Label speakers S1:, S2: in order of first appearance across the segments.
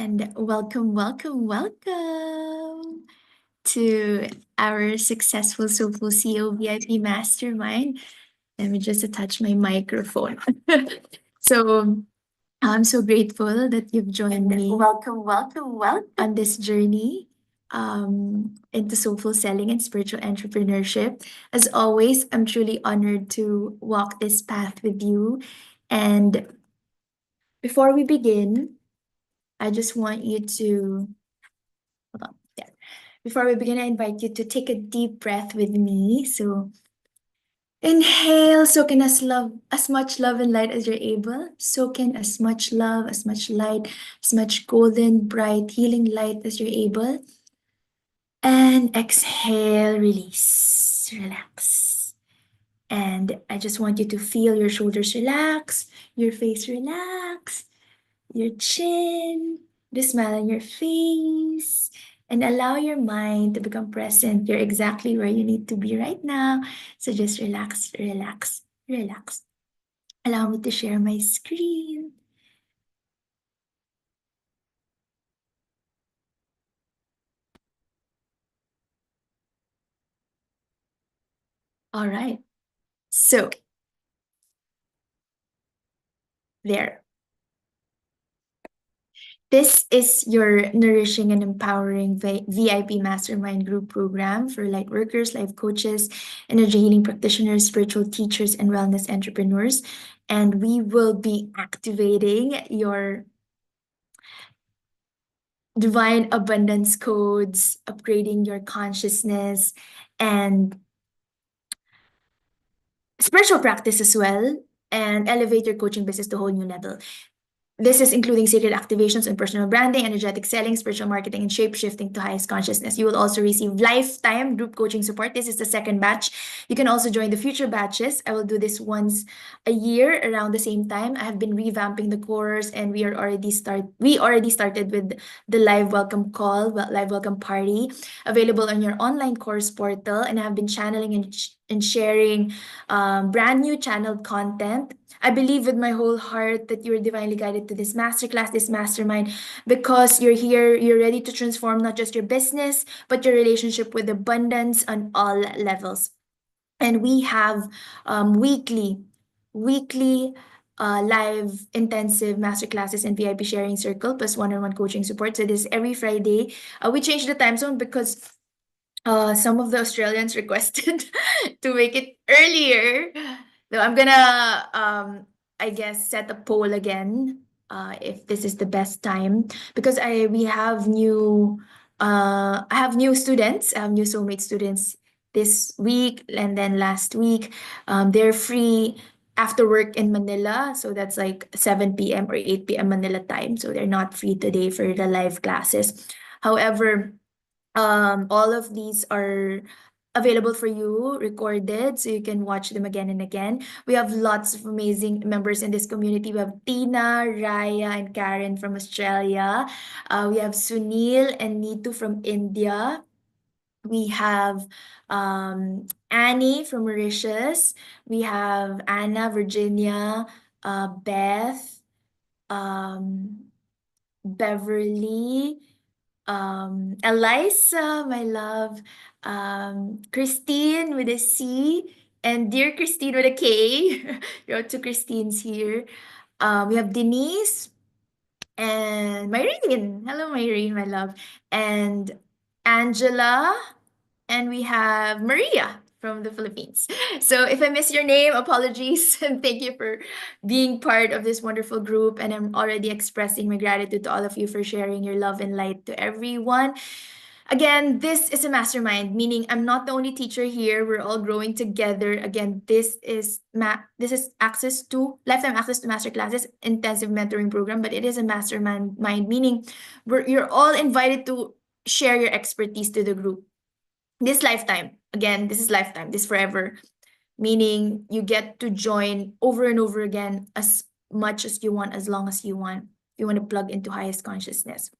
S1: and welcome to our successful Soulful CEO VIP Mastermind. Let me just attach my microphone. So I'm so grateful that you've joined me. Welcome on this journey into soulful selling and spiritual entrepreneurship. As always, I'm truly honored to walk this path with you. And before we begin, I just want you to hold on. There. Before we begin, I invite you to take a deep breath with me. So inhale, soak in as much love and light as you're able. Soak in as much love, as much light, as much golden, bright, healing light as you're able. And exhale, release, relax. And I just want you to feel your shoulders relax, your face relax, your chin, the smile on your face, and allow your mind to become present. You're exactly where you need to be right now. So just relax, relax, relax. Allow me to share my screen. All right. So there. This is your nourishing and empowering VIP Mastermind Group program for light workers, life coaches, energy healing practitioners, spiritual teachers, and wellness entrepreneurs. And we will be activating your divine abundance codes, upgrading your consciousness, and spiritual practice as well, and elevate your coaching business to a whole new level. This is including sacred activations and personal branding, energetic selling, spiritual marketing, and shape shifting to highest consciousness. You will also receive lifetime group coaching support. This is the second batch. You can also join the future batches. I will do this once a year around the same time. I have been revamping the course, and we already started with the live welcome call, live welcome party, available on your online course portal. And I have been channeling and sharing brand new channeled content. I believe with my whole heart that you're divinely guided to this masterclass, this mastermind, because you're here, you're ready to transform not just your business, but your relationship with abundance on all levels. And we have weekly live intensive masterclasses and VIP sharing circle plus one-on-one coaching support. So this is every Friday. We changed the time zone because some of the Australians requested to make it earlier. So I'm gonna, I guess, set a poll again if this is the best time because I have new students. I have new soulmate students this week and then last week. They're free after work in Manila, so that's like 7 p.m. or 8 p.m. Manila time. So they're not free today for the live classes. However, all of these are available for you recorded so you can watch them again and again. We have lots of amazing members in this community. We have Tina, Raya, and Karen from Australia. We have Sunil and Neetu from India. We have Annie from Mauritius. We have Anna, Virginia, Beth, um, Beverly, Elisa, my love, Christine with a C, and dear Christine with a K. There are two Christines here. We have Denise and Myrene. Hello, Myrene, my love. And Angela, and we have Maria from the Philippines. So if I miss your name, apologies. And thank you for being part of this wonderful group. And I'm already expressing my gratitude to all of you for sharing your love and light to everyone. Again, this is a mastermind, meaning I'm not the only teacher here. We're all growing together. Again, this is access to lifetime access to master classes, intensive mentoring program, but it is a mastermind, meaning you're all invited to share your expertise to the group. This lifetime, again, this is lifetime, this forever, meaning you get to join over and over again as much as you want, as long as you want. You want to plug into highest consciousness.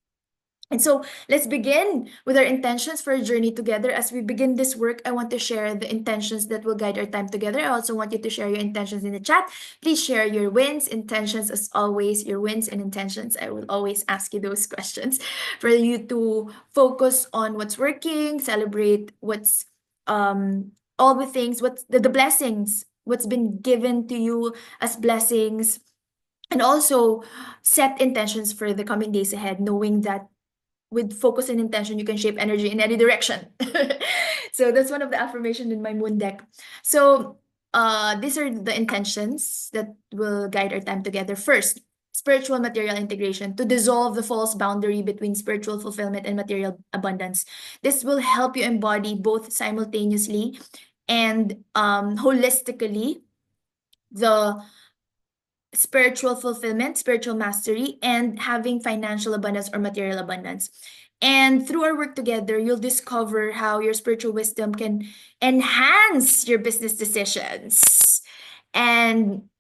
S1: And so let's begin with our intentions for a journey together. As we begin this work, I want to share the intentions that will guide our time together. I also want you to share your intentions in the chat. Please share your wins, intentions, as always, your wins and intentions. I will always ask you those questions for you to focus on what's working, celebrate what's all the things, what's the blessings, what's been given to you as blessings, and also set intentions for the coming days ahead, knowing that with focus and intention, you can shape energy in any direction. So that's one of the affirmation in my moon deck. So these are the intentions that will guide our time together. First, spiritual material integration to dissolve the false boundary between spiritual fulfillment and material abundance. This will help you embody both simultaneously and holistically the spiritual fulfillment, spiritual mastery, and having financial abundance or material abundance. And through our work together, you'll discover how your spiritual wisdom can enhance your business decisions. And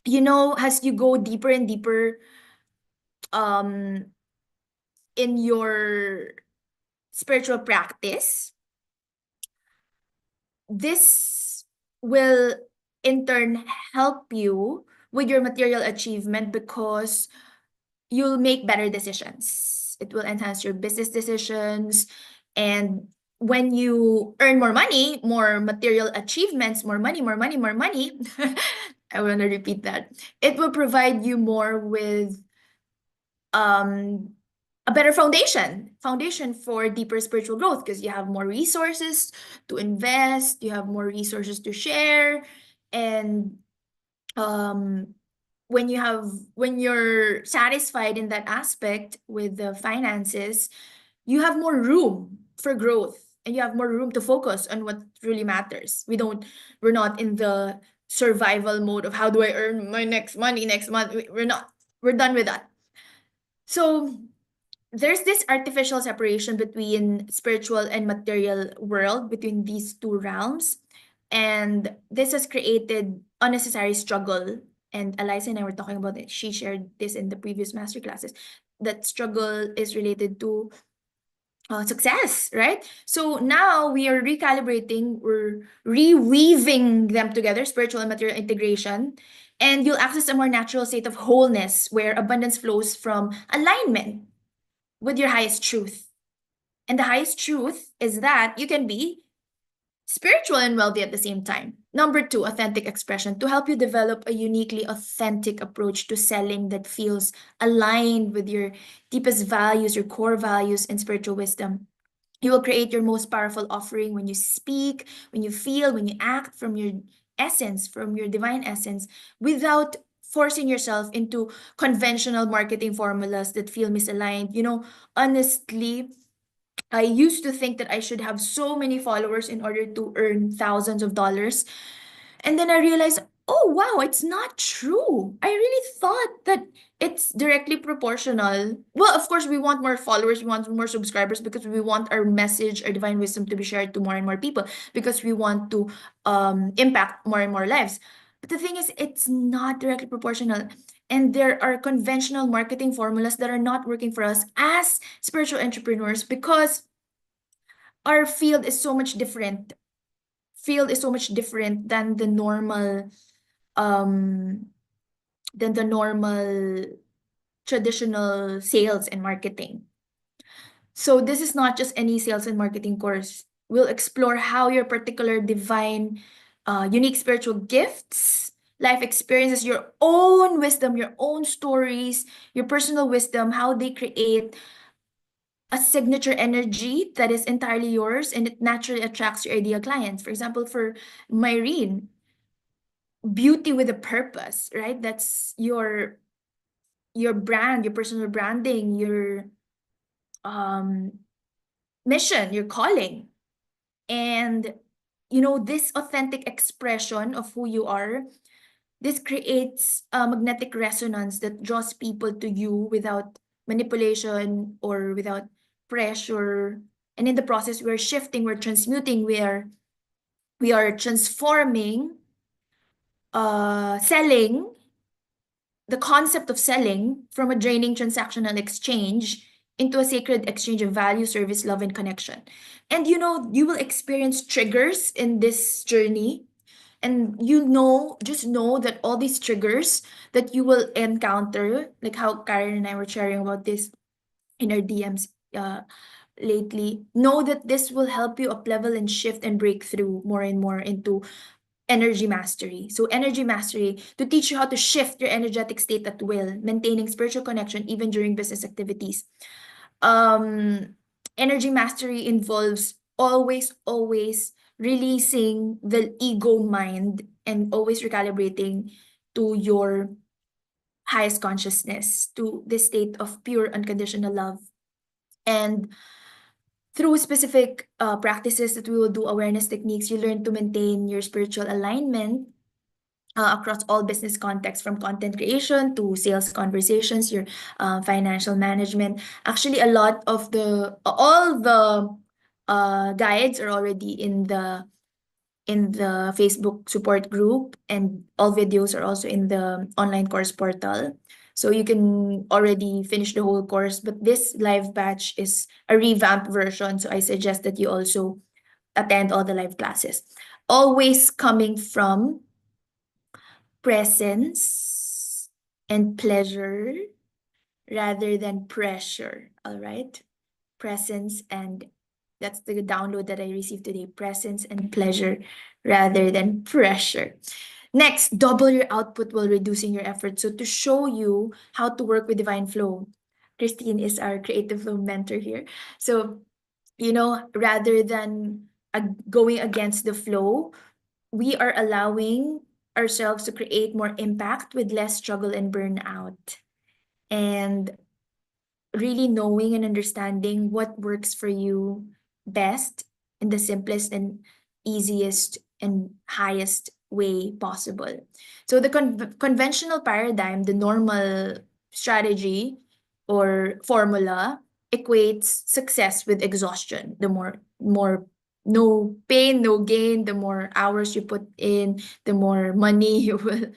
S1: as you go deeper and deeper um in your spiritual practice, this will in turn help you with your material achievement because you'll make better decisions. It will enhance your business decisions. And when you earn more money, more material achievements, more money, more money, more money, I want to repeat that. It will provide you more with a better foundation for deeper spiritual growth because you have more resources to invest, you have more resources to share, and um when you're satisfied in that aspect with the finances, you have more room for growth and you have more room to focus on what really matters. We're not in the survival mode of how do I earn my next money next month. We're not. We're done with that. So there's this artificial separation between spiritual and material world, between these two realms, and this has created unnecessary struggle. And Eliza and I were talking about it. She shared this in the previous master classes. That struggle is related to success, right? So now we are recalibrating, we're reweaving them together, spiritual and material integration, and you'll access a more natural state of wholeness where abundance flows from alignment with your highest truth. And the highest truth is that you can be spiritual and wealthy at the same time. Number two, authentic expression to help you develop a uniquely authentic approach to selling that feels aligned with your deepest values, your core values, and spiritual wisdom. You will create your most powerful offering when you speak, when you feel, when you act from your essence, from your divine essence, without forcing yourself into conventional marketing formulas that feel misaligned. Honestly, I used to think that I should have so many followers in order to earn thousands of dollars. And then I realized, oh, wow, it's not true. I really thought that it's directly proportional. Well, of course, we want more followers, we want more subscribers because we want our message, our divine wisdom to be shared to more and more people because we want to impact more and more lives. But the thing is, it's not directly proportional. And there are conventional marketing formulas that are not working for us as spiritual entrepreneurs because our field is so much different. Field is so much different um than the normal traditional sales and marketing. So this is not just any sales and marketing course. We'll explore how your particular divine, unique spiritual gifts, life experiences, your own wisdom, your own stories, your personal wisdom, how they create a signature energy that is entirely yours and it naturally attracts your ideal clients. For example, for Myrene, beauty with a purpose, right? That's your brand, your personal branding, your um mission, your calling. And this authentic expression of who you are, this creates a magnetic resonance that draws people to you without manipulation or without pressure. And in the process, we're shifting, we're transmuting, we are transforming selling, the concept of selling from a draining transactional exchange into a sacred exchange of value, service, love, and connection. And you know, you will experience triggers in this journey. And you know, just know that all these triggers that you will encounter, like how Karen and I were sharing about this in our DMs lately, know that this will help you up level and shift and break through more and more into energy mastery. So energy mastery to teach you how to shift your energetic state at will, maintaining spiritual connection even during business activities. Um, Energy mastery involves always releasing the ego mind and always recalibrating to your highest consciousness, to this state of pure unconditional love. And through specific practices that we will do, awareness techniques, you learn to maintain your spiritual alignment across all business contexts, from content creation to sales conversations, your financial management. Actually, a lot of all the guides are already in the Facebook support group, and all videos are also in the online course portal. So you can already finish the whole course, but this live batch is a revamped version. So I suggest that you also attend all the live classes. Always coming from presence and pleasure rather than pressure. All right. Presence, and that's the download that I received today. Presence and pleasure rather than pressure. Next, double your output while reducing your effort. So to show you how to work with divine flow, Christine is our creative flow mentor here. So, you know, rather than going against the flow, we are allowing ourselves to create more impact with less struggle and burnout. And really knowing and understanding what works for you best in the simplest and easiest and highest way possible. So the conventional paradigm, the normal strategy or formula, equates success with exhaustion. The more no pain, no gain, the more hours you put in, the more money you will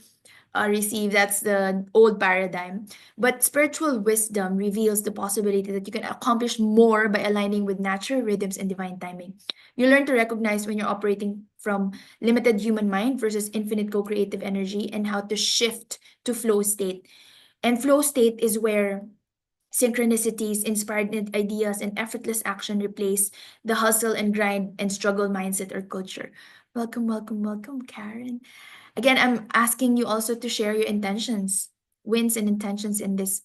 S1: receive. That's the old paradigm. But spiritual wisdom reveals the possibility that you can accomplish more by aligning with natural rhythms and divine timing. You learn to recognize when you're operating from limited human mind versus infinite co-creative energy, and how to shift to flow state. And flow state is where synchronicities, inspired ideas, and effortless action replace the hustle and grind and struggle mindset or culture. Welcome, welcome, welcome, Karen. Again, I'm asking you also to share your intentions, wins and intentions in this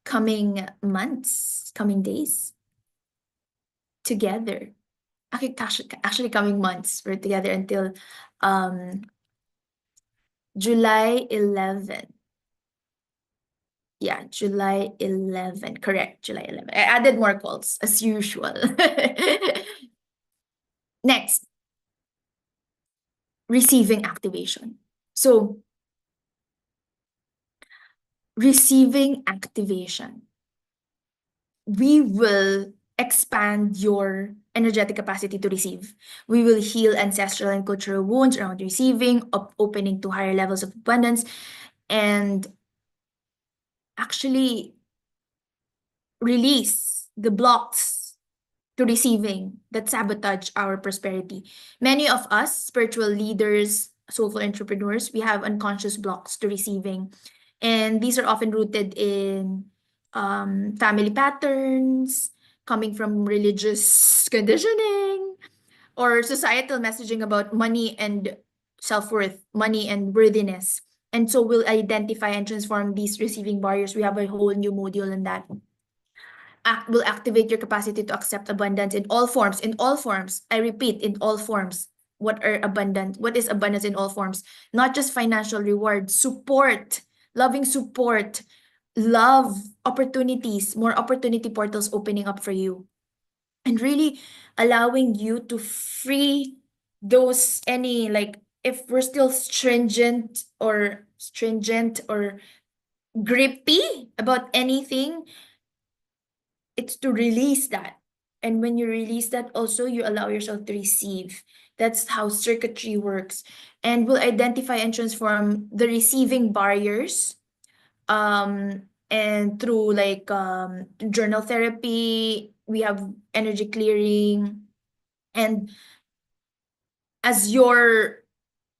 S1: coming months, coming days together. Actually coming months. We're together until um, July 11. Yeah, July 11. Correct, July 11. I added more calls as usual. Next, receiving activation. So, receiving activation, we will expand your energetic capacity to receive. We will heal ancestral and cultural wounds around receiving, opening to higher levels of abundance, and actually release the blocks to receiving that sabotage our prosperity. Many of us, spiritual leaders, soulful entrepreneurs, we have unconscious blocks to receiving. And these are often rooted in family patterns, coming from religious conditioning, or societal messaging about money and self-worth, money and worthiness. And so we'll identify and transform these receiving barriers. We have a whole new module in that. Will activate your capacity to accept abundance in all forms. In all forms. I repeat, in all forms. What are abundant? What is abundance in all forms? Not just financial reward, support, loving support, love, opportunities, more opportunity portals opening up for you. And really allowing you to free those any, like, if we're still stringent or grippy about anything, it's to release that. And when you release that, also you allow yourself to receive. That's how circuitry works. And will identify and transform the receiving barriers, and through like journal therapy, we have energy clearing, and as your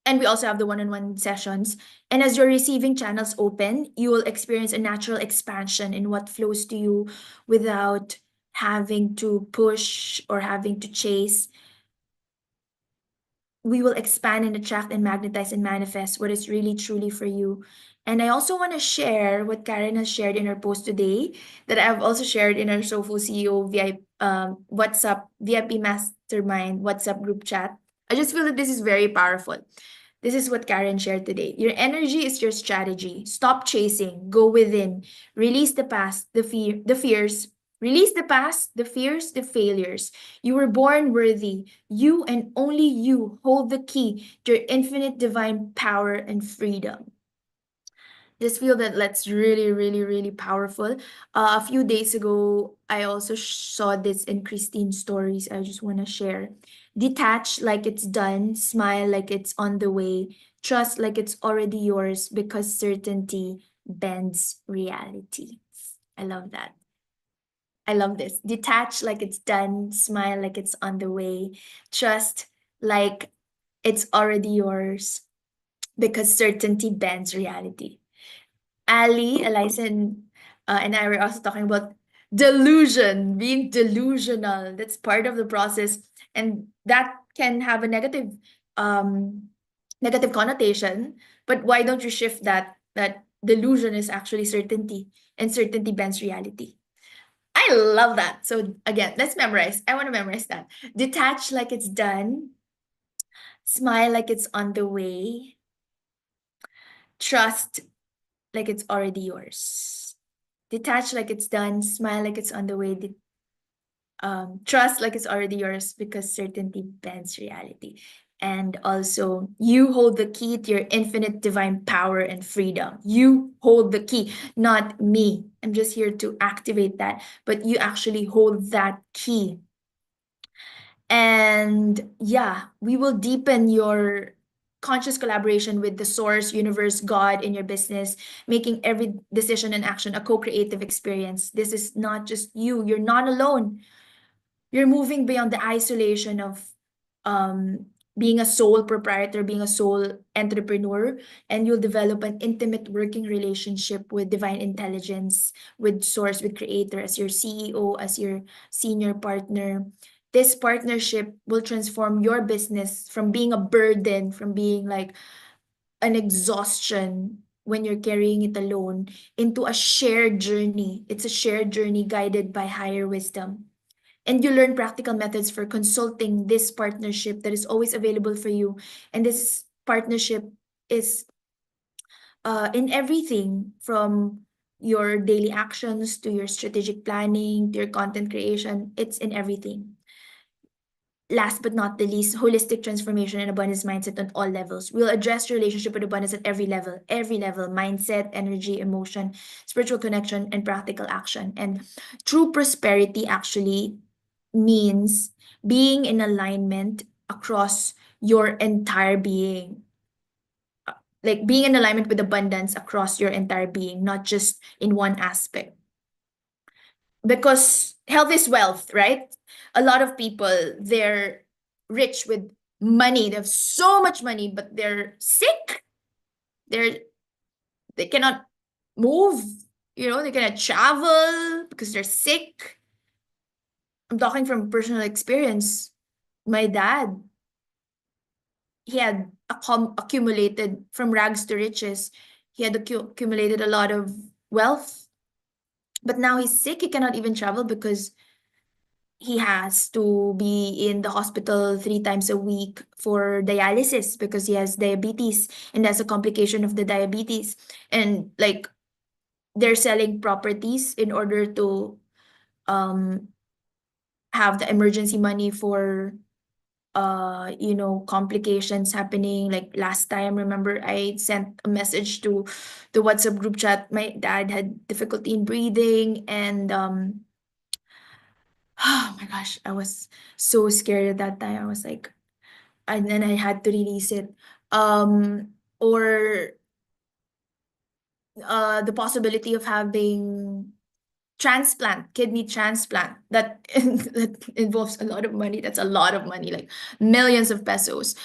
S1: and we also have the one-on-one sessions. And as your receiving channels open, you will experience a natural expansion in what flows to you without having to push or having to chase. We will expand and attract and magnetize and manifest what is really truly for you. And I also want to share what Karen has shared in her post today, that I've also shared in our Soulful CEO VIP WhatsApp VIP Mastermind WhatsApp group chat. I just feel that this is very powerful. This is what Karen shared today. Your energy is your strategy. Stop chasing. Go within. Release the past, the fears. Release the past, the fears, the failures. You were born worthy. You and only you hold the key to your infinite divine power and freedom. Just feel that that's really, really, really powerful. A few days ago, I also saw this in Christine's stories. I just want to share. Detach like it's done, smile like it's on the way, trust like it's already yours because certainty bends reality. I love that. I love this. Detach like it's done, smile like it's on the way, trust like it's already yours because certainty bends reality. Ali, Eliza, and I were also talking about delusion, being delusional. That's part of the process, and that can have a um, negative connotation. But why don't you shift that? That delusion is actually certainty, and certainty bends reality. I love that. So again, let's memorize. I want to memorize that. Detach like it's done. Smile like it's on the way. Trust like it's already yours. Detach like it's done. Smile like it's on the way. Trust like it's already yours because certainty bends reality. And also, you hold the key to your infinite divine power and freedom. You hold the key, not me. I'm just here to activate that, but you actually hold that key. And yeah, we will deepen your conscious collaboration with the source, universe, God in your business, making every decision and action a co-creative experience. This is not just you, you're not alone. You're moving beyond the isolation of um, being a sole proprietor, being a sole entrepreneur, and you'll develop an intimate working relationship with divine intelligence, with source, with creator as your CEO, as your senior partner. This partnership will transform your business from being a burden, from being like an exhaustion when you're carrying it alone, into a shared journey. It's a shared journey guided by higher wisdom. And you learn practical methods for consulting this partnership that is always available for you. And this partnership is in everything from your daily actions to your strategic planning to your content creation. It's in everything. Last but not the least, holistic transformation and abundance mindset on all levels. We'll address relationship with abundance at every level, mindset, energy, emotion, spiritual connection, and practical action. And true prosperity actually means being in alignment across your entire being. Like being in alignment with abundance across your entire being, not just in one aspect. Because health is wealth, right? A lot of people, they're rich with money, they have so much money, but they're sick. They cannot move, they cannot travel because they're sick. I'm talking from personal experience. My dad, he had accumulated from rags to riches. He had accumulated a lot of wealth, but now he's sick. He cannot even travel because he has to be in the hospital 3 times a week for dialysis because he has diabetes, and that's a complication of the diabetes. And like they're selling properties in order to um have the emergency money for complications happening. Like last time, remember, I sent a message to the WhatsApp group chat. My dad had difficulty in breathing, and oh my gosh, I was so scared at that time. I was like, and then I had to release it. Or the possibility of having kidney transplant, that that involves a lot of money. That's a lot of money, like millions of pesos.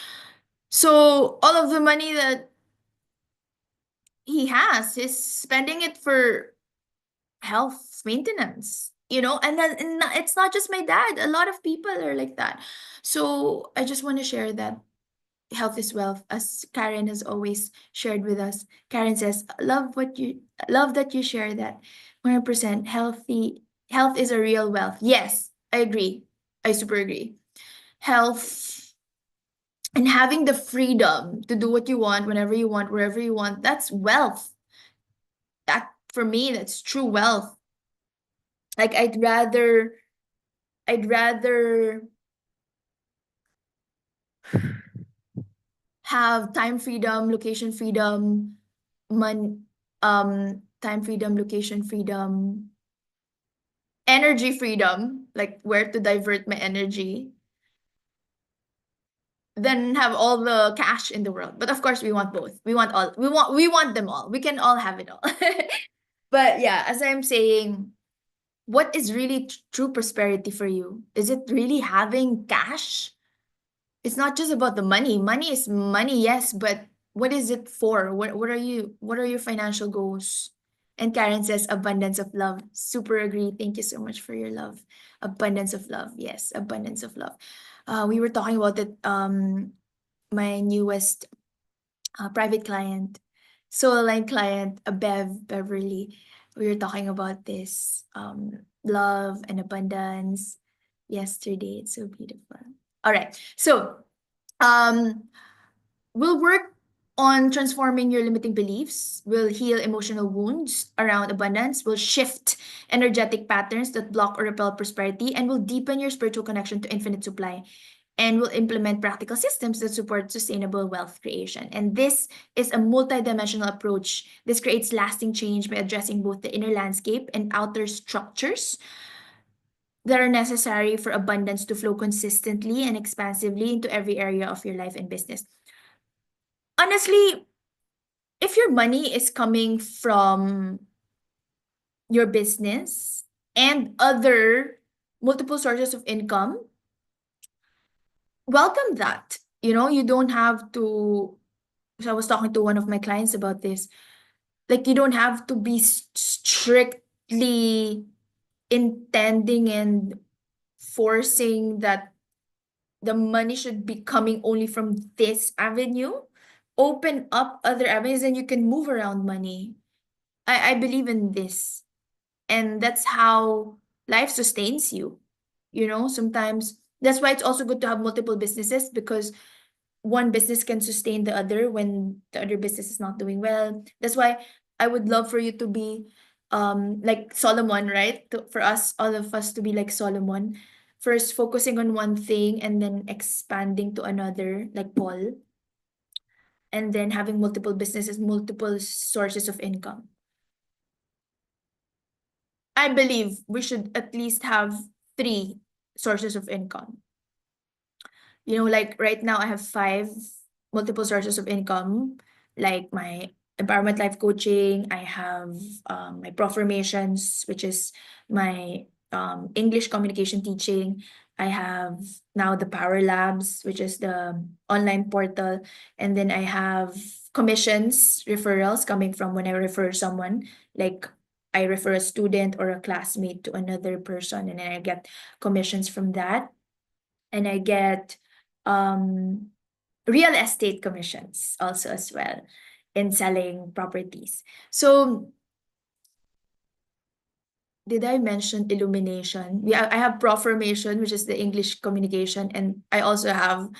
S1: So all of the money that he has, he's spending it for health maintenance, and then it's not just my dad. A lot of people are like that. So I just want to share that health is wealth, as Karen has always shared with us. Karen says, love that you share that. 100% health is a real wealth. Yes, I agree. I super agree. Health and having the freedom to do what you want, whenever you want, wherever you want, that's wealth. That, for me, that's true wealth. Like, I'd rather have time freedom, location freedom, time freedom, location freedom, energy freedom, like where to divert my energy, than have all the cash in the world. But of course, we want both. We want them all. We can all have it all. But yeah, as I'm saying, what is really true prosperity for you? Is it really having cash? It's not just about the money. Money is money, yes, but what is it for? What are your financial goals? And Karen says abundance of love. Super agree. Thank you so much for your love. Abundance of love. Yes, abundance of love. We were talking about it, my newest private client, soul line client, Beverly. We were talking about this love and abundance yesterday. It's so beautiful. All right. So we'll work on transforming your limiting beliefs. We'll heal emotional wounds around abundance. We'll shift energetic patterns that block or repel prosperity, and we'll deepen your spiritual connection to infinite supply. And we'll implement practical systems that support sustainable wealth creation. And this is a multidimensional approach. This creates lasting change by addressing both the inner landscape and outer structures that are necessary for abundance to flow consistently and expansively into every area of your life and business. Honestly, if your money is coming from your business and other multiple sources of income, welcome that. You don't have to. So I was talking to one of my clients about this. Like, you don't have to be strictly intending and forcing that the money should be coming only from this avenue. Open up other avenues and you can move around money. I believe in this. And that's how life sustains you. Sometimes that's why it's also good to have multiple businesses, because one business can sustain the other when the other business is not doing well. That's why I would love for you to be like Solomon, right? For us, all of us, to be like Solomon. First focusing on one thing and then expanding to another, like Paul, and then having multiple businesses, multiple sources of income. I believe we should at least have 3 sources of income. Like right now I have 5 multiple sources of income, like my empowerment life coaching. I have my Profirmations, which is my English communication teaching. I have now the Power Labs, which is the online portal. And then I have commissions, referrals coming from when I refer someone, like I refer a student or a classmate to another person, and then I get commissions from that. And I get real estate commissions also as well in selling properties. So did I mention illumination? Yeah, I have Profirmation, which is the English communication, and I also have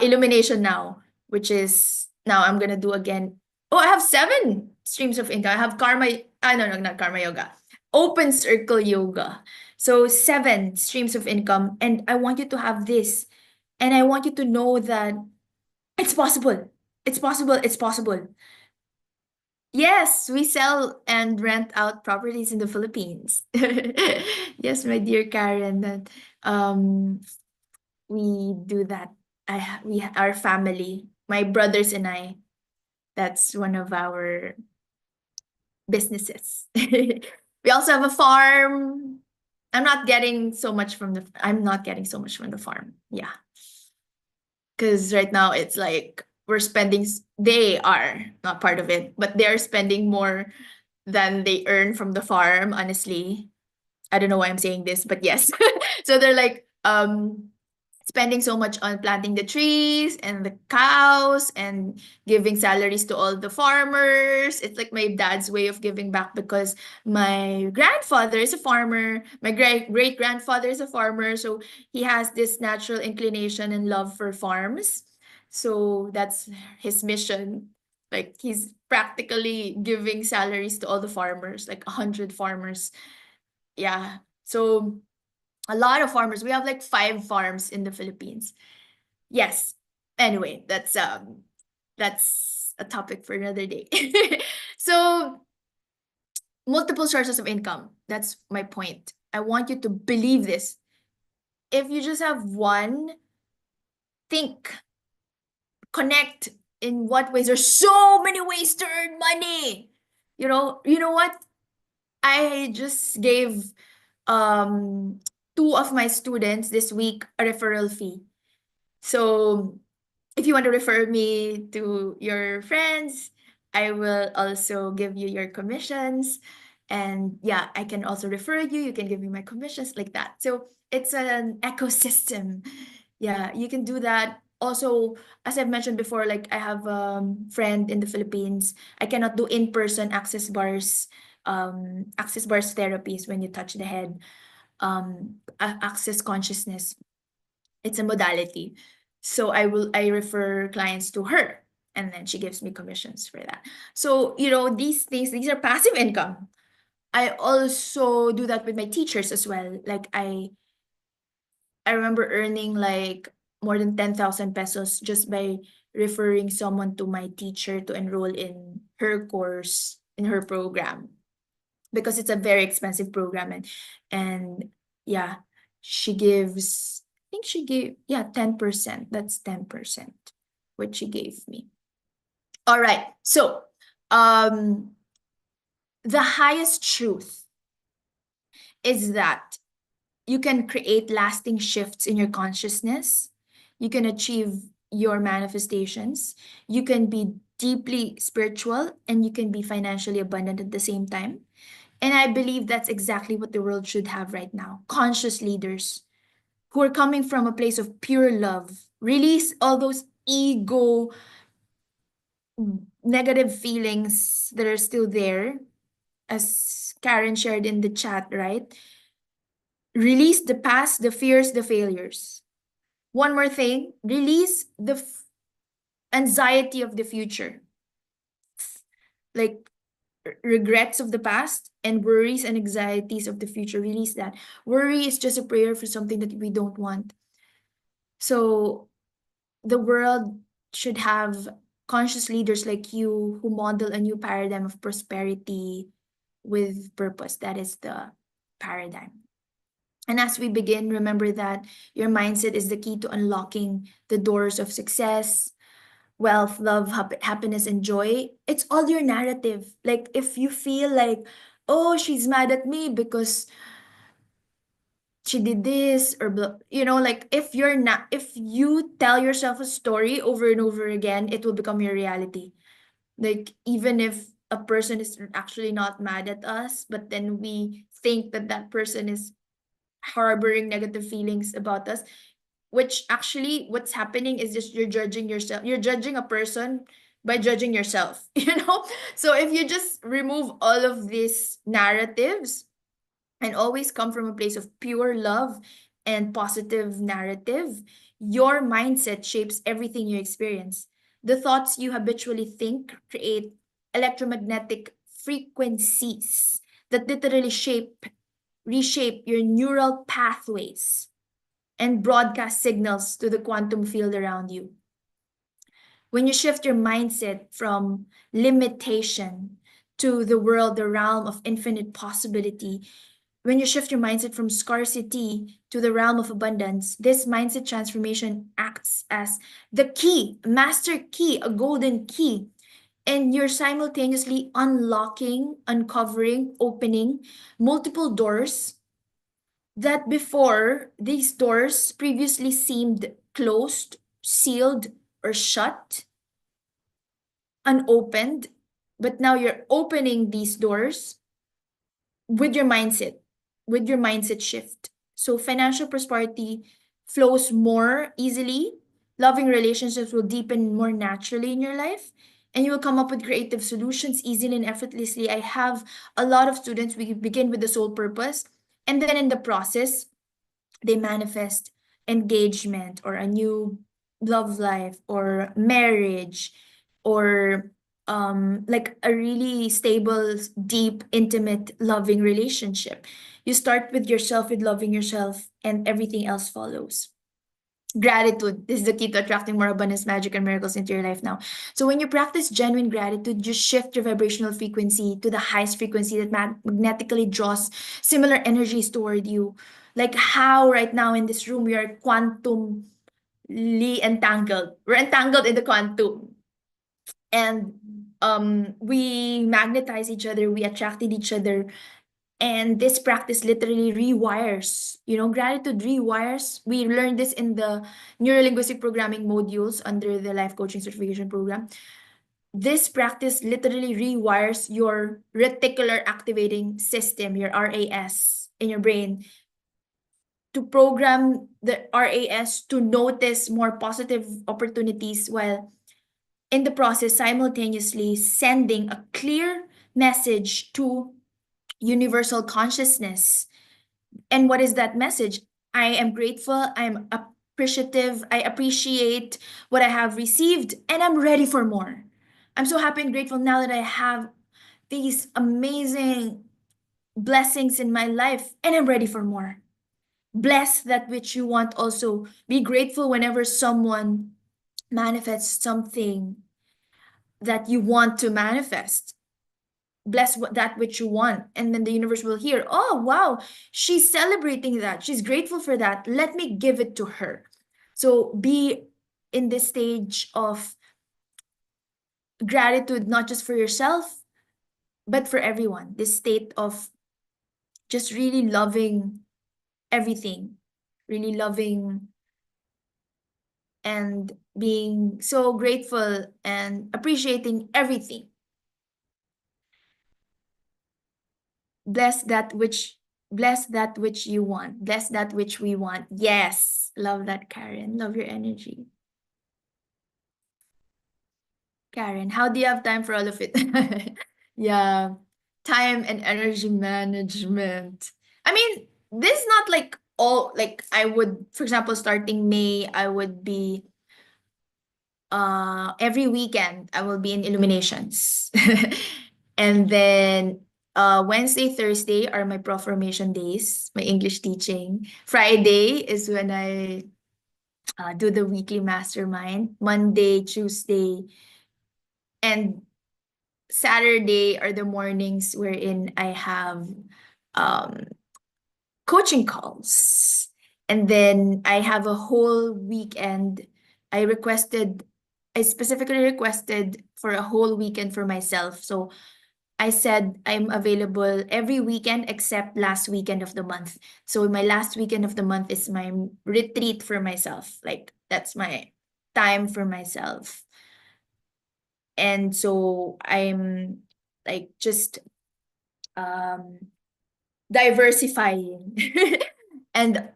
S1: illumination now, which is now I'm gonna do again. Oh, I have 7 streams of income. I have karma. No, not karma yoga. Open circle yoga. So 7 streams of income, and I want you to have this, and I want you to know that it's possible. It's possible. It's possible. Yes, we sell and rent out properties in the Philippines. Yes, my dear Karen, that we do that. Our family, my brothers and I, that's one of our businesses. We also have a farm. I'm not getting so much from the farm. Yeah. Because right now it's like they are not part of it, but they're spending more than they earn from the farm, honestly. I don't know why I'm saying this, but yes. So they're like spending so much on planting the trees and the cows and giving salaries to all the farmers. It's like my dad's way of giving back because my grandfather is a farmer. My great grandfather is a farmer. So he has this natural inclination and love for farms. So that's his mission. Like he's practically giving salaries to all the farmers, like 100 farmers. Yeah. So a lot of farmers. We have like 5 farms in the Philippines. Yes. Anyway, that's a topic for another day. So multiple sources of income. That's my point. I want you to believe this. If you just have one, think, connect in what ways. There's so many ways to earn money. You know what? I just gave 2 of my students this week a referral fee. So if you want to refer me to your friends, I will also give you your commissions. And yeah, I can also refer you. You can give me my commissions like that. So it's an ecosystem. Yeah, you can do that. Also, as I've mentioned before, like I have a friend in the Philippines. I cannot do in-person access bars therapies when you touch the head, access consciousness. It's a modality. So I refer clients to her and then she gives me commissions for that. So, these are passive income. I also do that with my teachers as well. Like I remember earning like more than 10,000 pesos just by referring someone to my teacher to enroll in her course, in her program, because it's a very expensive program. And yeah, she gives, I think she gave, yeah, 10%. That's 10% what she gave me. All right. So um the highest truth is that you can create lasting shifts in your consciousness. You can achieve your manifestations. You can be deeply spiritual and you can be financially abundant at the same time. And I believe that's exactly what the world should have right now. Conscious leaders who are coming from a place of pure love. Release all those ego, negative feelings that are still there, as Karen shared in the chat, right? Release the past, the fears, the failures. One more thing, release the anxiety of the future. Like regrets of the past and worries and anxieties of the future. Release that. Worry is just a prayer for something that we don't want. So the world should have conscious leaders like you who model a new paradigm of prosperity with purpose. That is the paradigm. And as we begin, remember that your mindset is the key to unlocking the doors of success, wealth, love, happiness, and joy. It's all your narrative. Like if you feel like, oh, she's mad at me because she did this or blah, like if you tell yourself a story over and over again, it will become your reality. Like even if a person is actually not mad at us, but then we think that that person is harboring negative feelings about us, which actually what's happening is just you're judging yourself. You're judging a person by judging yourself. So if you just remove all of these narratives and always come from a place of pure love and positive narrative, your mindset shapes everything you experience. The thoughts you habitually think create electromagnetic frequencies that literally reshape your neural pathways and broadcast signals to the quantum field around you. When you shift your mindset from limitation to the world, the realm of infinite possibility, when you shift your mindset from scarcity to the realm of abundance, this mindset transformation acts as the key, master key, a golden key And you're simultaneously unlocking, uncovering, opening multiple doors that before these doors previously seemed closed, sealed, or shut, unopened. But now you're opening these doors with your mindset, with your mindset shift. So financial prosperity flows more easily. Loving relationships will deepen more naturally in your life. And you will come up with creative solutions easily and effortlessly. I have a lot of students, we begin with the sole purpose. And then in the process, they manifest engagement or a new love life or marriage or like a really stable, deep, intimate, loving relationship. You start with yourself, with loving yourself, and everything else follows. Gratitude. This is the key to attracting more abundance, magic, and miracles into your life now. So when you practice genuine gratitude, you shift your vibrational frequency to the highest frequency that magnetically draws similar energies toward you. Like how right now in this room we are quantumly entangled. We're entangled in the quantum. And we magnetize each other, we attracted each other, and this practice literally rewires, gratitude rewires. We learned this in the neurolinguistic programming modules under the life coaching certification program. This practice literally rewires your reticular activating system, your RAS in your brain, to program the RAS to notice more positive opportunities while in the process simultaneously sending a clear message to universal consciousness. And what is that message? I am grateful, I'm appreciative, I appreciate what I have received, and I'm ready for more. I'm so happy and grateful now that I have these amazing blessings in my life, and I'm ready for more. Bless that which you want also. Be grateful whenever someone manifests something that you want to manifest. Bless that which you want, and then the universe will hear, oh wow, she's celebrating that, she's grateful for that, let me give it to her. So be in this stage of gratitude, not just for yourself but for everyone, this state of just really loving everything, really loving and being so grateful and appreciating everything. Bless that which you want. Bless that which we want. Yes. Love that, Karen. Love your energy. Karen, how do you have time for all of it? Yeah. Time and energy management. I mean, this is not like all, like I would, for example, starting May, I would be every weekend I will be in illuminations. And then Wednesday, Thursday are my prof formation days, my English teaching. Friday is when I do the weekly mastermind. Monday, Tuesday, and Saturday are the mornings wherein I have um, coaching calls. And then I have a whole weekend. I specifically requested for a whole weekend for myself. So I said I'm available every weekend except last weekend of the month. So my last weekend of the month is my retreat for myself. Like that's my time for myself. And so I'm like just diversifying. And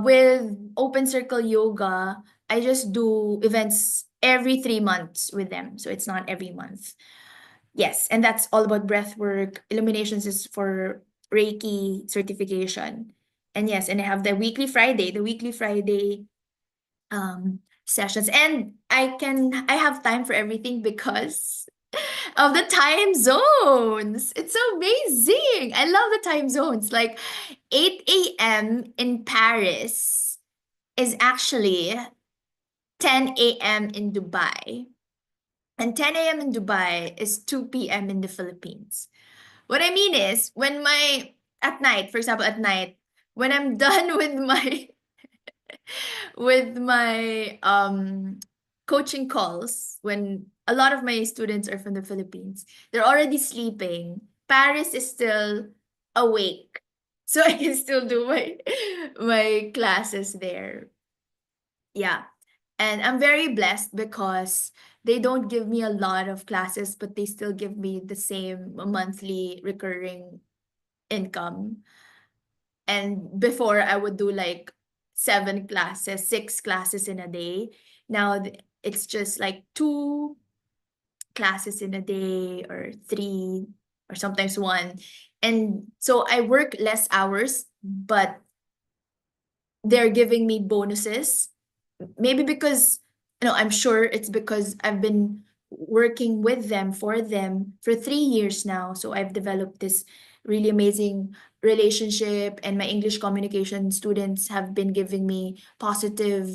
S1: with Open Circle Yoga, I just do events every 3 months with them. So it's not every month. Yes, and that's all about breath work. Illuminations is for Reiki certification. And yes, and I have the weekly Friday sessions. And I have time for everything because of the time zones. It's amazing. I love the time zones. Like 8 a.m. in Paris is actually 10 a.m. in Dubai. And 10 a.m. in Dubai is 2 p.m. in the Philippines. What I mean is, at night, for example, at night, when I'm done with my coaching calls, when a lot of my students are from the Philippines. They're already sleeping. Paris is still awake. So I can still do my classes there. Yeah. And I'm very blessed because they don't give me a lot of classes, but they still give me the same monthly recurring income. And before I would do like 7 classes, 6 classes in a day. Now it's just like 2 classes in a day or 3 or sometimes 1. And so I work less hours, but they're giving me bonuses. Maybe because, I'm sure it's because I've been working with them for 3 years now. So I've developed this really amazing relationship, and my English communication students have been giving me positive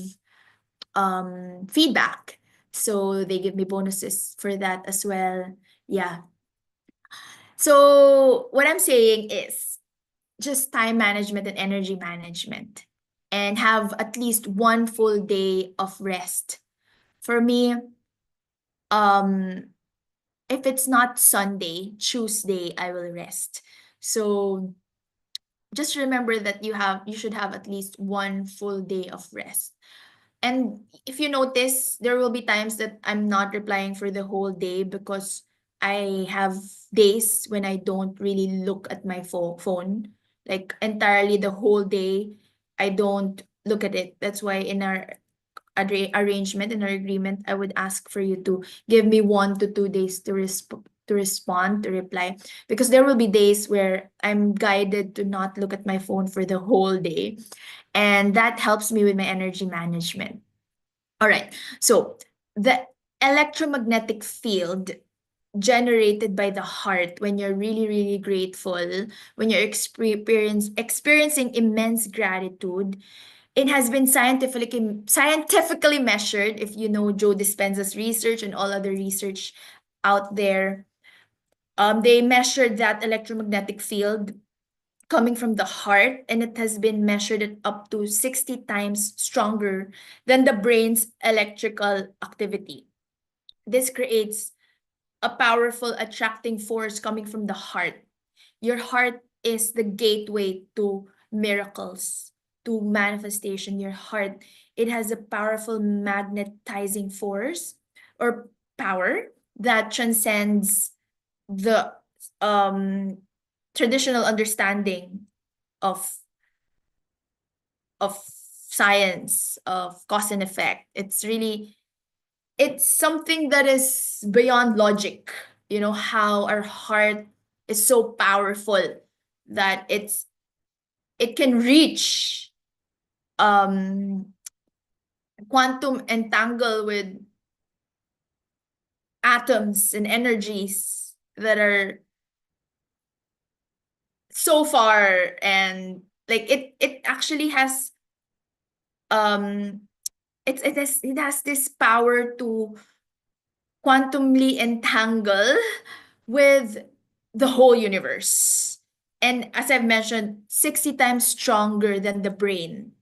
S1: feedback. So they give me bonuses for that as well. Yeah. So what I'm saying is just time management and energy management, and have at least 1 full day of rest. For me, um, if it's not Sunday, Tuesday, I will rest. So just remember that you should have at least 1 full day of rest. And if you notice, there will be times that I'm not replying for the whole day because I have days when I don't really look at my phone, like entirely the whole day. I don't look at it. That's why in our arrangement, in our agreement, I would ask for you to give me 1 to 2 days to respond, to reply, because there will be days where I'm guided to not look at my phone for the whole day, and that helps me with my energy management. All right. So the electromagnetic field generated by the heart when you're really, really grateful, when you're experiencing immense gratitude, it has been scientifically measured. If you know Joe Dispenza's research and all other research out there, they measured that electromagnetic field coming from the heart, and it has been measured at up to 60 times stronger than the brain's electrical activity. This creates a powerful attracting force coming from the heart. Your heart is the gateway to miracles, to manifestation. Your heart, it has a powerful magnetizing force or power that transcends the um traditional understanding of of science, of cause and effect. It's something that is beyond logic. You know how our heart is so powerful that it can reach um quantum entangle with atoms and energies that are so far, and like it actually has um it has this power to quantumly entangle with the whole universe. And as I've mentioned, 60 times stronger than the brain.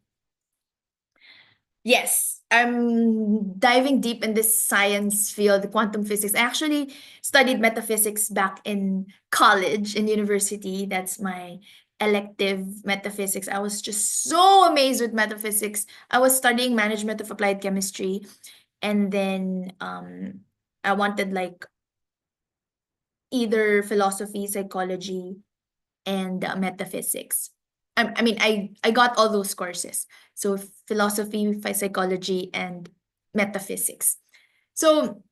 S1: Yes, I'm diving deep in this science field, quantum physics. I actually studied metaphysics back in college, in university. That's my elective, metaphysics. I was just so amazed with metaphysics. I was studying management of applied chemistry, and then I wanted like either philosophy, psychology, and metaphysics. I mean, I got all those courses. So philosophy, psychology, and metaphysics. So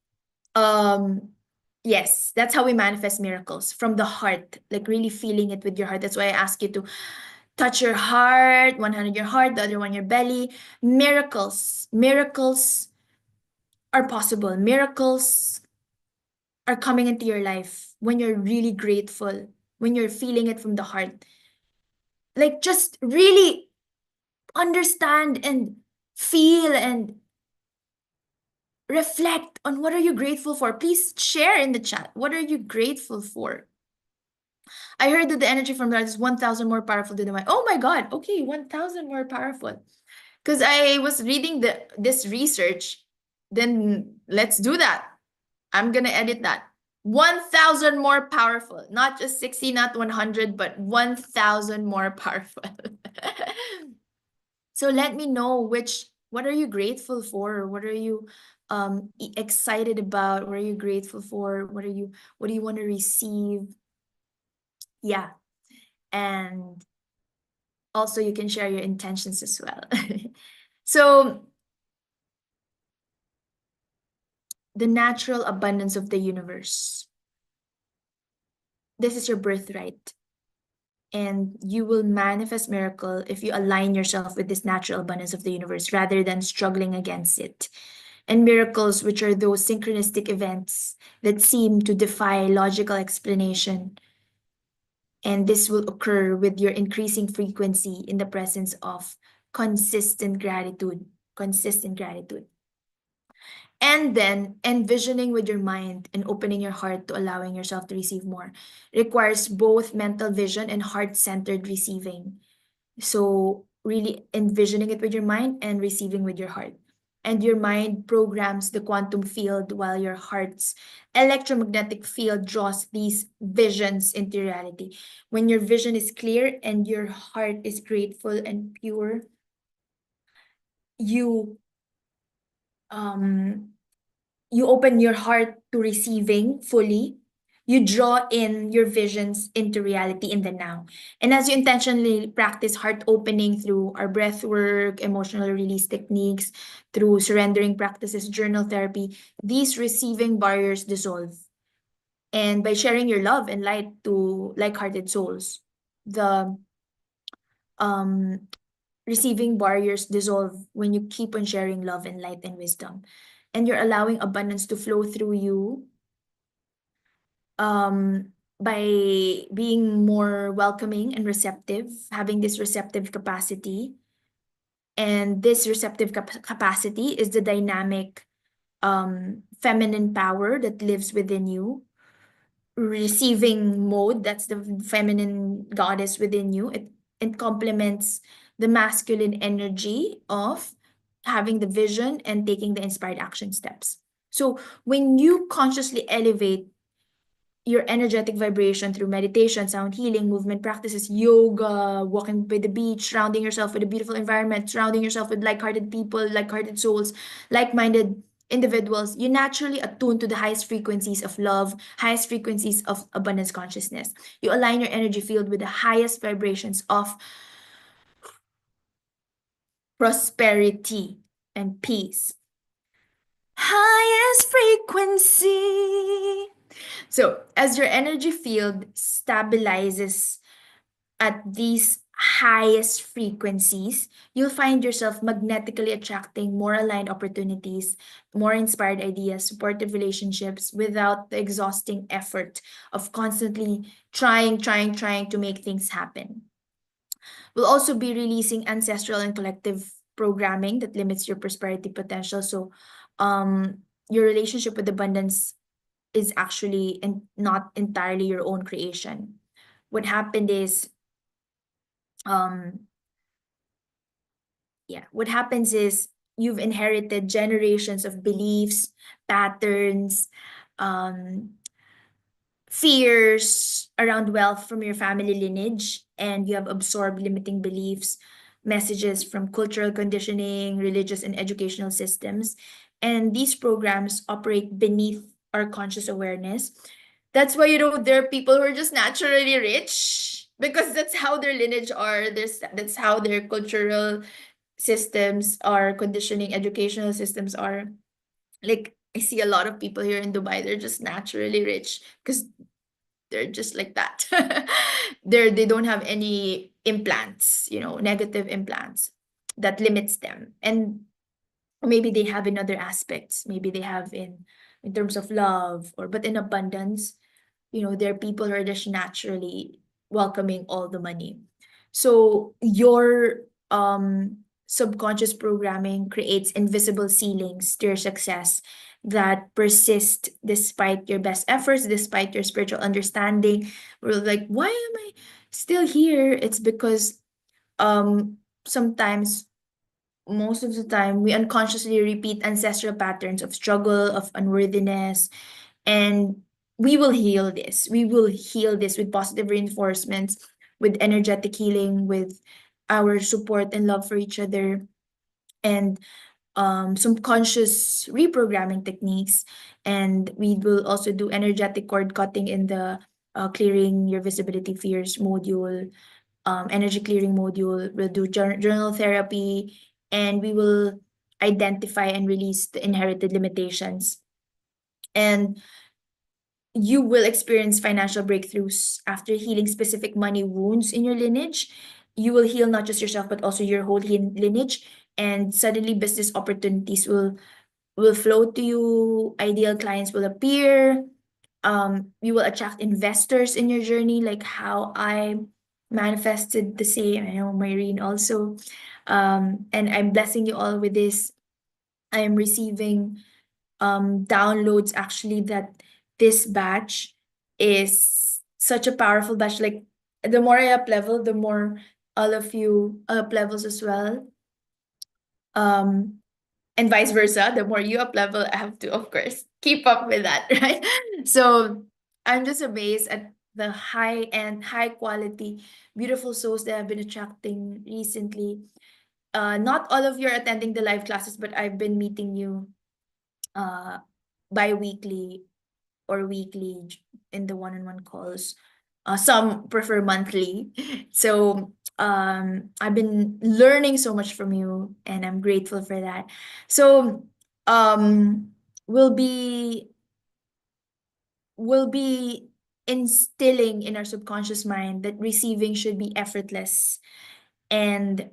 S1: yes, that's how we manifest miracles, from the heart, like really feeling it with your heart. That's why I ask you to touch your heart, one hand on your heart, the other one your belly. Miracles are possible. Miracles are coming into your life when you're really grateful, when you're feeling it from the heart. Like just really understand and feel and reflect on what are you grateful for. Please share in the chat. What are you grateful for? I heard that the energy from that is 1,000 more powerful than the mind. Oh my God. Okay, 1,000 more powerful. Because I was reading this research. Then let's do that. I'm gonna edit that. 1,000 more powerful. Not just 60, not 100, but 1,000 more powerful. So let me know what are you grateful for? What are you excited about? What are you grateful for? What do you want to receive? Yeah. And also you can share your intentions as well. So the natural abundance of the universe. This is your birthright. And you will manifest miracle if you align yourself with this natural abundance of the universe rather than struggling against it. And miracles, which are those synchronistic events that seem to defy logical explanation. And this will occur with your increasing frequency in the presence of consistent gratitude. Consistent gratitude. And then envisioning with your mind and opening your heart to allowing yourself to receive more requires both mental vision and heart-centered receiving. So really envisioning it with your mind and receiving with your heart. And your mind programs the quantum field while your heart's electromagnetic field draws these visions into reality. When your vision is clear and your heart is grateful and pure, you um you open your heart to receiving fully. You draw in your visions into reality in the now. And as you intentionally practice heart opening through our breath work, emotional release techniques, through surrendering practices, journal therapy, these receiving barriers dissolve. And by sharing your love and light to like-hearted souls, the um, receiving barriers dissolve when you keep on sharing love and light and wisdom. And you're allowing abundance to flow through you by being more welcoming and receptive, having this receptive capacity. And this receptive capacity is the dynamic feminine power that lives within you. Receiving mode, that's the feminine goddess within you. It complements the masculine energy of having the vision and taking the inspired action steps. So when you consciously elevate your energetic vibration through meditation, sound healing, movement practices, yoga, walking by the beach, surrounding yourself with a beautiful environment, surrounding yourself with like-hearted people, like-hearted souls, like-minded individuals, you naturally attune to the highest frequencies of love, highest frequencies of abundance consciousness. You align your energy field with the highest vibrations of prosperity and peace. Highest frequency. So, as your energy field stabilizes at these highest frequencies, you'll find yourself magnetically attracting more aligned opportunities, more inspired ideas, supportive relationships without the exhausting effort of constantly trying to make things happen. We'll also be releasing ancestral and collective programming that limits your prosperity potential. So, your relationship with abundance is actually not entirely your own creation. What happened is, um, what happens is you've inherited generations of beliefs, patterns, um, fears around wealth from your family lineage, and you have absorbed limiting beliefs, messages from cultural conditioning, religious and educational systems. And these programs operate beneath our conscious awareness. That's why, there are people who are just naturally rich because that's how their lineage are. That's how their cultural systems are, conditioning, educational systems are. Like, I see a lot of people here in Dubai, they're just naturally rich because they're just like that. They don't have any implants, negative implants that limits them. And maybe they have in other aspects. Maybe they have in terms of love, but in abundance, there are people who are just naturally welcoming all the money. So your subconscious programming creates invisible ceilings to your success that persist despite your best efforts, despite your spiritual understanding. We're like, why am I still here? It's because sometimes most of the time we unconsciously repeat ancestral patterns of struggle, of unworthiness, and we will heal this. We will heal this with positive reinforcements, with energetic healing, with our support and love for each other, and some conscious reprogramming techniques. And we will also do energetic cord cutting in the clearing your visibility fears module, energy clearing module. We'll do journal therapy, and we will identify and release the inherited limitations. And you will experience financial breakthroughs after healing specific money wounds in your lineage. You will heal not just yourself, but also your whole lineage. And suddenly business opportunities will flow to you. Ideal clients will appear. You will attract investors in your journey, like how I manifested the same. I know Maureen also. And I'm blessing you all with this. I am receiving downloads actually that this batch is such a powerful batch. Like the more I up level, the more all of you up levels as well. And vice versa, the more you up level, I have to, of course, keep up with that, right? So I'm just amazed at the high end, high quality, beautiful souls that I've been attracting recently. Not all of you are attending the live classes, but I've been meeting you bi-weekly or weekly in the one-on-one calls. Some prefer monthly. So I've been learning so much from you, and I'm grateful for that. So um we'll be we'll be instilling in our subconscious mind that receiving should be effortless, and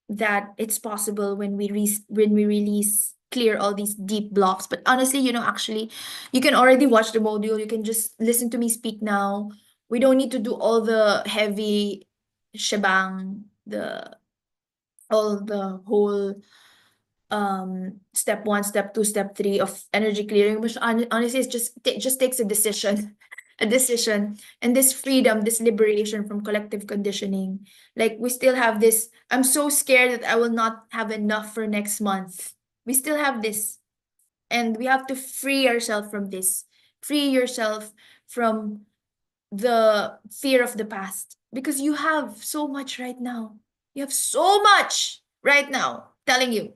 S1: that it's possible when when we release clear all these deep blocks. But honestly, actually, you can already watch the module. You can just listen to me speak now. We don't need to do all the heavy shebang, the all the whole step 1, step 2, step 3 of energy clearing, which honestly is just takes a decision. A decision, and this freedom, this liberation from collective conditioning. Like, we still have this, I'm so scared that I will not have enough for next month. We still have this, and we have to free ourselves from this. Free yourself from the fear of the past, because you have so much right now. You have so much right now, telling you.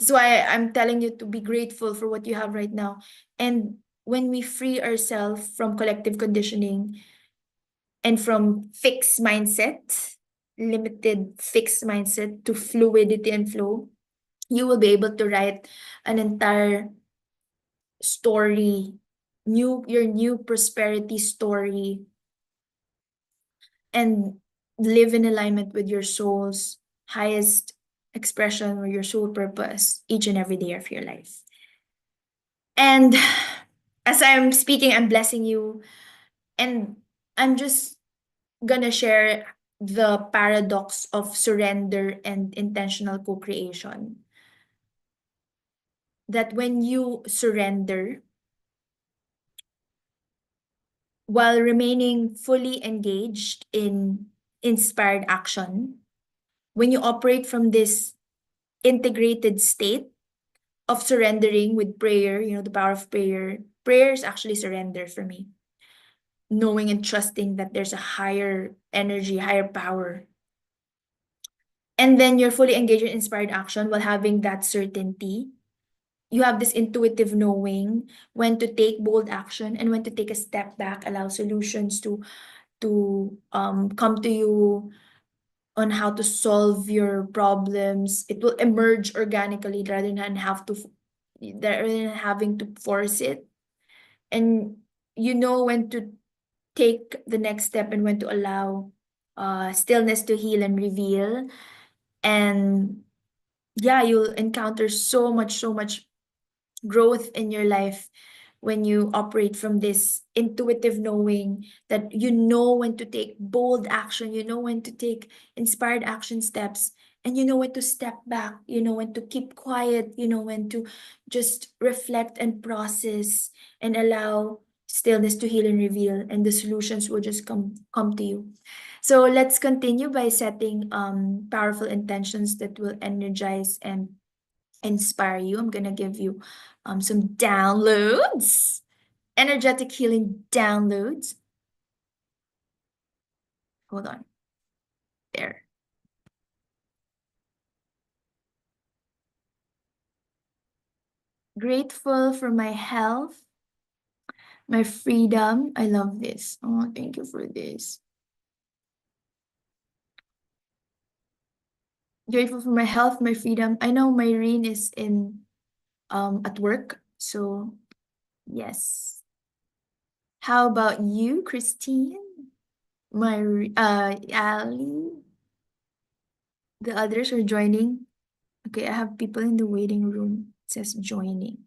S1: That's why I'm telling you to be grateful for what you have right now. And when we free ourselves from collective conditioning and from fixed mindset, limited fixed mindset, to fluidity and flow, you will be able to write an entire story, your new prosperity story, and live in alignment with your soul's highest expression or your soul purpose each and every day of your life. And as I'm speaking, I'm blessing you, and I'm just gonna share the paradox of surrender and intentional co-creation. That when you surrender while remaining fully engaged in inspired action, when you operate from this integrated state of surrendering with prayer, the power of prayer. Prayer is actually surrender for me. Knowing and trusting that there's a higher energy, higher power. And then you're fully engaged in inspired action while having that certainty. You have this intuitive knowing when to take bold action and when to take a step back, allow solutions to come to you on how to solve your problems. It will emerge organically rather than having to force it. And you know when to take the next step and when to allow stillness to heal and reveal. And yeah, you'll encounter so much growth in your life when you operate from this intuitive knowing that you know when to take bold action, you know when to take inspired action steps, and you know when to step back, you know when to keep quiet, you know when to just reflect and process and allow stillness to heal and reveal, and the solutions will just come to you. So let's continue by setting powerful intentions that will energize and inspire you. I'm gonna give you some downloads, energetic healing downloads. Hold on. There. Grateful for my health, my freedom. I love this. Oh, thank you for this. Grateful for my health, my freedom. I know Myrene is in at work, so yes. How about you, Christine? Ali? The others are joining. Okay, I have people in the waiting room. It says joining.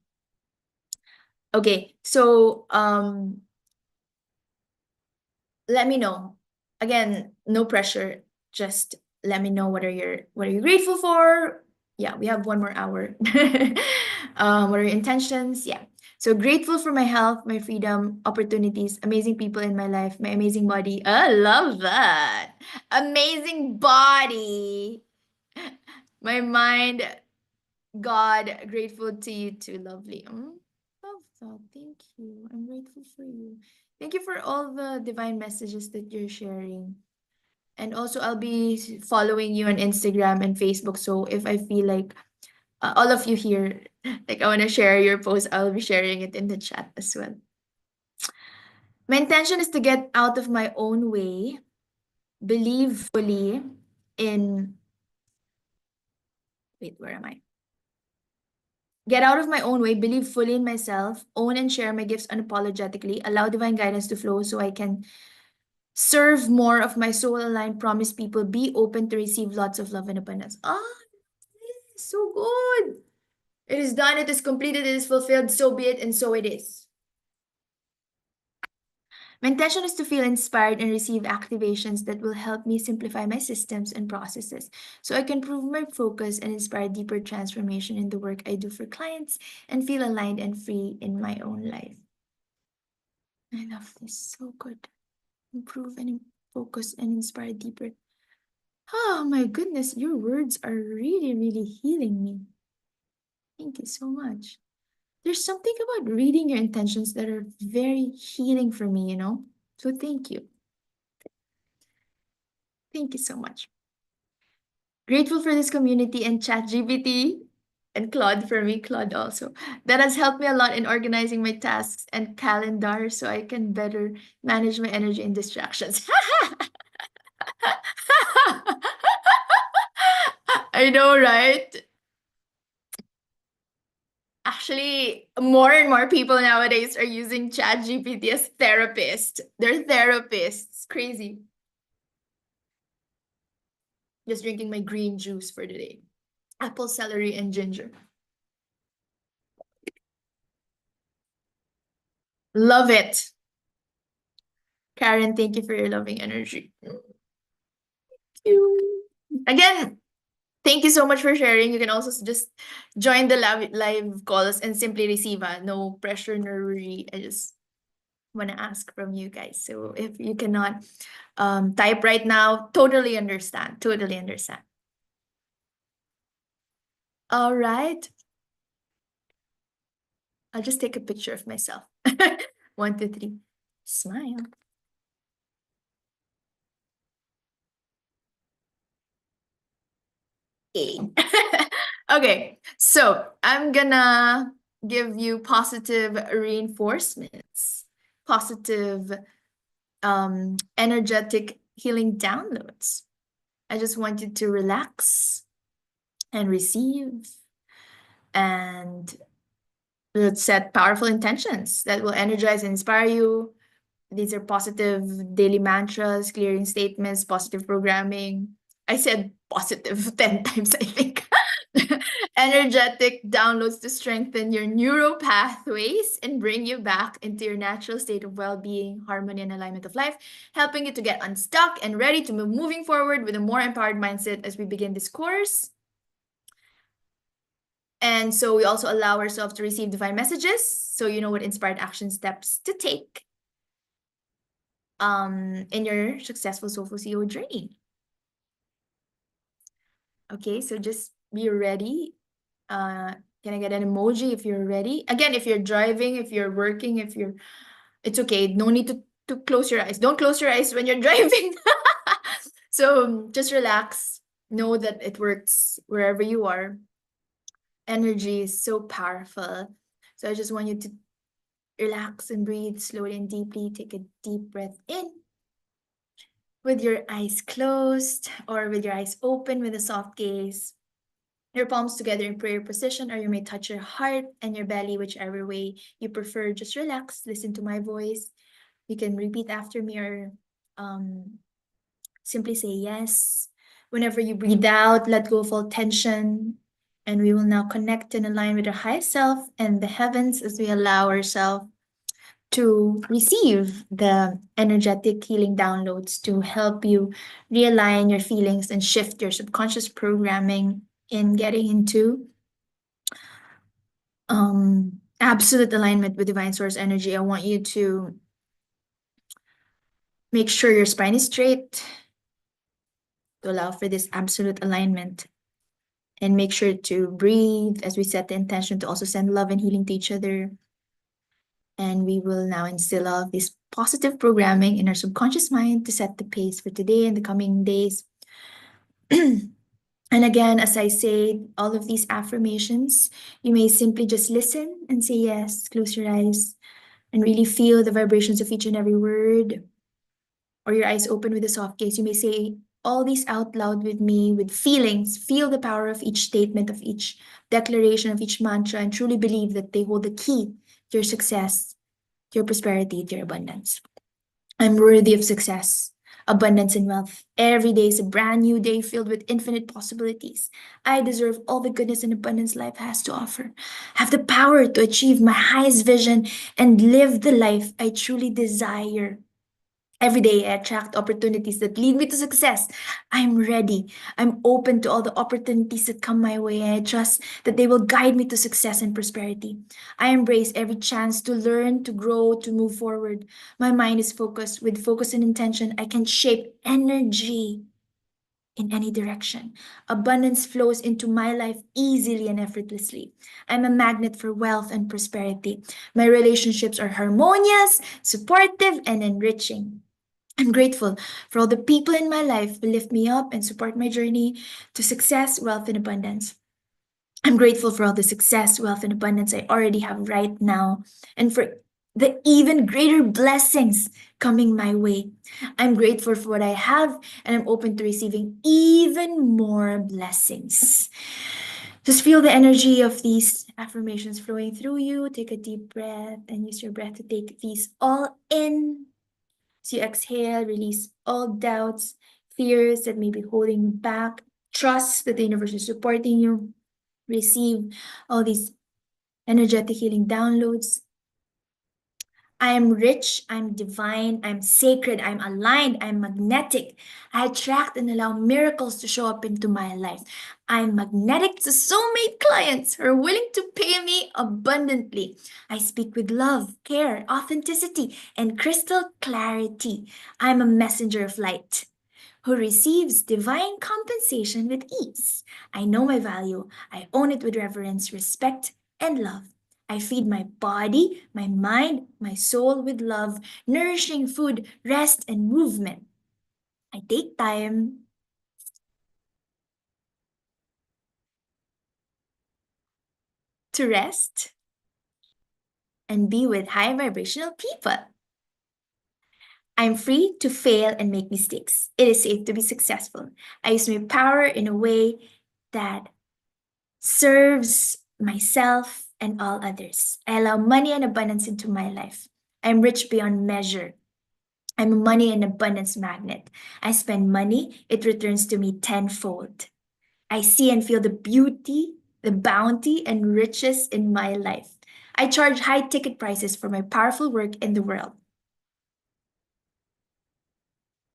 S1: Okay, so let me know. Again, no pressure. Just let me know what are you grateful for. Yeah, we have 1 more hour. What are your intentions? Yeah. So grateful for my health, my freedom, opportunities, amazing people in my life, my amazing body. I love that. Amazing body. My mind, God, grateful to you too, lovely. Love that. Thank you. I'm grateful for you. Thank you for all the divine messages that you're sharing. And also, I'll be following you on Instagram and Facebook. So if I feel like all of you here, like I want to share your post, I'll be sharing it in the chat as well. My intention is to get out of my own way, believe fully in. Wait, where am I? Get out of my own way, believe fully in myself, own and share my gifts unapologetically, allow divine guidance to flow so I can serve more of my soul-aligned promise people, be open to receive lots of love and abundance. So good. It is done, it is completed, it is fulfilled, so be it, and so it is. My intention is to feel inspired and receive activations that will help me simplify my systems and processes so I can improve my focus and inspire deeper transformation in the work I do for clients and feel aligned and free in my own life. I love this. So good. Improve and focus and inspire deeper. Oh my goodness, your words are really, really healing me. Thank you so much. There's something about reading your intentions that are very healing for me, you know? So thank you. Thank you so much. Grateful for this community and ChatGPT and Claude for me, Claude also. That has helped me a lot in organizing my tasks and calendar so I can better manage my energy and distractions. I know, right? Actually, more and more people nowadays are using ChatGPT as therapists. They're therapists. Crazy. Just drinking my green juice for today. Apple, celery, and ginger. Love it. Karen, thank you for your loving energy. Thank you. Again, thank you so much for sharing. You can also just join the live calls and simply receive. No pressure, no worry. I just want to ask from you guys. So if you cannot type right now, totally understand. Totally understand. All right. I'll just take a picture of myself. 1, 2, 3. Smile. Okay, so I'm gonna give you positive reinforcements, positive energetic healing downloads. I just want you to relax and receive, and let's set powerful intentions that will energize and inspire you. These are positive daily mantras, clearing statements, positive programming. I said positive 10 times, I think. Energetic downloads to strengthen your neural pathways and bring you back into your natural state of well-being, harmony, and alignment of life, helping you to get unstuck and ready to move moving forward with a more empowered mindset as we begin this course. And so we also allow ourselves to receive divine messages, so you know what inspired action steps to take in your successful Soulful CEO journey. Okay, so just be ready. Can I get an emoji if you're ready? Again, if you're driving, if you're working, it's okay. No need to close your eyes. Don't close your eyes when you're driving. So just relax. Know that it works wherever you are. Energy is so powerful. So I just want you to relax and breathe slowly and deeply. Take a deep breath in with your eyes closed or with your eyes open with a soft gaze. Your palms together in prayer position, or you may touch your heart and your belly, whichever way you prefer. Just relax, listen to my voice. You can repeat after me or simply say yes. Whenever you breathe out, let go of all tension. And we will now connect and align with our highest self and the heavens as we allow ourselves to receive the energetic healing downloads to help you realign your feelings and shift your subconscious programming in getting into absolute alignment with divine source energy. I want you to make sure your spine is straight to allow for this absolute alignment. And make sure to breathe as we set the intention to also send love and healing to each other. And we will now instill all of this positive programming in our subconscious mind to set the pace for today and the coming days. And again, as I say, all of these affirmations, you may simply just listen and say yes, close your eyes, and really feel the vibrations of each and every word. Or your eyes open with a soft gaze. You may say all these out loud with me, with feelings. Feel the power of each statement, of each declaration, of each mantra, and truly believe that they hold the key to your success, to your prosperity, to your abundance. I'm worthy of success, abundance, and wealth. Every day is a brand new day filled with infinite possibilities. I deserve all the goodness and abundance life has to offer. I have the power to achieve my highest vision and live the life I truly desire. Every day, I attract opportunities that lead me to success. I'm ready. I'm open to all the opportunities that come my way, and I trust that they will guide me to success and prosperity. I embrace every chance to learn, to grow, to move forward. My mind is focused. With focus and intention, I can shape energy in any direction. Abundance flows into my life easily and effortlessly. I'm a magnet for wealth and prosperity. My relationships are harmonious, supportive, and enriching. I'm grateful for all the people in my life who lift me up and support my journey to success, wealth, and abundance. I'm grateful for all the success, wealth, and abundance I already have right now, and for the even greater blessings coming my way. I'm grateful for what I have, and I'm open to receiving even more blessings. Just feel the energy of these affirmations flowing through you. Take a deep breath and use your breath to take these all in. So you exhale, release all doubts, fears that may be holding you back. Trust that the universe is supporting you. Receive all these energetic healing downloads. I am rich, I'm divine, I'm sacred, I'm aligned, I'm magnetic. I attract and allow miracles to show up into my life. I'm magnetic to soulmate clients who are willing to pay me abundantly. I speak with love, care, authenticity, and crystal clarity. I'm a messenger of light who receives divine compensation with ease. I know my value. I own it with reverence, respect, and love. I feed my body, my mind, my soul with love, nourishing food, rest, and movement. I take time to rest and be with high vibrational people. I'm free to fail and make mistakes. It is safe to be successful. I use my power in a way that serves myself and all others. I allow money and abundance into my life. I'm rich beyond measure. I'm a money and abundance magnet. I spend money, it returns to me tenfold. I see and feel the beauty, the bounty, and riches in my life. I charge high ticket prices for my powerful work in the world.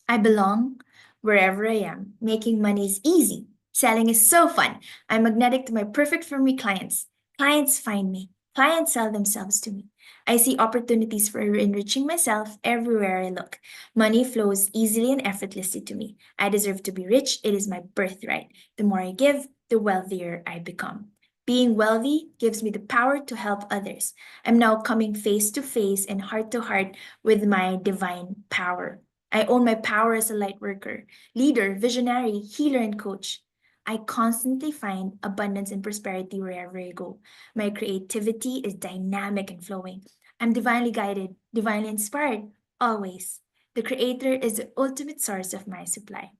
S1: I belong wherever I am. Making money is easy. Selling is so fun. I'm magnetic to my perfect for me clients. Clients find me. Clients sell themselves to me. I see opportunities for enriching myself everywhere I look. Money flows easily and effortlessly to me. I deserve to be rich. It is my birthright. The more I give, the wealthier I become. Being wealthy gives me the power to help others. I'm now coming face to face and heart to heart with my divine power. I own my power as a light worker, leader, visionary, healer, and coach. I constantly find abundance and prosperity wherever I go. My creativity is dynamic and flowing. I'm divinely guided, divinely inspired, always. The Creator is the ultimate source of my supply.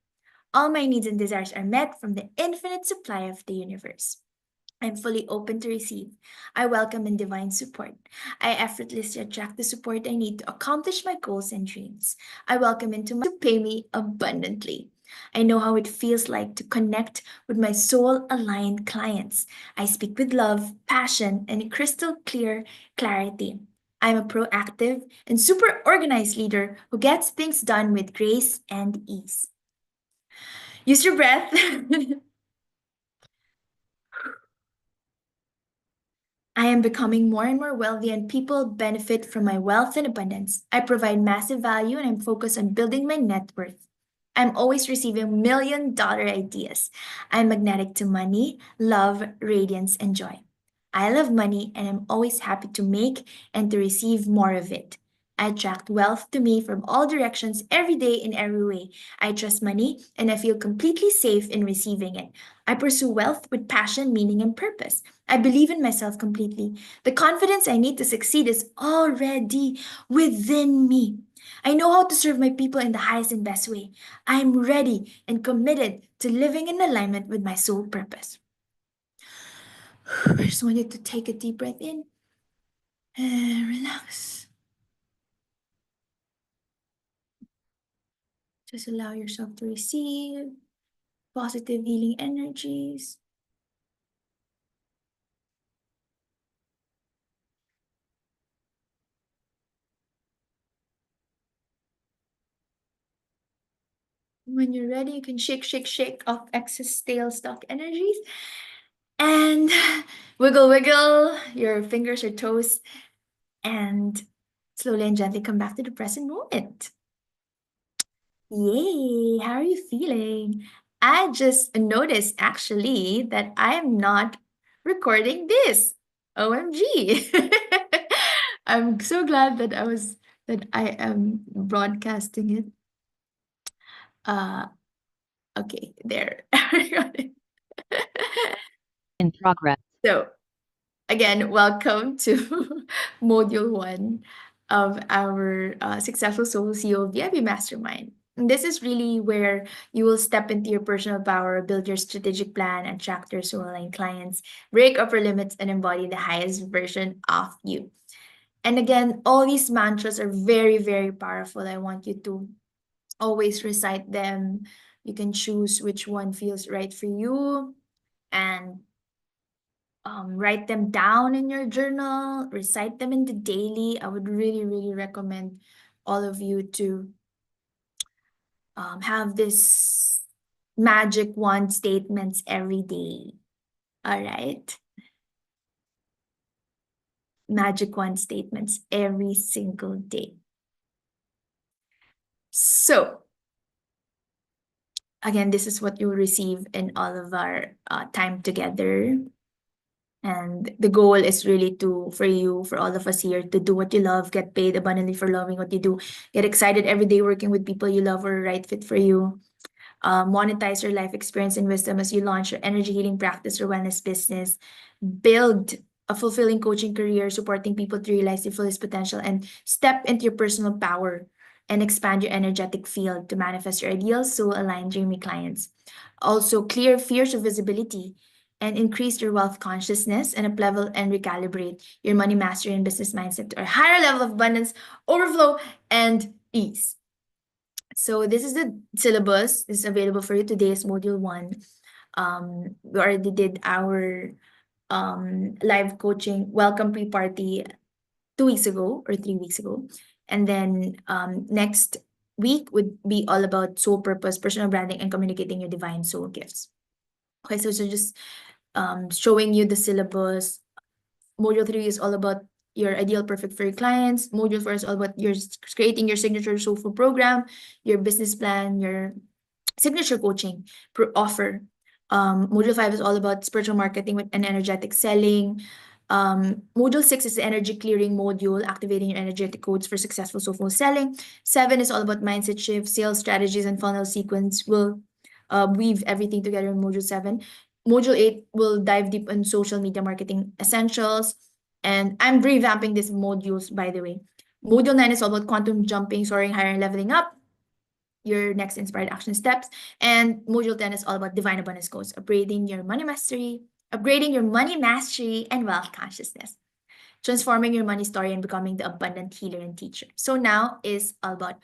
S1: All my needs and desires are met from the infinite supply of the universe. I'm fully open to receive. I welcome in divine support. I effortlessly attract the support I need to accomplish my goals and dreams. I welcome into my to pay me abundantly. I know how it feels like to connect with my soul aligned clients. I speak with love, passion, and crystal clear clarity. I'm a proactive and super organized leader who gets things done with grace and ease. Use your breath. I am becoming more and more wealthy, and people benefit from my wealth and abundance. I provide massive value, and I'm focused on building my net worth. I'm always receiving $1 million ideas. I'm magnetic to money, love, radiance, and joy. I love money, and I'm always happy to make and to receive more of it. I attract wealth to me from all directions every day in every way. I trust money, and I feel completely safe in receiving it. I pursue wealth with passion, meaning, and purpose. I believe in myself completely. The confidence I need to succeed is already within me. I know how to serve my people in the highest and best way. I'm ready and committed to living in alignment with my soul purpose. I just want you to take a deep breath in and relax. Just allow yourself to receive positive healing energies. When you're ready, you can shake, shake, shake off excess stale stock energies and wiggle, wiggle your fingers or toes and slowly and gently come back to the present moment. Yay, how are you feeling? I just noticed actually that I am not recording this. OMG. I'm so glad that I am broadcasting it. Okay, there. I got it.
S2: In progress.
S1: So, again, welcome to Module 1 of our Successful Soul CEO VIP Mastermind. And this is really where you will step into your personal power, build your strategic plan, attract your soul aligned clients, break upper limits, and embody the highest version of you. And again, all these mantras are very, very powerful. I want you to always recite them. You can choose which one feels right for you and write them down in your journal, recite them in the daily. I would really, really recommend all of you to have this magic wand statements every day. All right. Magic wand statements every single day. So, again, this is what you'll receive in all of our time together. And the goal is really for you, for all of us here, to do what you love, get paid abundantly for loving what you do, get excited every day working with people you love or right fit for you, monetize your life experience and wisdom as you launch your energy healing practice or wellness business, build a fulfilling coaching career, supporting people to realize their fullest potential, and step into your personal power and expand your energetic field to manifest your ideal soul-aligned dreamy clients. Also, clear fears of visibility and increase your wealth consciousness and up level and recalibrate your money mastery and business mindset to a higher level of abundance, overflow, and ease. So this is the syllabus. This is available for you. Today is module 1. We already did our live coaching welcome pre-party 2 weeks ago or 3 weeks ago. And then next week would be all about soul purpose, personal branding, and communicating your divine soul gifts. Okay, so just showing you the syllabus. Module 3 is all about your ideal perfect for your clients. Module 4 is all about your creating your signature Soulful program, your business plan, your signature coaching offer. Module 5 is all about spiritual marketing with an energetic selling. Module 6 is the energy clearing module, activating your energetic codes for successful soulful selling. 7 is all about mindset shift, sales strategies, and funnel sequence. We'll weave everything together in module 7. Module 8 will dive deep on social media marketing essentials. And I'm revamping these modules, by the way. Module 9 is all about quantum jumping, soaring higher, and leveling up, your next inspired action steps. And module 10 is all about divine abundance goals, upgrading your money mastery and wealth consciousness, transforming your money story and becoming the abundant healer and teacher. So now is all about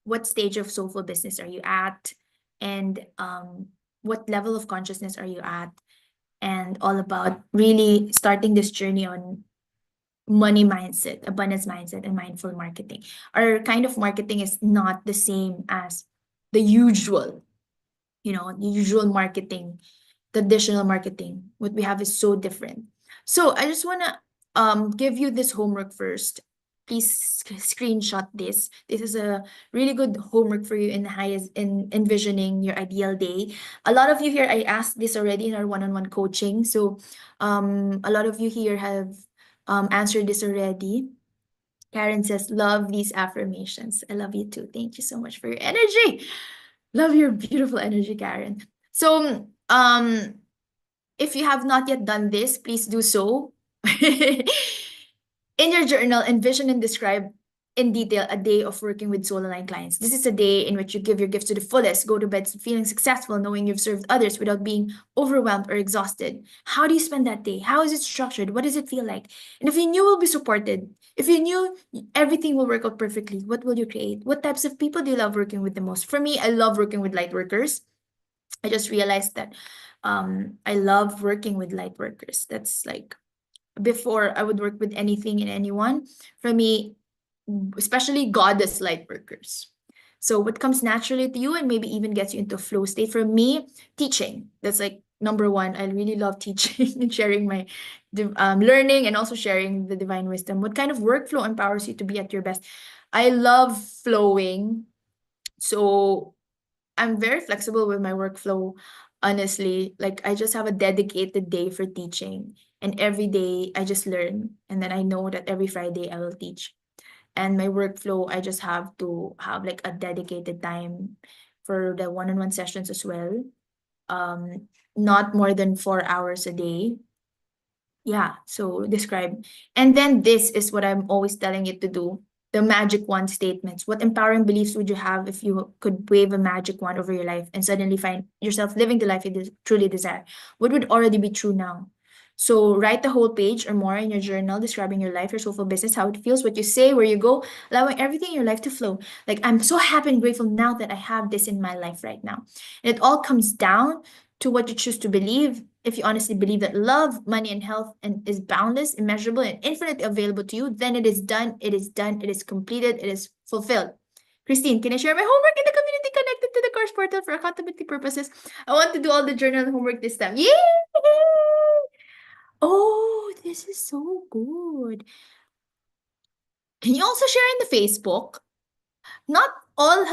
S1: what stage of soulful business are you at, and what level of consciousness are you at, and all about really starting this journey on money mindset, abundance mindset, and mindful marketing. Our kind of marketing is not the same as the usual, the usual marketing, traditional marketing. What we have is so different. So I just want to give you this homework first. Please screenshot this. This is a really good homework for you in envisioning your ideal day. A lot of you here, I asked this already in our one-on-one coaching. So a lot of you here have answered this already. Karen says, love these affirmations. I love you too. Thank you so much for your energy. Love your beautiful energy, Karen. So, if you have not yet done this, please do so. In your journal, envision and describe in detail a day of working with soul-aligned clients. This is a day in which you give your gifts to the fullest, go to bed feeling successful, knowing you've served others without being overwhelmed or exhausted. How do you spend that day? How is it structured? What does it feel like? And if you knew you'll be supported, if you knew everything will work out perfectly, what will you create? What types of people do you love working with the most? For me, I love working with light workers. I just realized that I love working with light workers. That's like, before I would work with anything and anyone. For me, especially goddess light workers. So what comes naturally to you and maybe even gets you into a flow state. For me, teaching. That's like number one. I really love teaching and sharing my learning, and also sharing the divine wisdom. What kind of workflow empowers you to be at your best? I love flowing. So I'm very flexible with my workflow, honestly. Like, I just have a dedicated day for teaching, and every day I just learn, and then I know that every Friday I will teach. And my workflow, I just have to have like a dedicated time for the one-on-one sessions as well. Not more than 4 hours a day. Yeah, so describe. And then this is what I'm always telling you to do. The magic wand statements. What empowering beliefs would you have if you could wave a magic wand over your life and suddenly find yourself living the life you truly desire? What would already be true now? So write the whole page or more in your journal describing your life, your soulful business, how it feels, what you say, where you go, allowing everything in your life to flow. Like, I'm so happy and grateful now that I have this in my life right now. And it all comes down to what you choose to believe. If you honestly believe that love, money, and health is boundless, immeasurable, and infinitely available to you, then it is done, it is done, it is completed, it is fulfilled. Christine, can I share my homework in the community connected to the course portal for accountability purposes? I want to do all the journal homework this time. Yay! Oh, this is so good. Can you also share in the Facebook? Not all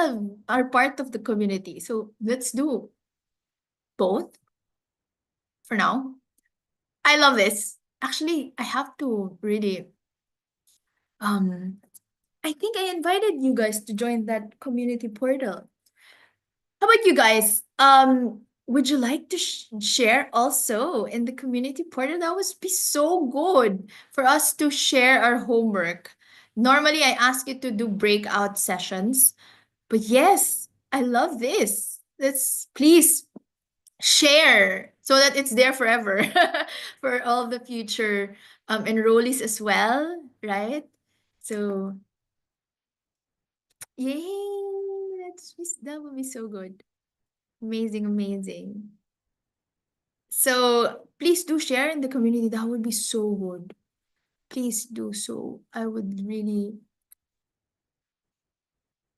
S1: are part of the community, so let's do both for now. I love this. Actually, I have to really I think I invited you guys to join that community portal. How about you guys? Would you like to share also in the community portal? That would be so good for us to share our homework. Normally, I ask you to do breakout sessions, but yes, I love this. Let's please share so that it's there forever for all the future enrollees as well, right? So, yay! That would be so good. Amazing, amazing. So please do share in the community. That would be so good. Please do so. I would really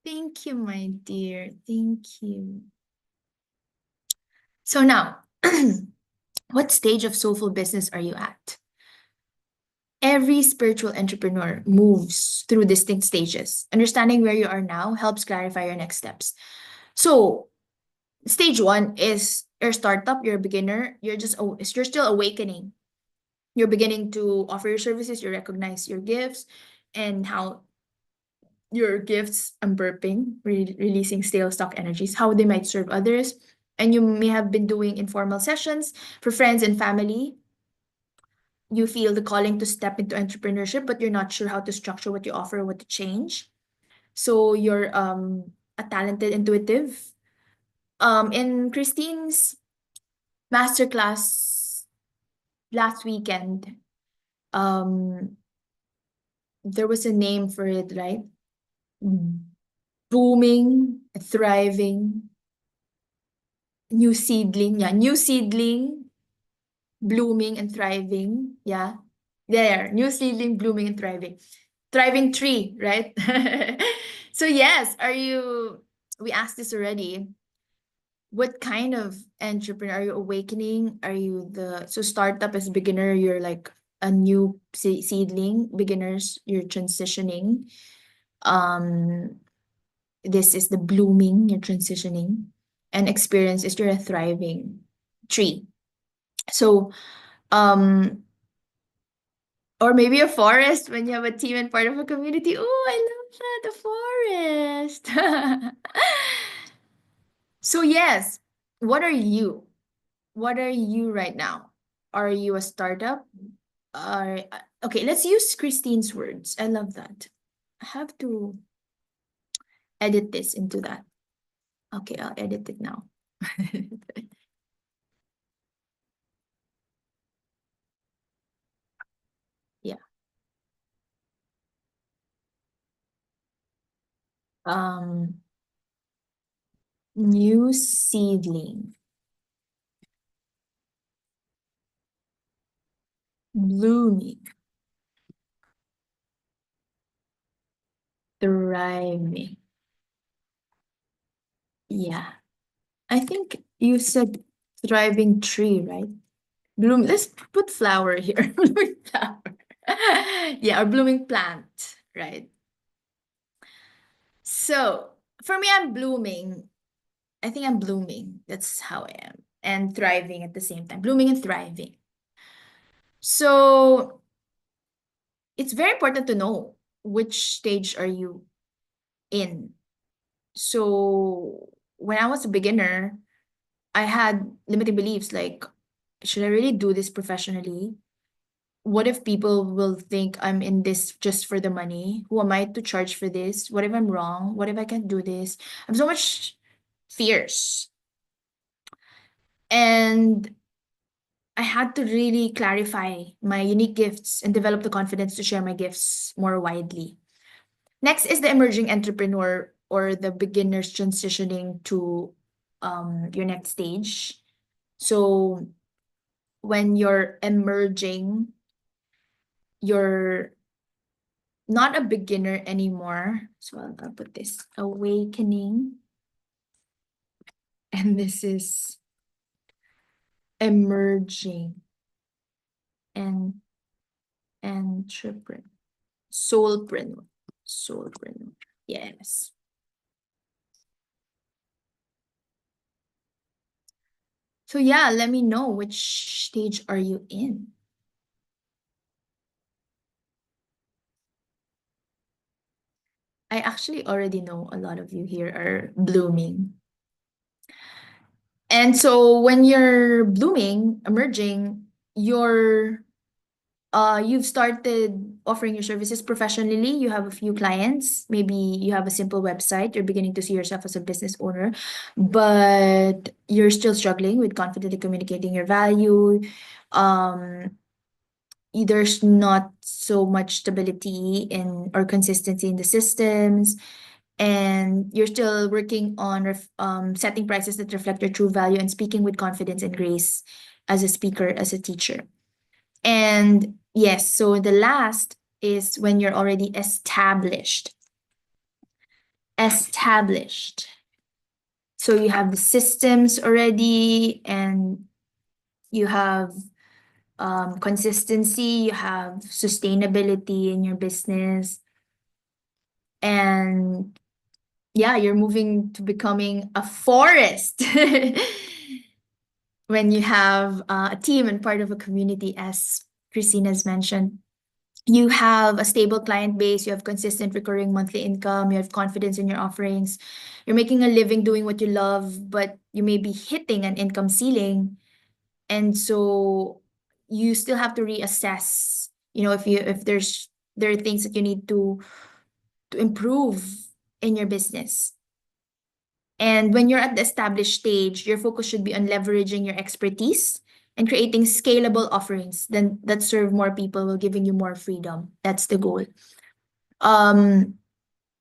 S1: thank you, my dear. Thank you. So now, what stage of soulful business are you at? Every spiritual entrepreneur moves through distinct stages. Understanding where you are now helps clarify your next steps. So, stage one is your startup, you're a beginner, you're still awakening. You're beginning to offer your services, you recognize your gifts and how your gifts, I'm burping, releasing stale stock energies, how they might serve others. And you may have been doing informal sessions for friends and family. You feel the calling to step into entrepreneurship, but you're not sure how to structure what you offer or what to change. So you're a talented intuitive. In Christine's masterclass last weekend, um, there was a name for it, right? Booming, thriving, new seedling. Yeah, new seedling, blooming and thriving. Yeah, there, new seedling, blooming and thriving. Thriving tree, right? So yes, we asked this already. What kind of entrepreneur are you awakening? Are you so startup as beginner, you're like a new seedling, beginners, you're transitioning. Um, this is the blooming, you're transitioning. And experience is you're a thriving tree. So, um, or maybe a forest when you have a team and part of a community. Oh, I love that, a forest. So yes, what are you? What are you right now? Are you a startup? Okay, let's use Christine's words. I love that. I have to edit this into that. Okay, I'll edit it now. Yeah. Um, new seedling, blooming, thriving. Yeah. I think you said thriving tree, right? Bloom. Let's put flower here. Blooming flower. Yeah, or blooming plant, right? So for me, I'm blooming. I think I'm blooming. That's how I am. And thriving at the same time. Blooming and thriving. So it's very important to know which stage are you in. So when I was a beginner, I had limiting beliefs like, should I really do this professionally? What if people will think I'm in this just for the money? Who am I to charge for this? What if I'm wrong? What if I can't do this? I'm so much fears. And I had to really clarify my unique gifts and develop the confidence to share my gifts more widely. Next is the emerging entrepreneur or the beginners transitioning to your next stage. So when you're emerging, you're not a beginner anymore. So I'll put this awakening. And this is emerging and entrepreneur. Soulpreneur. Soulpreneur. Yes. So yeah, let me know which stage are you in. I actually already know a lot of you here are blooming. And so when you're blooming, emerging, you've started offering your services professionally. You have a few clients. Maybe you have a simple website. You're beginning to see yourself as a business owner, but you're still struggling with confidently communicating your value. Um, there's not so much stability in or consistency in the systems, and you're still working on setting prices that reflect your true value and speaking with confidence and grace as a speaker, as a teacher. And yes, so the last is when you're already established. Established. So you have the systems already, and you have consistency, you have sustainability in your business, and yeah, you're moving to becoming a forest when you have a team and part of a community, as Christina's mentioned. You have a stable client base, you have consistent recurring monthly income, you have confidence in your offerings, you're making a living doing what you love, but you may be hitting an income ceiling. And so you still have to reassess, if there are things that you need to improve in your business. And when you're at the established stage, your focus should be on leveraging your expertise and creating scalable offerings then that serve more people while giving you more freedom. That's the goal. Um,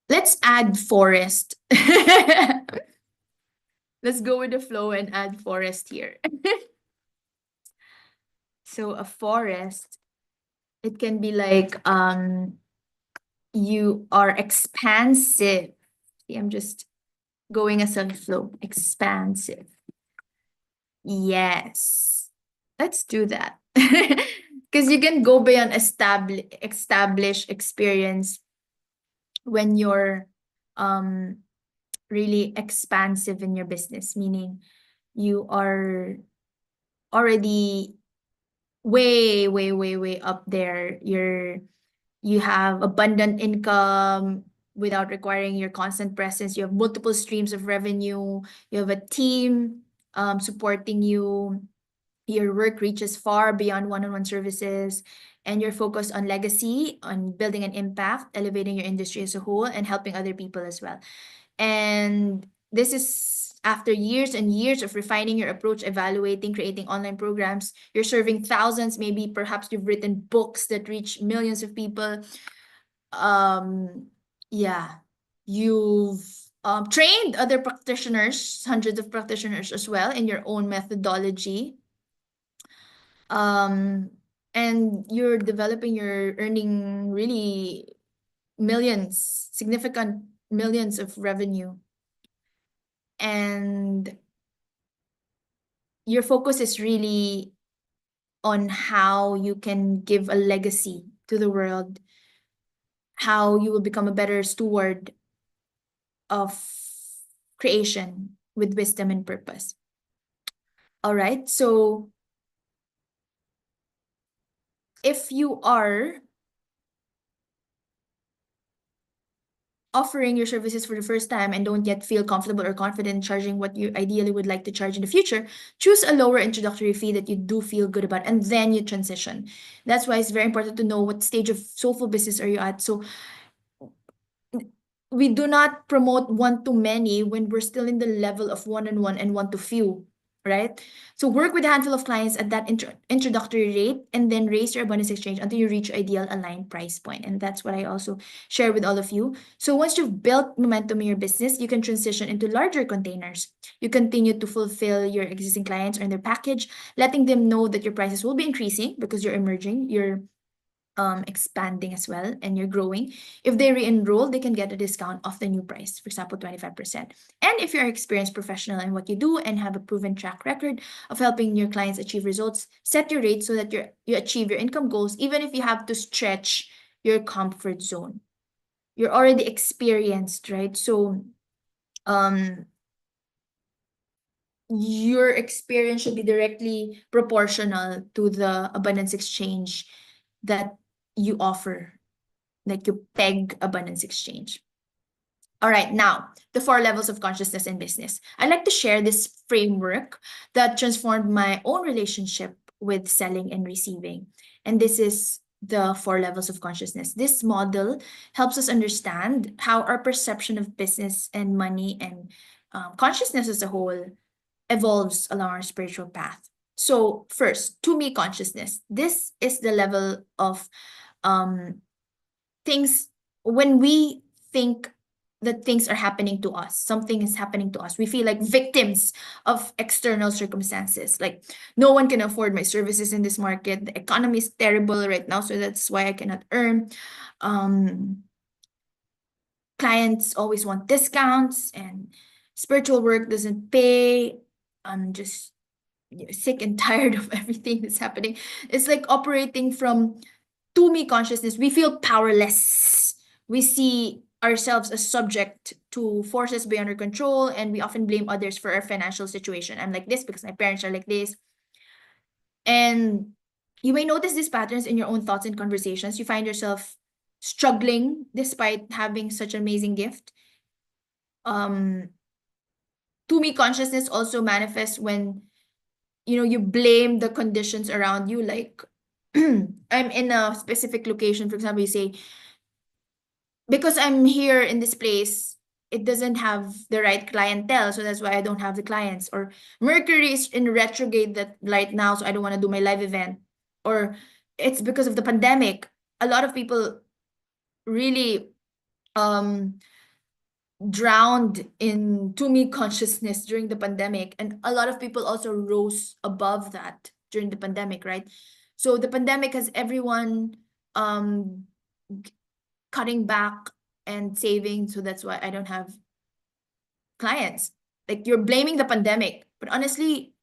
S1: let's add forest. Let's go with the flow and add forest here. So a forest, it can be like you are expansive. See, I'm just going as a flow. Expansive. Yes. Let's do that. Because you can go beyond established experience when you're really expansive in your business, meaning you are already way, way, way, way up there. You have abundant income without requiring your constant presence. You have multiple streams of revenue. You have a team supporting you. Your work reaches far beyond one-on-one services, and you're focused on legacy, on building an impact, elevating your industry as a whole, and helping other people as well. And this is after years and years of refining your approach, evaluating, creating online programs. You're serving thousands, maybe perhaps you've written books that reach millions of people. Yeah, you've trained other practitioners, hundreds of practitioners as well, in your own methodology. And you're earning really millions, significant millions of revenue. And your focus is really on how you can give a legacy to the world, how you will become a better steward of creation with wisdom and purpose. All right, so if you are offering your services for the first time and don't yet feel comfortable or confident charging what you ideally would like to charge in the future, choose a lower introductory fee that you do feel good about, and then you transition. That's why it's very important to know what stage of soulful business are you at. So we do not promote one-to-many when we're still in the level of one-on-one and one-to-few, right? So work with a handful of clients at that introductory rate, and then raise your abundance exchange until you reach your ideal aligned price point. And that's what I also share with all of you. So once you've built momentum in your business, you can transition into larger containers. You continue to fulfill your existing clients or their package, letting them know that your prices will be increasing because you're emerging, you're expanding as well, and you're growing. If they re-enroll, they can get a discount off the new price, for example, 25%. And if you're an experienced professional in what you do and have a proven track record of helping your clients achieve results, set your rate so that you achieve your income goals, even if you have to stretch your comfort zone. You're already experienced, right? So your experience should be directly proportional to the abundance exchange that you offer, like you peg abundance exchange. All right, now the 4 levels of consciousness in business. I'd like to share this framework that transformed my own relationship with selling and receiving. And this is the 4 levels of consciousness. This model helps us understand how our perception of business and money and consciousness as a whole evolves along our spiritual path. So first, to me consciousness. This is the level of things when we think that things are happening to us, something is happening to us, we feel like victims of external circumstances. Like, no one can afford my services in this market. The economy is terrible right now, so that's why I cannot earn. Clients always want discounts, and spiritual work doesn't pay. I'm just sick and tired of everything that's happening. It's like operating from to me consciousness. We feel powerless. We see ourselves as subject to forces beyond our control, and we often blame others for our financial situation. I'm like this because my parents are like this. And you may notice these patterns in your own thoughts and conversations. You find yourself struggling despite having such an amazing gift. Um, to me consciousness also manifests when you blame the conditions around you, like I'm in a specific location, for example, you say, because I'm here in this place, it doesn't have the right clientele, so that's why I don't have the clients. Or Mercury is in retrograde that right now, so I don't want to do my live event. Or it's because of the pandemic. A lot of people really um drowned in to me consciousness during the pandemic, and a lot of people also rose above that during the pandemic, right? So the pandemic has everyone um cutting back and saving, so that's why I don't have clients. Like, you're blaming the pandemic, but honestly,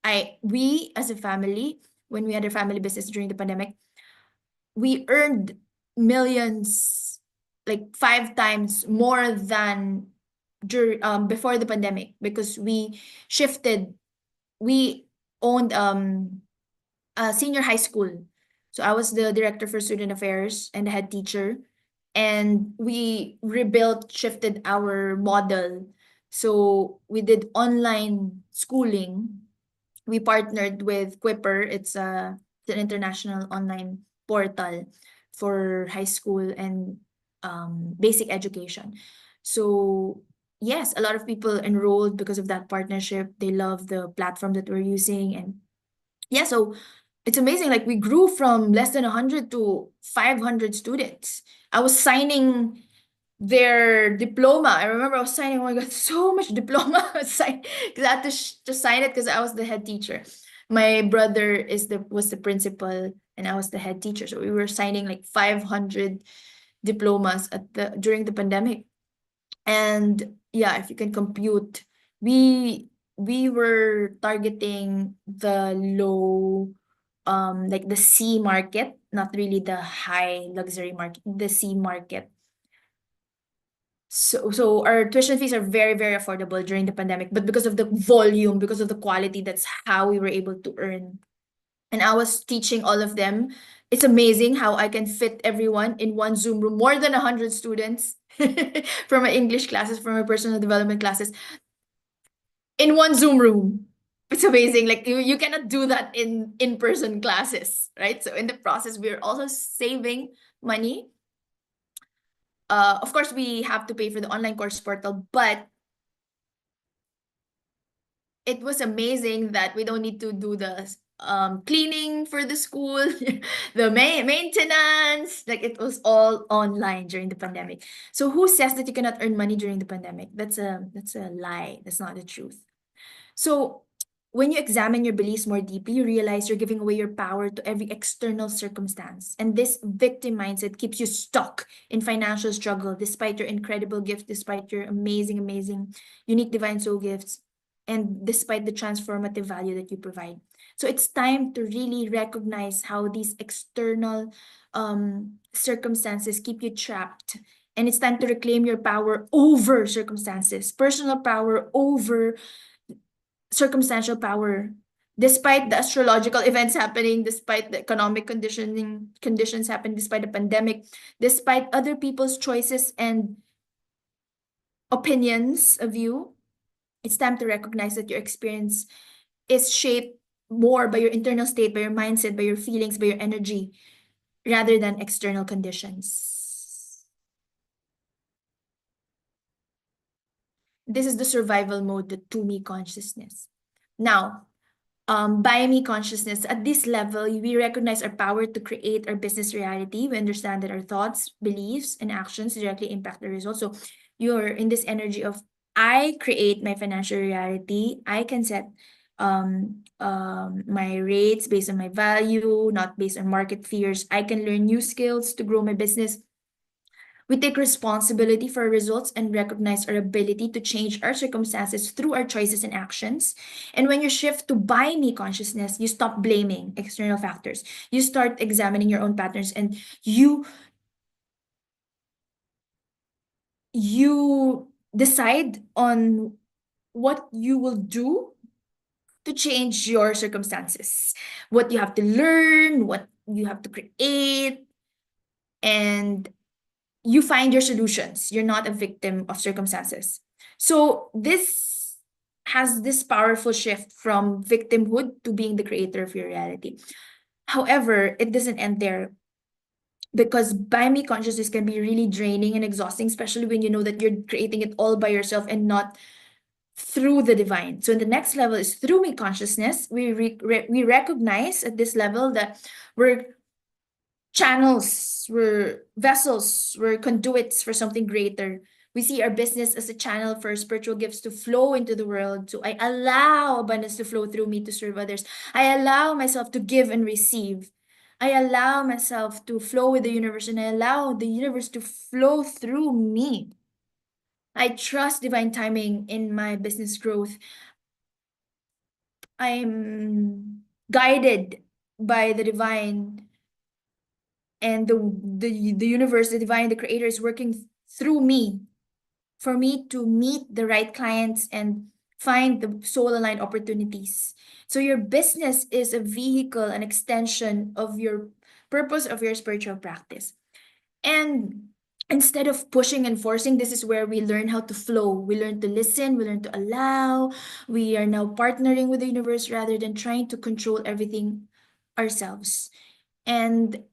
S1: we as a family, when we had our family business during the pandemic, we earned millions, like 5 times more than before the pandemic, because we shifted. We owned a senior high school. So I was the director for student affairs and the head teacher. And we rebuilt, shifted our model. So we did online schooling. We partnered with Quipper. It's an international online portal for high school and basic education. So yes, a lot of people enrolled because of that partnership. They love the platform that we're using, and yeah, so it's amazing. Like, we grew from less than 100 to 500 students. I was signing their diploma. I remember I was signing, oh my God, so much diploma. Because I had to sign it because I was the head teacher. My brother was the principal and I was the head teacher. So we were signing like 500 diplomas during the pandemic. And yeah, if you can compute, we we were targeting the low, like the C market, not really the high luxury market, the C market. So our tuition fees are very, very affordable during the pandemic, but because of the volume, because of the quality, that's how we were able to earn. And I was teaching all of them. It's amazing how I can fit everyone in one Zoom room, more than 100 students from my English classes, from my personal development classes, in one Zoom room. It's amazing. Like, you cannot do that in in-person classes, right? So in the process, we're also saving money. Of course, we have to pay for the online course portal, but it was amazing that we don't need to do the cleaning for the school, the maintenance. Like, it was all online during the pandemic. So who says that you cannot earn money during the pandemic? That's a lie. That's not the truth. So when you examine your beliefs more deeply, you realize you're giving away your power to every external circumstance. And this victim mindset keeps you stuck in financial struggle despite your incredible gift, despite your amazing, amazing, unique divine soul gifts, and despite the transformative value that you provide. So it's time to really recognize how these external circumstances keep you trapped. And it's time to reclaim your power over circumstances, personal power over circumstantial power. Despite the astrological events happening, despite the economic conditions happening, despite the pandemic, despite other people's choices and opinions of you, it's time to recognize that your experience is shaped more by your internal state, by your mindset, by your feelings, by your energy, rather than external conditions. This is the survival mode, the to me consciousness. Now, by me consciousness, at this level, we recognize our power to create our business reality. We understand that our thoughts, beliefs, and actions directly impact the results. So you're in this energy of, I create my financial reality. I can set my rates based on my value, not based on market fears. I can learn new skills to grow my business. We take responsibility for our results and recognize our ability to change our circumstances through our choices and actions. And when you shift to by me consciousness, you stop blaming external factors. You start examining your own patterns, and you decide on what you will do to change your circumstances, what you have to learn, what you have to create, and you find your solutions. You're not a victim of circumstances. So this has this powerful shift from victimhood to being the creator of your reality. However, it doesn't end there, because by me consciousness can be really draining and exhausting, especially when you know that you're creating it all by yourself and not through the divine. So the next level is through me consciousness. We recognize at this level that we're channels, we're vessels, we're conduits for something greater. We see our business as a channel for spiritual gifts to flow into the world. So I allow abundance to flow through me to serve others. I allow myself to give and receive. I allow myself to flow with the universe, and I allow the universe to flow through me. I trust divine timing in my business growth. I'm guided by the divine, and the universe, the divine, the creator is working through me for me to meet the right clients and find the soul aligned opportunities. So your business is a vehicle, an extension of your purpose of your spiritual practice. And instead of pushing and forcing, this is where we learn how to flow. We learn to listen, we learn to allow. We are now partnering with the universe rather than trying to control everything ourselves. And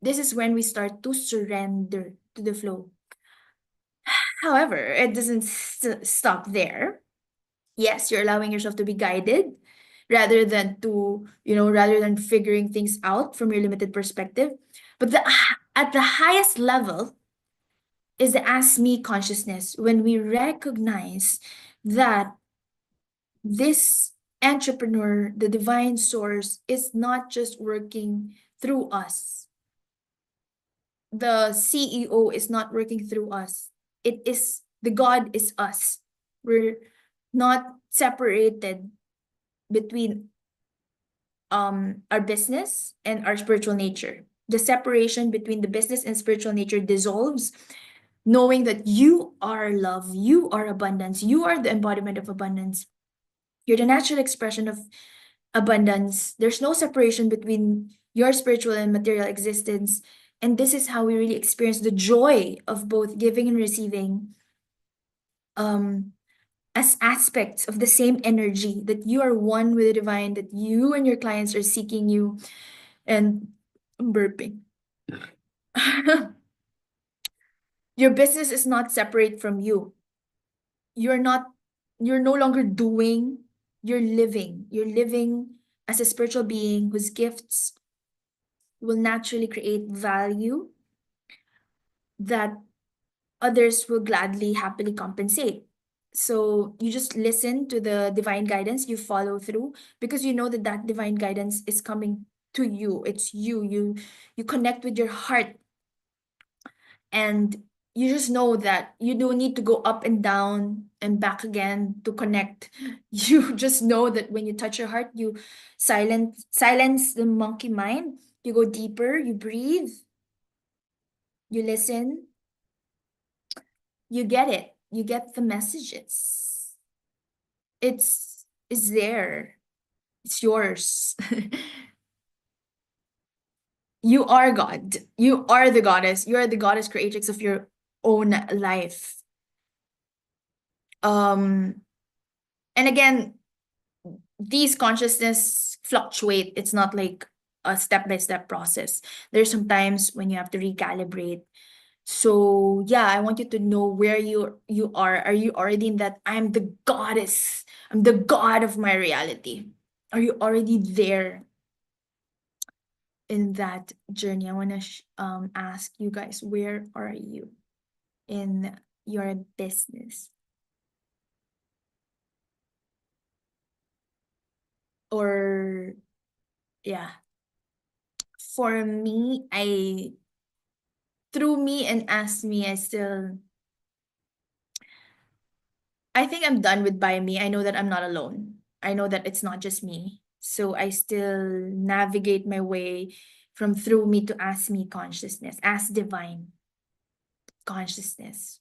S1: this is when we start to surrender to the flow. However, it doesn't stop there. Yes, you're allowing yourself to be guided rather than figuring things out from your limited perspective. But at the highest level is the ask me consciousness, when we recognize that this entrepreneur, the divine source, is not just working through us. The CEO is not working through us. It is the God is us. We're not separated between our business and our spiritual nature. The separation between the business and spiritual nature dissolves, knowing that you are love, you are abundance, you are the embodiment of abundance. You're the natural expression of abundance. There's no separation between your spiritual and material existence. And this is how we really experience the joy of both giving and receiving, um, as aspects of the same energy, that you are one with the divine, that you and your clients are seeking you. And I'm burping. Your business is not separate from you. You're not, you're no longer doing, you're living. You're living as a spiritual being whose gifts will naturally create value that others will gladly, happily compensate. So you just listen to the divine guidance, you follow through, because you know that that divine guidance is coming to you. It's you. You connect with your heart, and you just know that you don't need to go up and down and back again to connect. You just know that when you touch your heart, you silence the monkey mind. You go deeper, you breathe, you listen, you get it. You get the messages. It's there. It's yours. You are God. You are the goddess. You are the goddess creatrix of your own life. Um, and again, these consciousness fluctuate. It's not like a step-by-step process. There's some times when you have to recalibrate. So yeah, I want you to know where you are. Are you already in that I'm the goddess? I'm the god of my reality. Are you already there in that journey? I want to ask you guys, where are you in your business? Or yeah, for me, I through me and as me, I think I'm done with by me. I know that I'm not alone. I know that it's not just me. So I still navigate my way from through me to as me consciousness, as divine consciousness.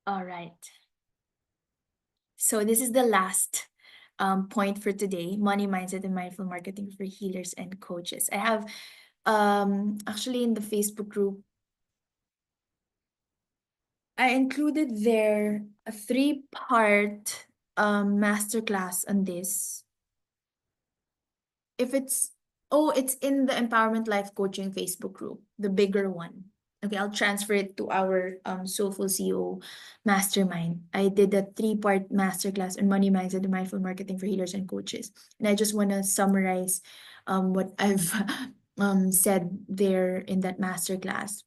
S1: All right. So this is the last point for today, money mindset and mindful marketing for healers and coaches. I have actually in the Facebook group, I included there a 3-part masterclass on this. If it's it's in the Empowerment Life Coaching Facebook group, the bigger one. Okay, I'll transfer it to our Soulful CEO Mastermind. I did a 3-part masterclass on money mindset and mindful marketing for healers and coaches. And I just want to summarize what I've said there in that masterclass.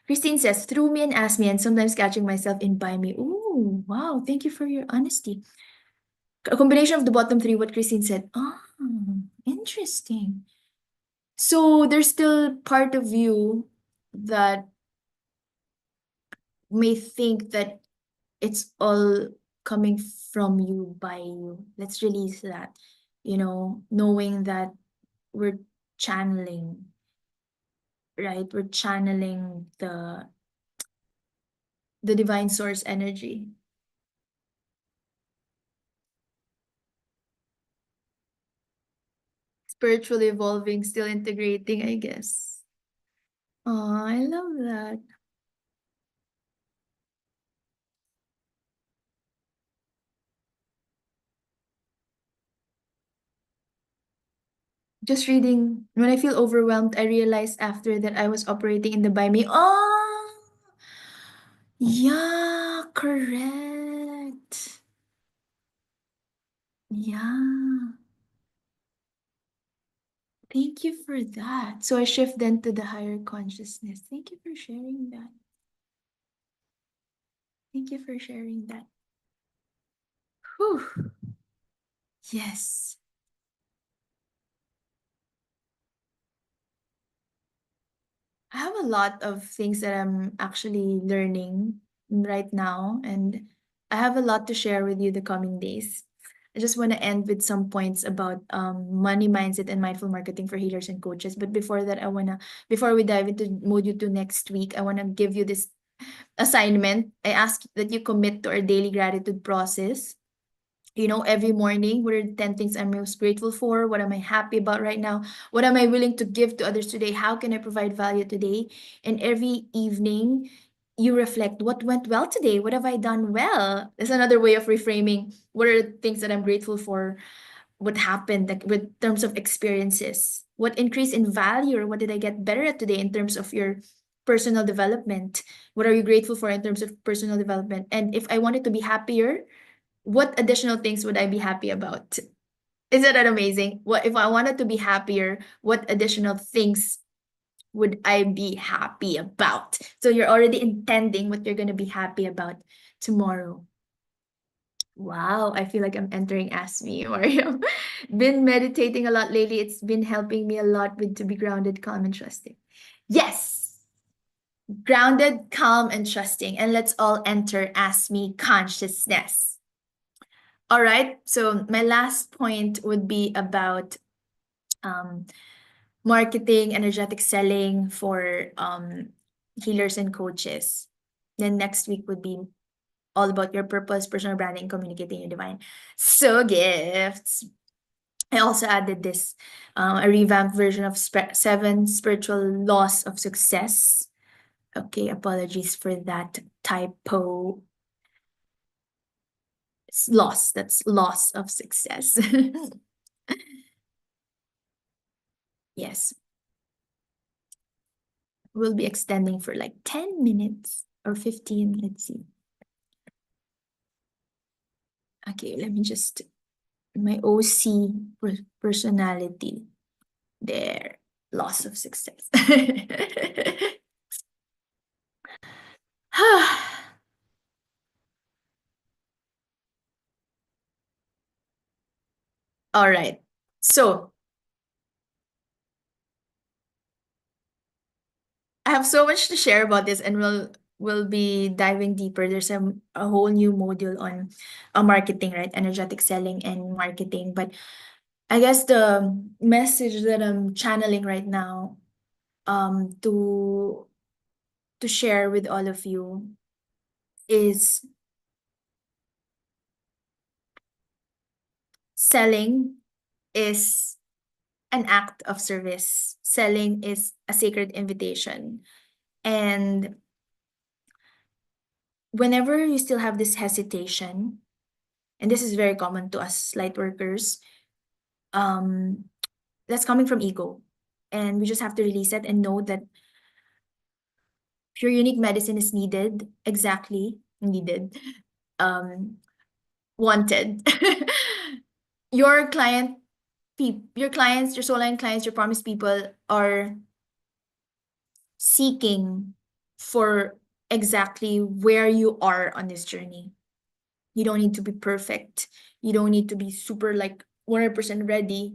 S1: Christine says, through me and ask me, and sometimes catching myself in by me. Ooh, wow, thank you for your honesty. A combination of the bottom 3, what Christine said. Ah, interesting. So there's still part of you that may think that it's all coming from you by you. Let's release that. Knowing that we're channeling, right? We're channeling the divine source energy. Spiritually evolving, still integrating, I guess. Oh, I love that. Just reading, when I feel overwhelmed, I realized after that I was operating in the by me. Oh, yeah, correct. Yeah. Thank you for that. So I shift then to the higher consciousness. Thank you for sharing that. Thank you for sharing that. Whew. Yes. I have a lot of things that I'm actually learning right now, and I have a lot to share with you the coming days. I just want to end with some points about money mindset and mindful marketing for healers and coaches. But before that, before we dive into module 2 next week, I wanna give you this assignment. I ask that you commit to our daily gratitude process. Every morning, what are the 10 things I'm most grateful for? What am I happy about right now? What am I willing to give to others today? How can I provide value today? And every evening, you reflect what went well today. What have I done well? It's another way of reframing what are the things that I'm grateful for, what happened like, with terms of experiences, what increased in value, or what did I get better at today in terms of your personal development? What are you grateful for in terms of personal development? And if I wanted to be happier, what additional things would I be happy about? Isn't that amazing? What if I wanted to be happier? What additional things would I be happy about? So you're already intending what you're going to be happy about tomorrow. Wow, I feel like I'm entering Ask Me, Mario. Been meditating a lot lately. It's been helping me a lot with to be grounded, calm, and trusting. Yes, grounded, calm, and trusting. And let's all enter Ask Me consciousness. All right. So my last point would be about um, marketing, energetic selling for healers and coaches. Then next week would be all about your purpose, personal branding, communicating your divine. So gifts. I also added this a revamped version of 7 spiritual laws of success. Okay, apologies for that typo. It's loss. That's loss of success. Yes. We'll be extending for like 10 minutes or 15. Let's see. Okay, let me just, my OC personality. There, loss of success. All right. So I have so much to share about this, and we'll be diving deeper. There's a whole new module on marketing, right? Energetic selling and marketing. But I guess the message that I'm channeling right now to share with all of you is selling is an act of service. Selling is a sacred invitation. And whenever you still have this hesitation, and this is very common to us light workers, um, that's coming from ego. And we just have to release it and know that your unique medicine is needed, exactly needed, um, wanted. Your client, your clients, your soul line clients, your promised people are seeking for exactly where you are on this journey. You don't need to be perfect. You don't need to be super like 100% ready.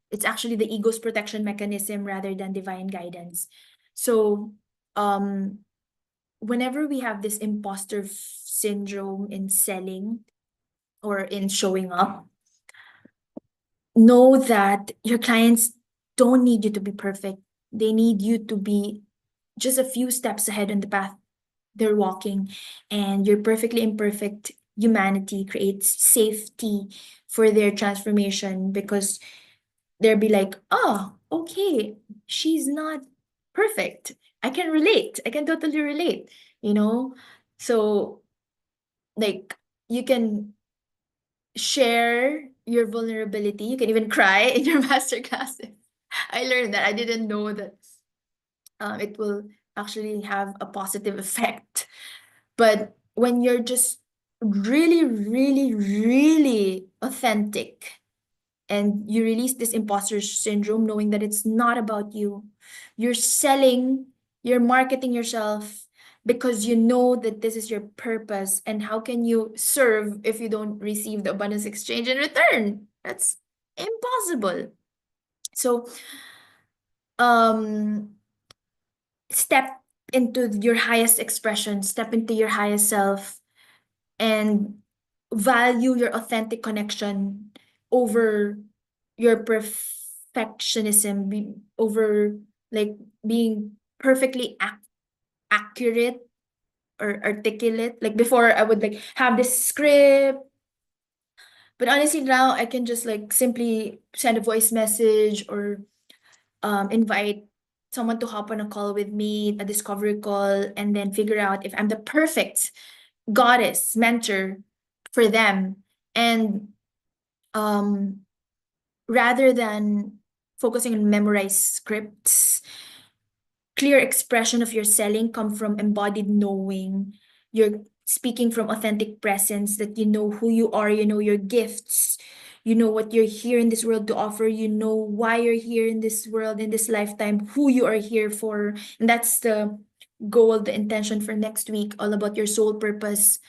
S1: It's actually the ego's protection mechanism rather than divine guidance. So, um, whenever we have this imposter syndrome in selling or in showing up, know that your clients don't need you to be perfect. They need you to be just a few steps ahead on the path they're walking, and your perfectly imperfect humanity creates safety for their transformation because they'll be like, oh, okay, she's not perfect. I can relate. I can totally relate, you know? So, like, you can share your vulnerability. You can even cry in your master classes. I learned that. I didn't know that it will actually have a positive effect. But when you're just really, really, really authentic and you release this imposter syndrome, knowing that it's not about you, you're selling, you're marketing yourself because you know that this is your purpose. And how can you serve if you don't receive the abundance exchange in return? That's impossible. So, um, step into your highest expression, step into your highest self, and value your authentic connection over your perfectionism, over like being perfectly accurate or articulate. Like before, I would like have this script, but honestly now I can just like simply send a voice message or invite someone to hop on a call with me, a discovery call, and then figure out if I'm the perfect goddess mentor for them. And um rather than focusing on memorized scripts, clear expression of your selling come from embodied knowing. You're speaking from authentic presence, that you know who you are, you know your gifts, you know what you're here in this world to offer, you know why you're here in this world, in this lifetime, who you are here for. And that's the goal, the intention for next week, all about your soul purpose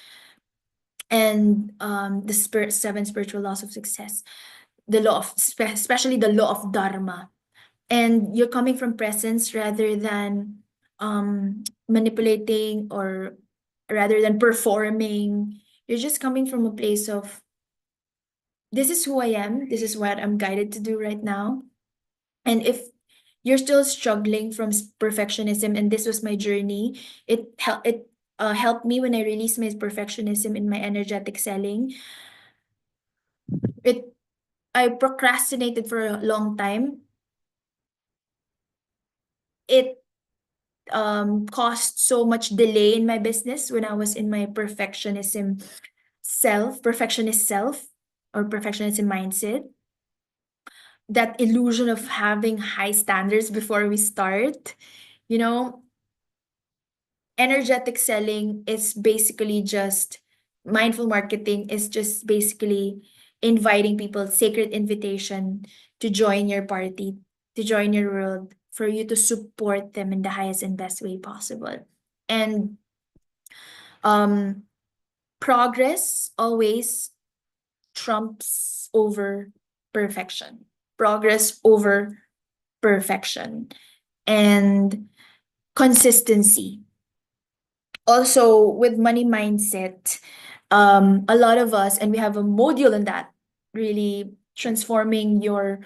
S1: and the seven spiritual laws of success, the law of especially the law of dharma. And you're coming from presence rather than manipulating, or rather than performing. You're just coming from a place of, this is who I am, this is what I'm guided to do right now. And if you're still struggling from perfectionism, and this was my journey, it helped me when I released my perfectionism in my energetic selling. It I procrastinated for a long time. It caused so much delay in my business when I was in my perfectionist self, or perfectionism mindset. That illusion of having high standards before we start. You know, energetic selling is basically just, mindful marketing is just basically inviting people, sacred invitation to join your party, to join your world, for you to support them in the highest and best way possible. And um progress always trumps over perfection. Progress over perfection. And consistency. Also, with money mindset, a lot of us, and we have a module on that, really transforming your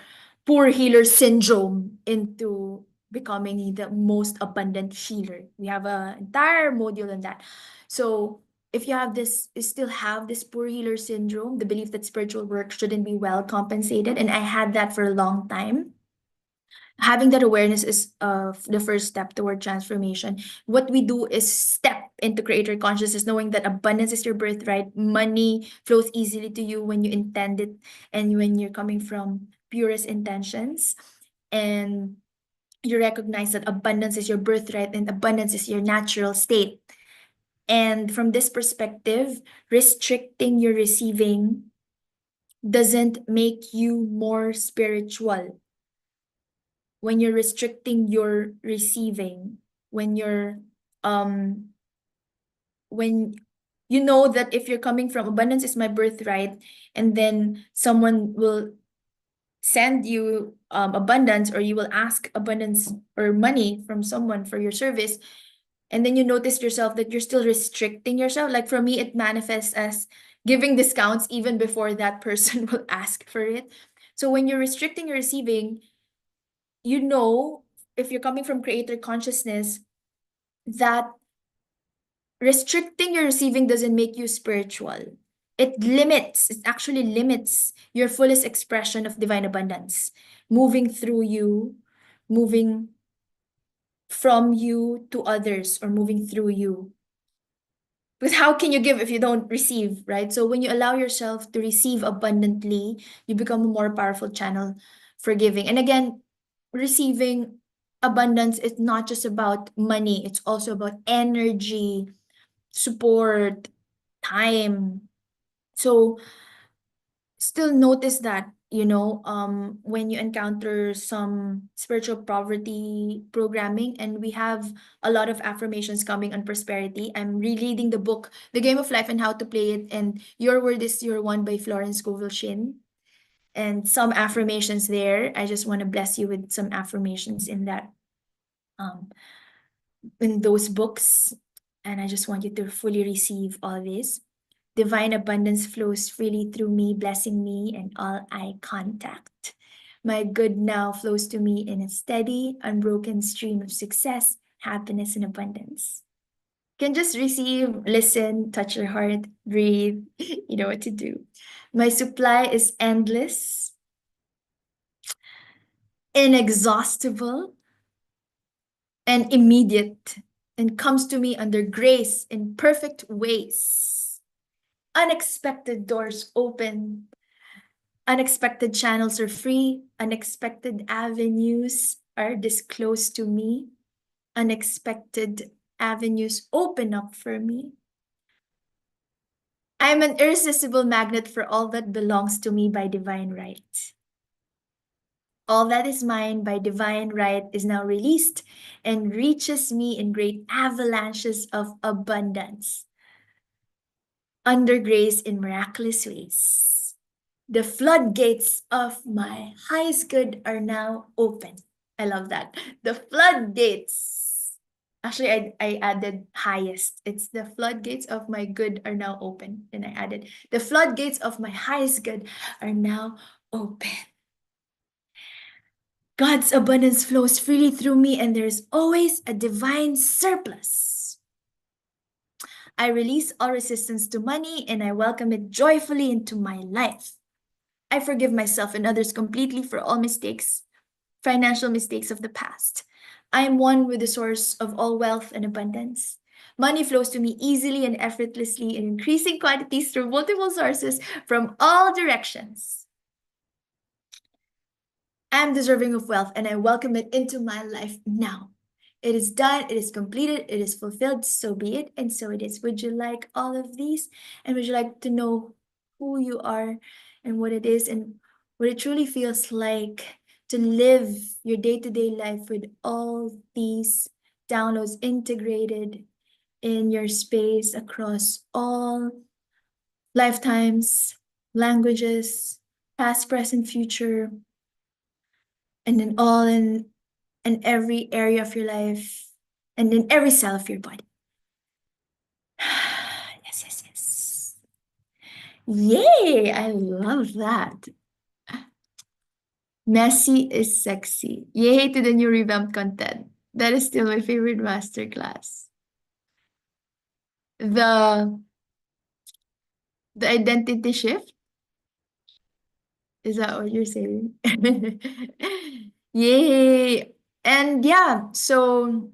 S1: poor healer syndrome into becoming the most abundant healer. We have an entire module on that. So if you have this, you still have this poor healer syndrome, the belief that spiritual work shouldn't be well compensated, and I had that for a long time. Having that awareness is the first step toward transformation. What we do is step into creator consciousness, knowing that abundance is your birthright. Money flows easily to you when you intend it and when you're coming from purest intentions. And you recognize that abundance is your birthright and abundance is your natural state. And from this perspective, restricting your receiving doesn't make you more spiritual. When you're restricting your receiving, when you're um when you know that if you're coming from abundance is my birthright, and then someone will send you abundance, or you will ask abundance or money from someone for your service, and then you notice yourself that you're still restricting yourself. Like for me, it manifests as giving discounts even before that person will ask for it. So when you're restricting your receiving, you know, if you're coming from creator consciousness, that restricting your receiving doesn't make you spiritual. It actually limits your fullest expression of divine abundance, moving through you, moving from you to others, or moving through you. Because how can you give if you don't receive, right? So when you allow yourself to receive abundantly, you become a more powerful channel for giving. And again, receiving abundance is not just about money, it's also about energy, support, time. So still notice that, when you encounter some spiritual poverty programming, and we have a lot of affirmations coming on prosperity. I'm rereading the book, The Game of Life and How to Play It, and Your Word is Your One by Florence Scovel Shinn. And some affirmations there. I just want to bless you with some affirmations um, in those books. And I just want you to fully receive all this. Divine abundance flows freely through me, blessing me and all eye contact. My good now flows to me in a steady, unbroken stream of success, happiness, and abundance. You can just receive, listen, touch your heart, breathe. You know what to do. My supply is endless, inexhaustible, and immediate, and comes to me under grace in perfect ways. Unexpected doors open. Unexpected channels are free. Unexpected avenues are disclosed to me. Unexpected avenues open up for me. I am an irresistible magnet for all that belongs to me by divine right. All that is mine by divine right is now released and reaches me in great avalanches of abundance. Under grace in miraculous ways. The floodgates of my highest good are now open. I love that. The floodgates. Actually, I added highest. It's the floodgates of my good are now open. Then I added the floodgates of my highest good are now open. God's abundance flows freely through me, and there's always a divine surplus. I release all resistance to money, and I welcome it joyfully into my life. I forgive myself and others completely for all mistakes, financial mistakes of the past. I am one with the source of all wealth and abundance. Money flows to me easily and effortlessly in increasing quantities through multiple sources from all directions. I am deserving of wealth, and I welcome it into my life now. It is done, it is completed, it is fulfilled, so be it, and so it is. Would you like all of these? And would you like to know who you are and what it is, and what it truly feels like to live your day-to-day life with all these downloads integrated in your space across all lifetimes, languages, past, present, future, and then all in every area of your life, and in every cell of your body. Yes, yes, yes. Yay! I love that. Messy is sexy. Yay to the new revamped content. That is still my favorite masterclass. The the identity shift. Is that what you're saying? Yay! And yeah, so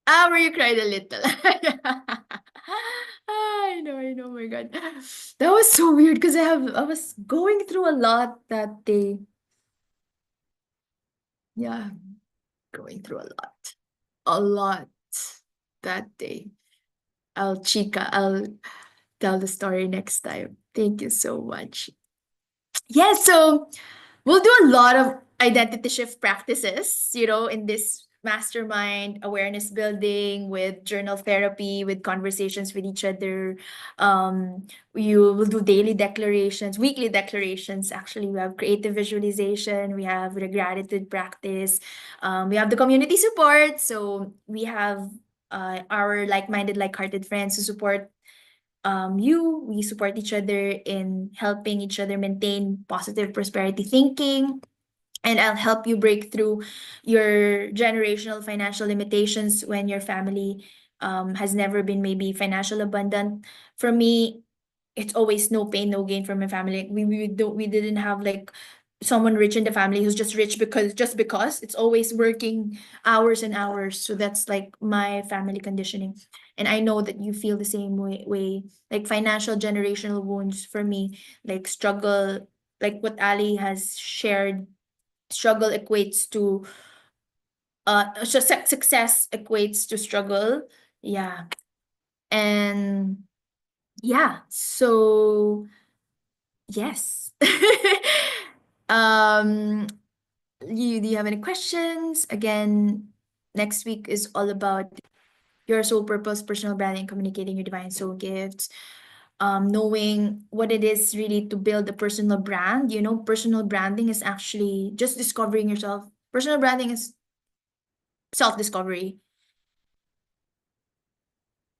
S1: where you cried a little. I know, my God. That was so weird because I was going through a lot that day. Yeah, going through a lot. A lot that day. I'll tell the story next time. Thank you so much. Yeah, so we'll do a lot of identity shift practices, in this mastermind awareness building with journal therapy, with conversations with each other. You will do daily declarations, weekly declarations. Actually, we have creative visualization, we have the gratitude practice, we have the community support. So we have our like-minded, like-hearted friends who support we support each other in helping each other maintain positive prosperity thinking. And I'll help you break through your generational financial limitations when your family has never been maybe financial abundant. For me, it's always no pain, no gain from my family. Like, we didn't have like someone rich in the family who's just rich because it's always working hours and hours. So that's like my family conditioning. And I know that you feel the same way. Like financial generational wounds for me, like struggle, like what Ali has shared, struggle equates to success equates to struggle. Yeah. And yeah, so yes. um do you have any questions? Again, next week is all about your soul purpose, personal branding, communicating your divine soul gifts, knowing what it is really to build a personal brand. Personal branding is actually just discovering yourself. Personal branding is self-discovery.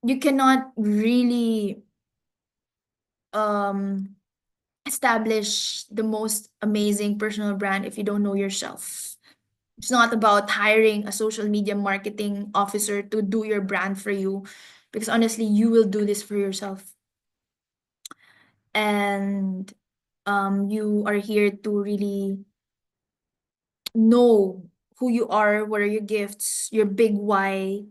S1: You cannot really um establish the most amazing personal brand if you don't know yourself. It's not about hiring a social media marketing officer to do your brand for you, because honestly, you will do this for yourself. And you are here to really know who you are, what are your gifts, your big why.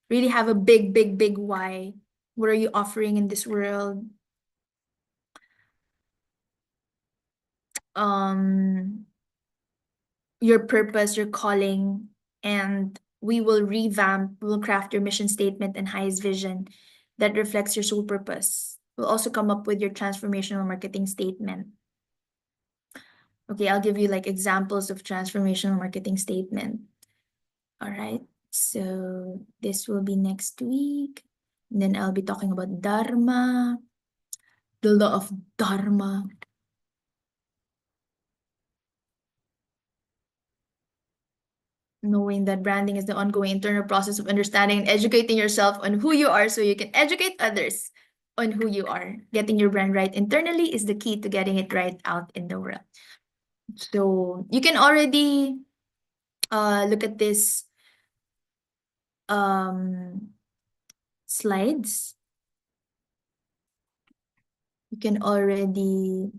S1: Really have a big, big, big why. What are you offering in this world? Um, your purpose, your calling, and we'll craft your mission statement and highest vision that reflects your soul purpose. We'll also come up with your transformational marketing statement. Okay, I'll give you like examples of transformational marketing statement. All right, so this will be next week. And then I'll be talking about Dharma, the law of Dharma. Knowing that branding is the ongoing internal process of understanding and educating yourself on who you are so you can educate others on who you are. Getting your brand right internally is the key to getting it right out in the world. So you can already look at this um, slides. You can already,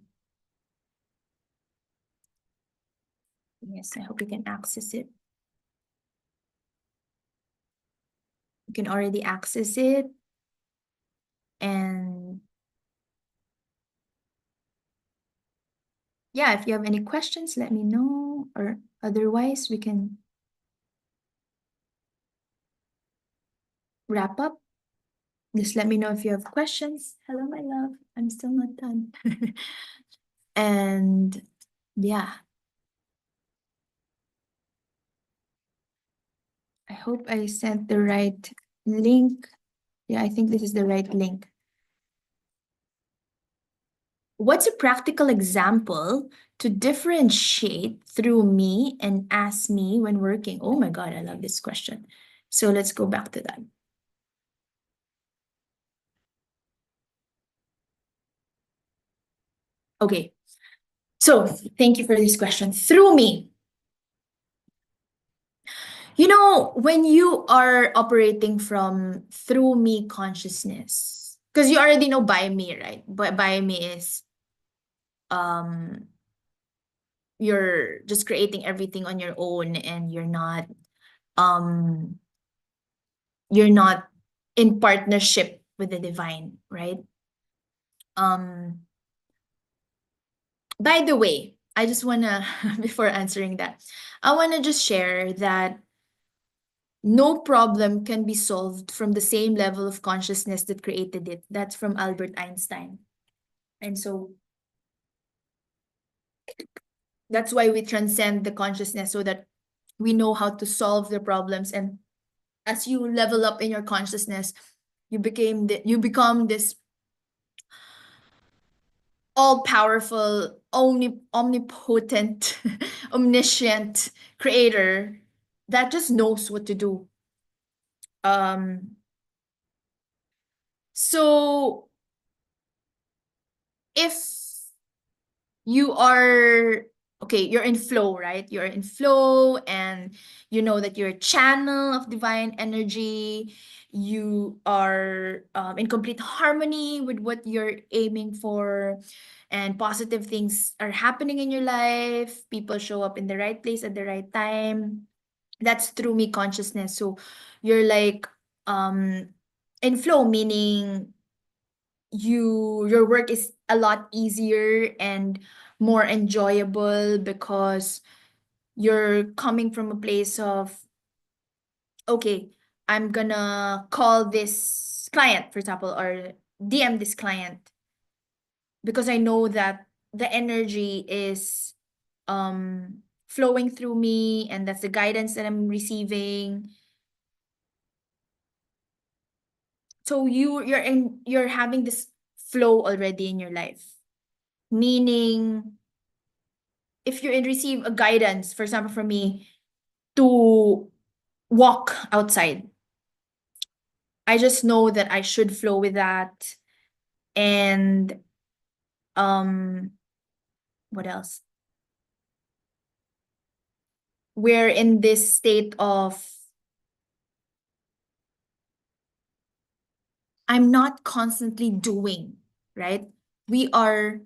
S1: yes, I hope you can access it. You can already access it. And yeah, if you have any questions, let me know, or otherwise we can wrap up. Just let me know if you have questions. Hello, my love. I'm still not done. And yeah, I hope I sent the right link. Yeah, I think this is the right link. What's a practical example to differentiate through me and as me when working? Oh my God, I love this question. So let's go back to that. Okay. So thank you for this question. Through me. You know, when you are operating from through me consciousness, because you already know by me, right? But by me is um you're just creating everything on your own and um you're not in partnership with the divine, right? Um by the way, I just wanna before answering that, I wanna just share that no problem can be solved from the same level of consciousness that created it. That's from Albert Einstein. And so that's why we transcend the consciousness so that we know how to solve the problems. And as you level up in your consciousness, you become this all powerful, omnipotent, omniscient creator that just knows what to do. Um, so if you are okay, you're in flow, right? You're in flow and you know that you're a channel of divine energy. You are in complete harmony with what you're aiming for, and positive things are happening in your life. People show up in the right place at the right time. That's through me consciousness. So you're like in flow, meaning your work is a lot easier and more enjoyable because you're coming from a place of, okay, I'm gonna call this client, for example, or DM this client because I know that the energy is flowing through me and that's the guidance that I'm receiving. So you're having this flow already in your life, meaning if you receive a guidance, for example, from me to walk outside, I just know that I should flow with that. And um, what else? We're in this state of I'm not constantly doing, right? We are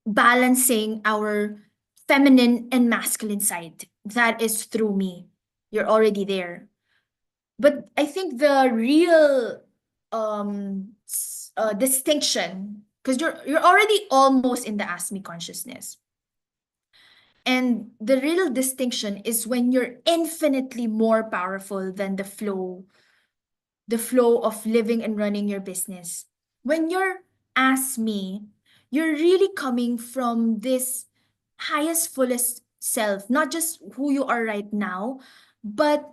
S1: balancing our feminine and masculine side. That is through me. You're already there. But I think the real distinction, because you're already almost in the ask me consciousness, and the real distinction is when you're infinitely more powerful than the flow of living and running your business. When you're ask me, you're really coming from this highest fullest self, not just who you are right now, but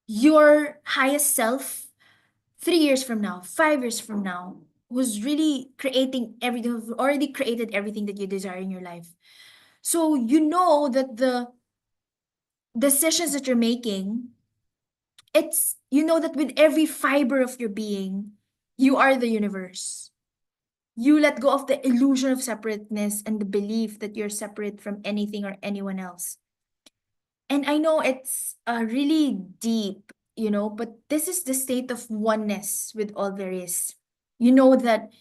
S1: your highest self 3 years from now, 5 years from now, who's really creating everything, who've already created everything that you desire in your life. So you know that the decisions that you're making, it's, you know that with every fiber of your being, you are the universe. You let go of the illusion of separateness and the belief that you're separate from anything or anyone else. And I know it's really deep, you know, but this is the state of oneness with all there is. You know that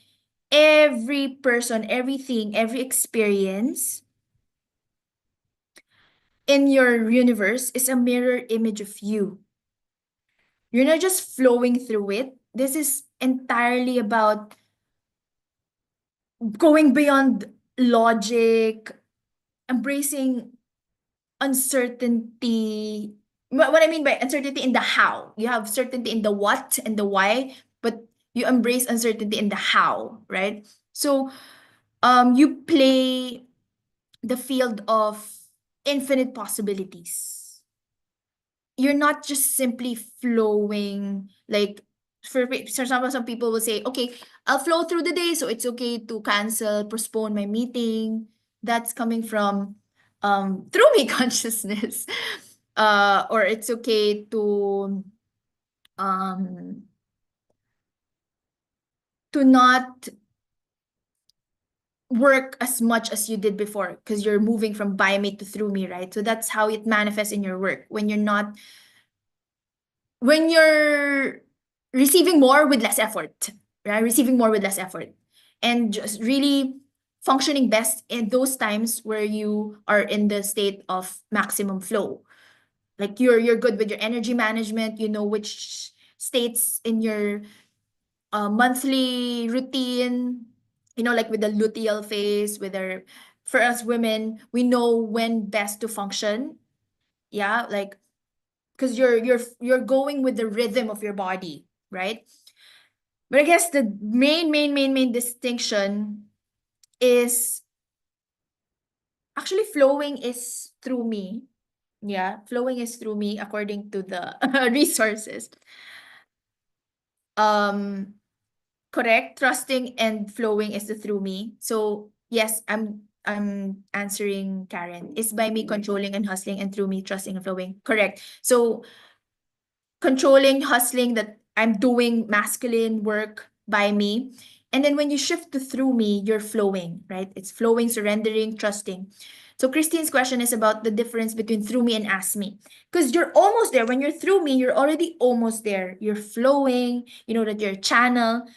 S1: every person, everything, every experience in your universe is a mirror image of you. You're not just flowing through it. This is entirely about going beyond logic, embracing uncertainty. What I mean by uncertainty in the how, you have certainty in the what and the why, but you embrace uncertainty in the how, right? So you play the field of infinite possibilities. You're not just simply flowing, like For some people will say, okay, I'll flow through the day, so it's okay to cancel, postpone my meeting. That's coming from through me consciousness. Or it's okay um to not work as much as you did before because you're moving from by me to through me, right? So that's how it manifests in your work when you're receiving more with less effort, right? Receiving more with less effort and just really functioning best in those times where you are in the state of maximum flow. Like you're good with your energy management, you know which states in your monthly routine, like with the luteal phase, for us women, we know when best to function. Yeah, like because you're going with the rhythm of your body, right? But I guess the main distinction is actually flowing is through me. Yeah, flowing is through me according to the resources. Um, Correct. Trusting and flowing is the through me. So yes, I'm answering Karen. It's by me controlling and hustling and through me trusting and flowing. Correct. So controlling, hustling, that I'm doing masculine work by me. And then when you shift to through me, you're flowing, right? It's flowing, surrendering, trusting. So Christine's question is about the difference between through me and ask me. Because you're almost there. When you're through me, you're already almost there. You're flowing, you know that you're a channel.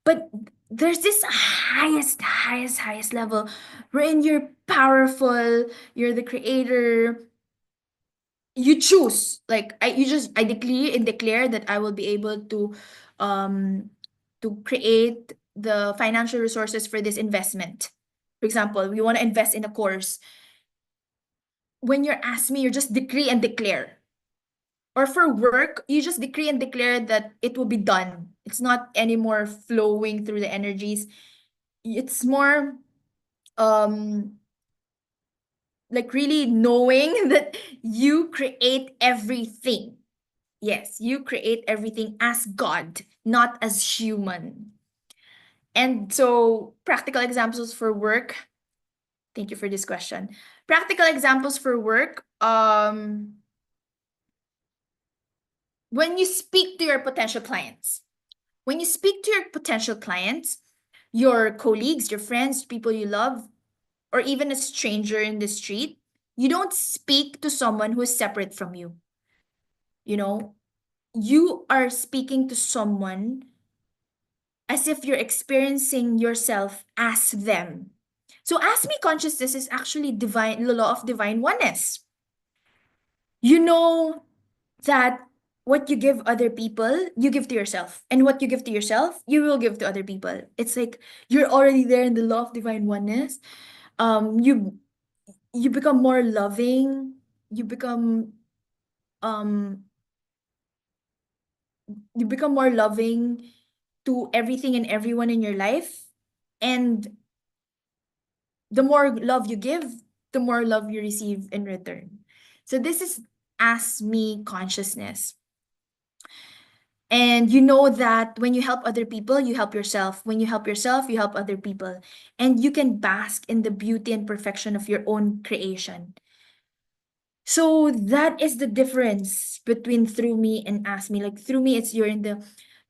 S1: But there's this highest level wherein you're powerful, you're the creator, you choose. Like I decree and declare that I will be able um to create the financial resources for this investment. For example, you want to invest in a course. When you're asked me, you just decree and declare. Or for work, you just decree and declare that it will be done. It's not anymore flowing through the energies. It's more um like really knowing that you create everything. Yes, you create everything as God, not as human. And so practical examples for work. Thank you for this question. Practical examples for work. When you speak to your potential clients, when you speak to your potential clients, your colleagues, your friends, people you love, or even a stranger in the street, you don't speak to someone who is separate from you. You know, you are speaking to someone as if you're experiencing yourself as them. So, as me consciousness is actually divine, the law of divine oneness. You know that what you give other people, you give to yourself. And what you give to yourself, you will give to other people. It's like you're already there in the law of divine oneness. You become more loving, you become um you become more loving to everything and everyone in your life. And the more love you give, the more love you receive in return. So this is as me consciousness. And you know that when you help other people, you help yourself. When you help yourself, you help other people. And you can bask in the beauty and perfection of your own creation. So that is the difference between through me and ask me. Like through me, it's you're in the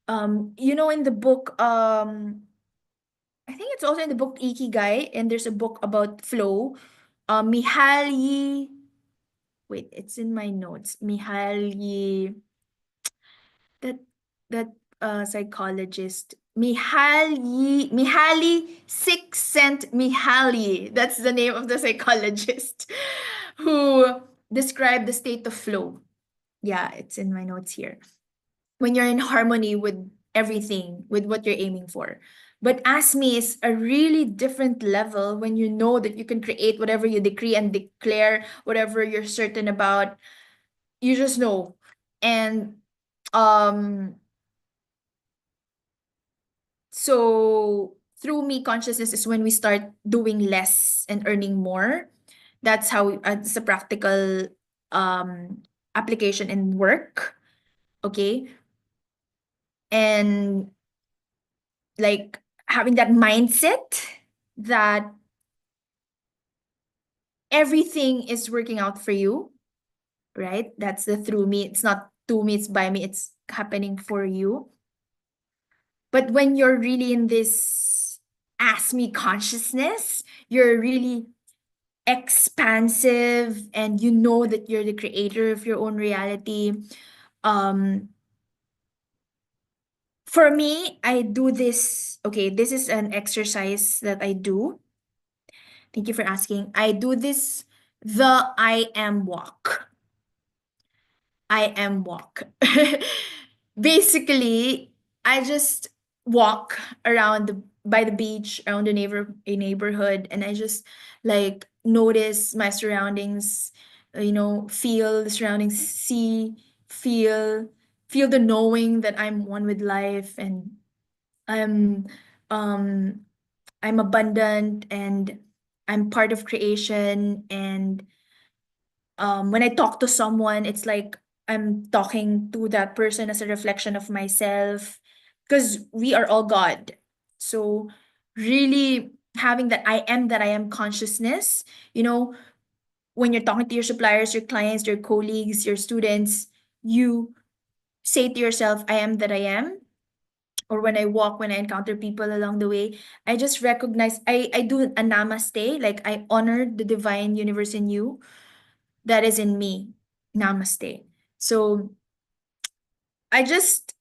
S1: in the book, I think it's also in the book Ikigai, and there's a book about flow. Mihaly, wait, it's in my notes. Mihaly, that psychologist. Mihaly Csikszentmihalyi. That's the name of the psychologist who described the state of flow. Yeah, it's in my notes here. When you're in harmony with everything, with what you're aiming for. But ask me is a really different level when you know that you can create whatever you decree and declare, whatever you're certain about. You just know. And um so through me consciousness is when we start doing less and earning more. That's how it's a practical application in work. Okay. and like having that mindset that everything is working out for you, right? That's the through me. It's not to me, it's by me, it's happening for you. But when you're really in this ask me consciousness, you're really expansive and you know that you're the creator of your own reality. Um, for me, I do this. Okay, this is an exercise that I do. Thank you for asking. I do this the I am walk. I am walk. Basically, I just walk around by the beach, around a neighborhood, and I just like notice my surroundings, feel the surroundings, see, feel, feel the knowing that I'm one with life and I'm um I'm abundant and I'm part of creation and when I talk to someone, it's like I'm talking to that person as a reflection of myself because we are all God. So, really having that I am consciousness, you know, when you're talking to your suppliers, your clients, your colleagues, your students, you say to yourself, I am that I am. Or when I walk, when I encounter people along the way, I just recognize, I do a namaste, like I honor the divine universe in you that is in me. Namaste. So I just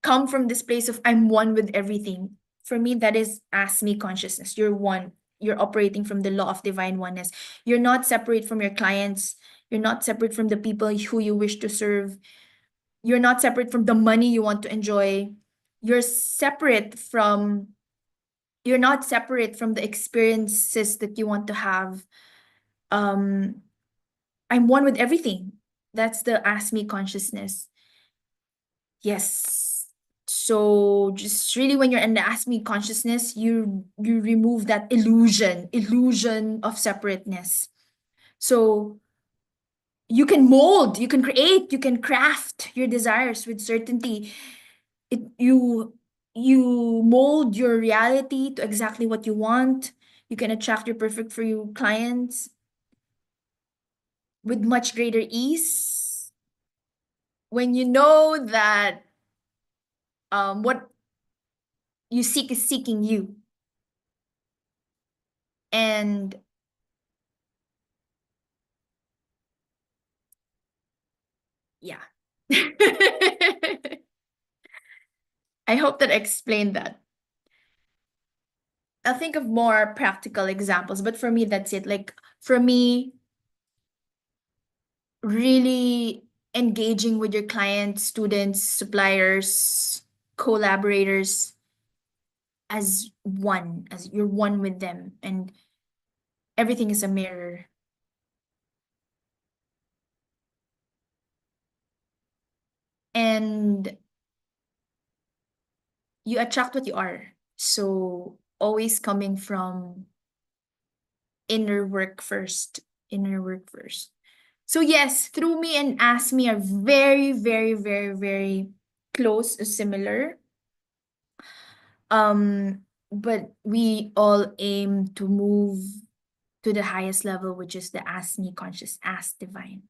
S1: come from this place of I'm one with everything. For me, that is ask me consciousness. You're one. You're operating from the law of divine oneness. You're not separate from your clients. You're not separate from the people who you wish to serve. You're not separate from the money you want to enjoy. You're separate from, you're not separate from the experiences that you want to have. Um, I'm one with everything. That's the ask me consciousness. Yes. So just really when you're in the ask me consciousness, you remove that illusion of separateness. So you can mold, you can create, you can craft your desires with certainty. It you mold your reality to exactly what you want. You can attract your perfect for you clients with much greater ease when you know that what you seek is seeking you. And yeah. I hope that explained that. I'll think of more practical examples, but for me, that's it. Like, for me, really engaging with your clients, students, suppliers, collaborators as you're one with them, and everything is a mirror. And you attract what you are. So, always coming from inner work first. Inner work first. So yes, through me and ask me are very, very, very, very close, similar. But we all aim to move to the highest level, which is the ask me conscious, ask divine.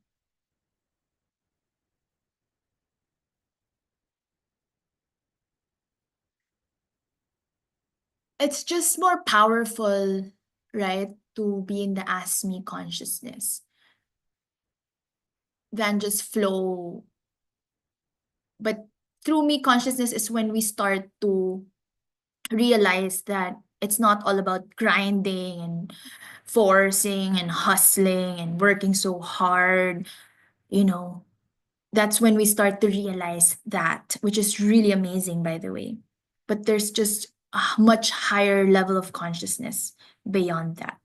S1: It's just more powerful, right, to be in the ask me consciousness than just flow. But through me consciousness is when we start to realize that it's not all about grinding and forcing and hustling and working so hard, you know. That's when we start to realize that, which is really amazing, by the way. But there's just a much higher level of consciousness beyond that.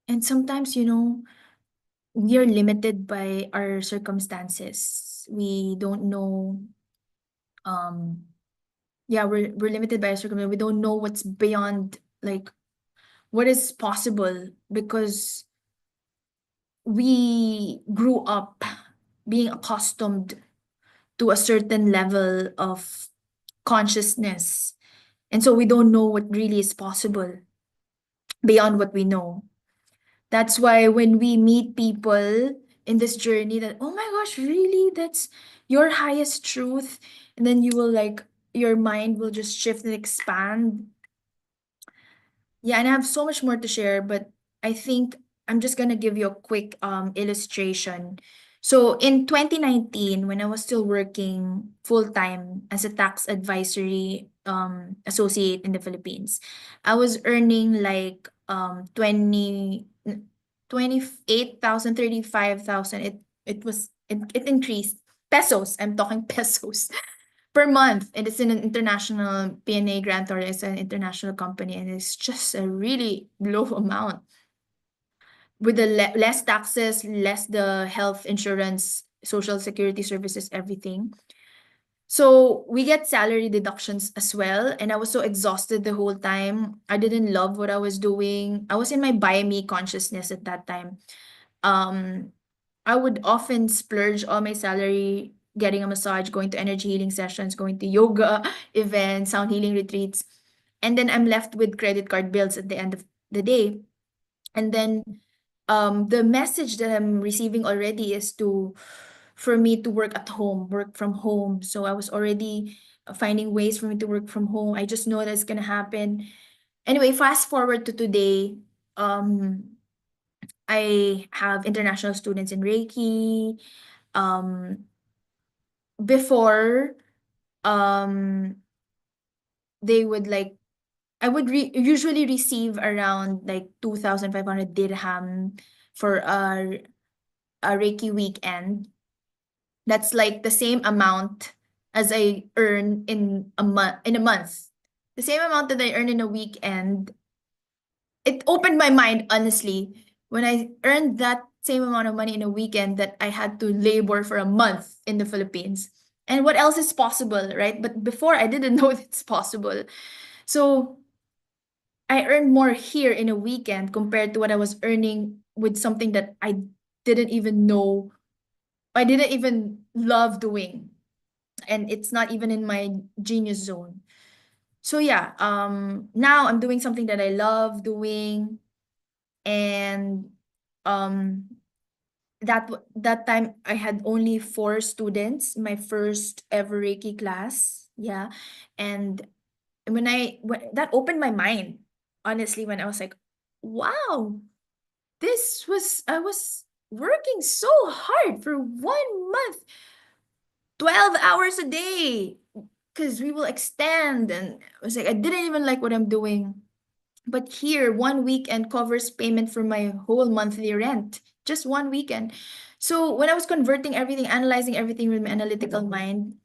S1: And sometimes, we are limited by our circumstances. We don't know, um, yeah, we're limited by our circumstances. We don't know what's beyond, like, what is possible because we grew up being accustomed to a certain level of consciousness. And so we don't know what really is possible beyond what we know. That's why when we meet people in this journey that, oh my gosh, really? That's your highest truth. And then you will like, your mind will just shift and expand. Yeah, and I have so much more to share, but I think I'm just gonna give you a quick illustration. So in 2019, when I was still working full time as a tax advisory associate in the Philippines, I was earning like 28,000, 35,000. It increased pesos. I'm talking pesos per month, and it's in an international PNA grantor. It's an international company, and it's just a really low amount with the less taxes, less the health insurance, social security services, everything. So we get salary deductions as well, and I was so exhausted the whole time. I didn't love what I was doing. I was in my buy me consciousness at that time. Um, I would often splurge all my salary getting a massage, going to energy healing sessions, going to yoga events, sound healing retreats. And then I'm left with credit card bills at the end of the day. And then the message that I'm receiving already is to for me to work at home, work from home. So I was already finding ways for me to work from home. I just know that's gonna happen. Anyway, fast forward to today. I have international students in Reiki. Um, Before, um, they would like I would usually receive around like 2,500 dirham for a Reiki weekend. That's like the same amount as I earn in a month. The same amount that I earn in a weekend. It opened my mind, honestly, when I earned that same amount of money in a weekend that I had to labor for a month in the Philippines. And what else is possible, right? But before I didn't know it's possible. So I earned more here in a weekend compared to what I was earning with something that I didn't even know, I didn't even love doing. And it's not even in my genius zone. So yeah, now I'm doing something that I love doing. And um that time I had only 4 students, my first ever Reiki class. Yeah. And when that opened my mind, honestly, when I was like, wow, I was working so hard for 1 month, 12 hours a day, because we will extend. And I was like, I didn't even like what I'm doing. But here, 1 weekend covers payment for my whole monthly rent. Just 1 weekend. So when I was converting everything, analyzing everything with my analytical mind,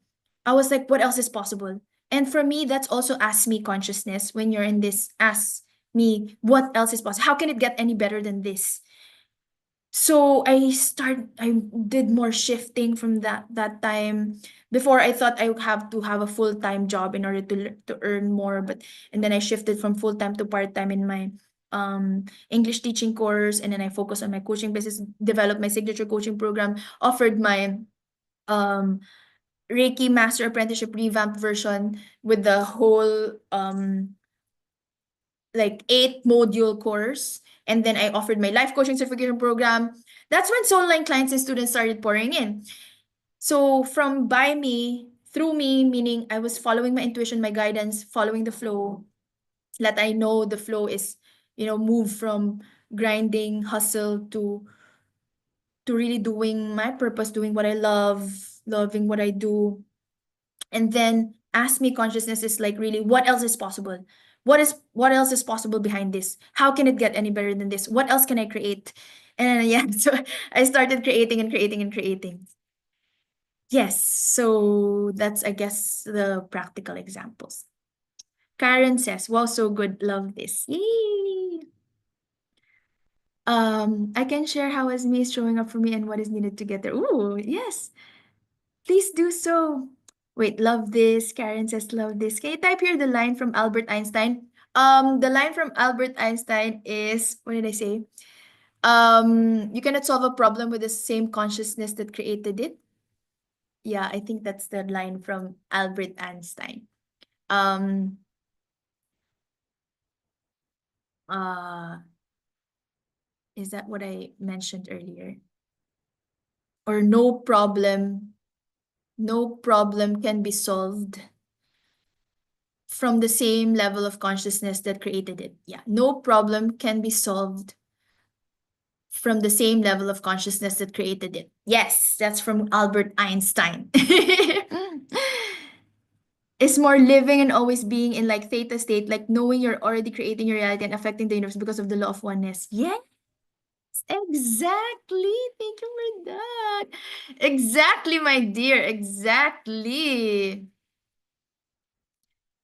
S1: I was like, what else is possible? And for me, that's also ask me consciousness. When you're in this, ask me, what else is possible? How can it get any better than this? So I did more shifting from that time. Before, I thought I would have to have a full-time job in order to earn more, but and then I shifted from full-time to part-time in my English teaching course, and then I focused on my coaching business, developed my signature coaching program, offered my um Reiki Master Apprenticeship revamped version with the whole like 8 module course. And then I offered my life coaching certification program. That's when soul line clients and students started pouring in. So from by me, through me, meaning I was following my intuition, my guidance, following the flow, that I know the flow is, move from grinding, hustle to really doing my purpose, doing what I love, loving what I do. And then ask me consciousness is like, really, what else is possible? What else is possible behind this? How can it get any better than this? What else can I create? And yeah, so I started creating and creating and creating. Yes, so that's, I guess, the practical examples. Karen says, wow, so good, love this. Yay! I can share how Esme is showing up for me and what is needed to get there. Ooh, yes. Please do so. Wait, love this. Karen says, love this. Can you type here the line from Albert Einstein? The line from Albert Einstein is, what did I say? You cannot solve a problem with the same consciousness that created it. Yeah, I think that's the line from Albert Einstein. Um, uh, is that what I mentioned earlier? Or no problem can be solved from the same level of consciousness that created it. Yeah, no problem can be solved from the same level of consciousness that created it. Yes, that's from Albert Einstein. It's more living and always being in like theta state, like knowing you're already creating your reality and affecting the universe because of the law of oneness. Yes, exactly. Thank you for that. Exactly, my dear. Exactly.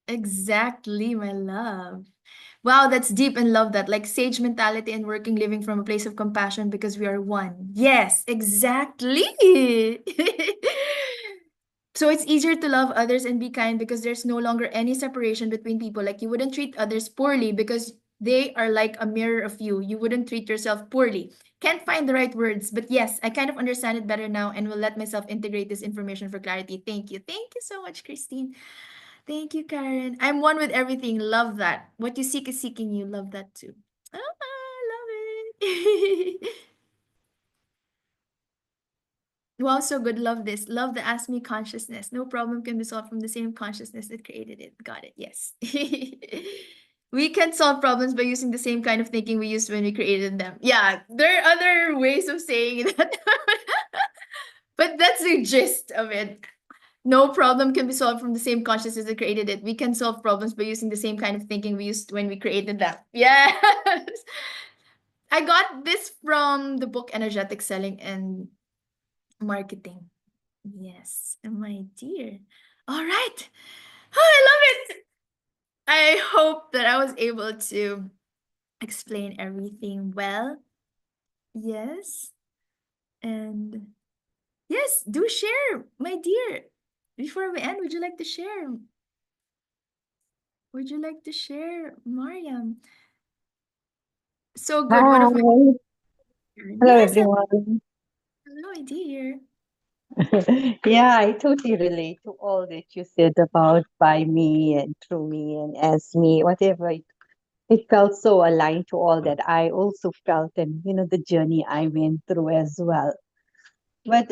S1: Exactly, my love. Wow, that's deep and love that. Like sage mentality and working, living from a place of compassion because we are one. Yes, exactly. So it's easier to love others and be kind because there's no longer any separation between people. Like you wouldn't treat others poorly because they are like a mirror of you. You wouldn't treat yourself poorly. Can't find the right words, but yes, I kind of understand it better now and will let myself integrate this information for clarity. Thank you. Thank you so much, Christine. Thank you, Karen. I'm one with everything. Love that. What you seek is seeking you. Love that too. Ah, love it. Wow, so good. Love this. Love the ask me consciousness. No problem can be solved from the same consciousness that created it. Got it. Yes. We can solve problems by using the same kind of thinking we used when we created them. Yeah, there are other ways of saying that. But that's the gist of it. No problem can be solved from the same consciousness that created it. We can solve problems by using the same kind of thinking we used when we created them. Yes. I got this from the book Energetic Selling and Marketing. Yes, my dear. All right. Oh, I love it. I hope that I was able to explain everything well. Yes. And yes, do share, my dear. Before we end, would you like to share? Would you like to share, Mariam? So good. One
S2: Hi.
S1: of my
S2: Hello,
S1: yes,
S2: everyone.
S1: hello, my dear.
S2: Yeah, I totally relate to all that you said about by me and through me and as me, whatever. It felt so aligned to all that I also felt and, the journey I went through as well. But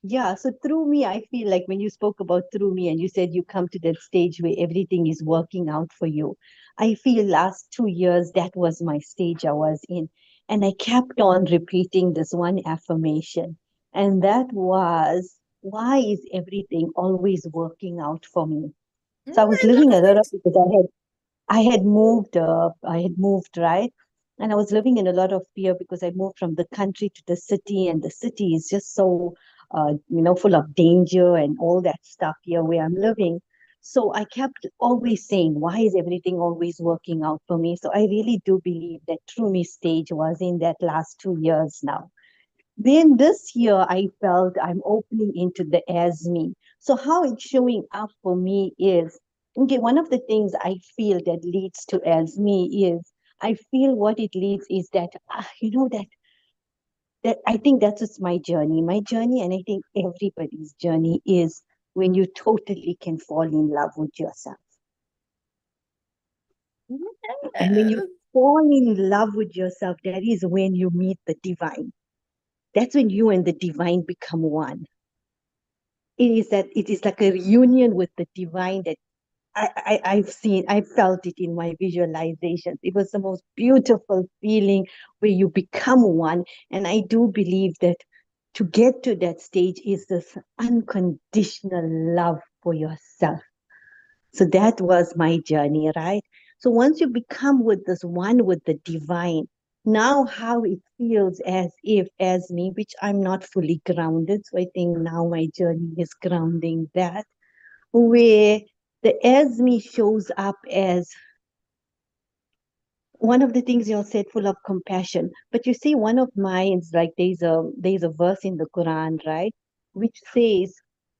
S2: yeah, so through me, I feel like when you spoke about through me and you said you come to that stage where everything is working out for you, I feel last 2 years that was my stage I was in. And I kept on repeating this one affirmation. And that was, why is everything always working out for me? So I was
S1: I
S2: living a
S1: love
S2: lot of
S1: it.
S2: because I had moved, right? And I was living in a lot of fear because I moved from the country to the city, and the city is just so, full of danger and all that stuff here where I'm living. So I kept always saying, why is everything always working out for me? So I really do believe that true me stage was in that last 2 years now. Then this year, I felt I'm opening into the as me. So, how it's showing up for me is okay. One of the things I feel that leads to as me is I feel what it leads is that, that I think that's just my journey. My journey, and I think everybody's journey is when you totally can fall in love with yourself. And when you
S1: Yes.
S2: fall in love with yourself, that is when you meet the divine. That's when you and the divine become one. It is like a reunion with the divine that I've felt it in my visualizations. It was the most beautiful feeling where you become one. And I do believe that to get to that stage is this unconditional love for yourself. So that was my journey, right? So once you become with this one with the divine, now how it feels as if, as me, which I'm not fully grounded. So I think now my journey is grounding that, where the as me shows up as one of the things you said, full of compassion. But you see, one of mine is like there's a verse in the Quran, right, which says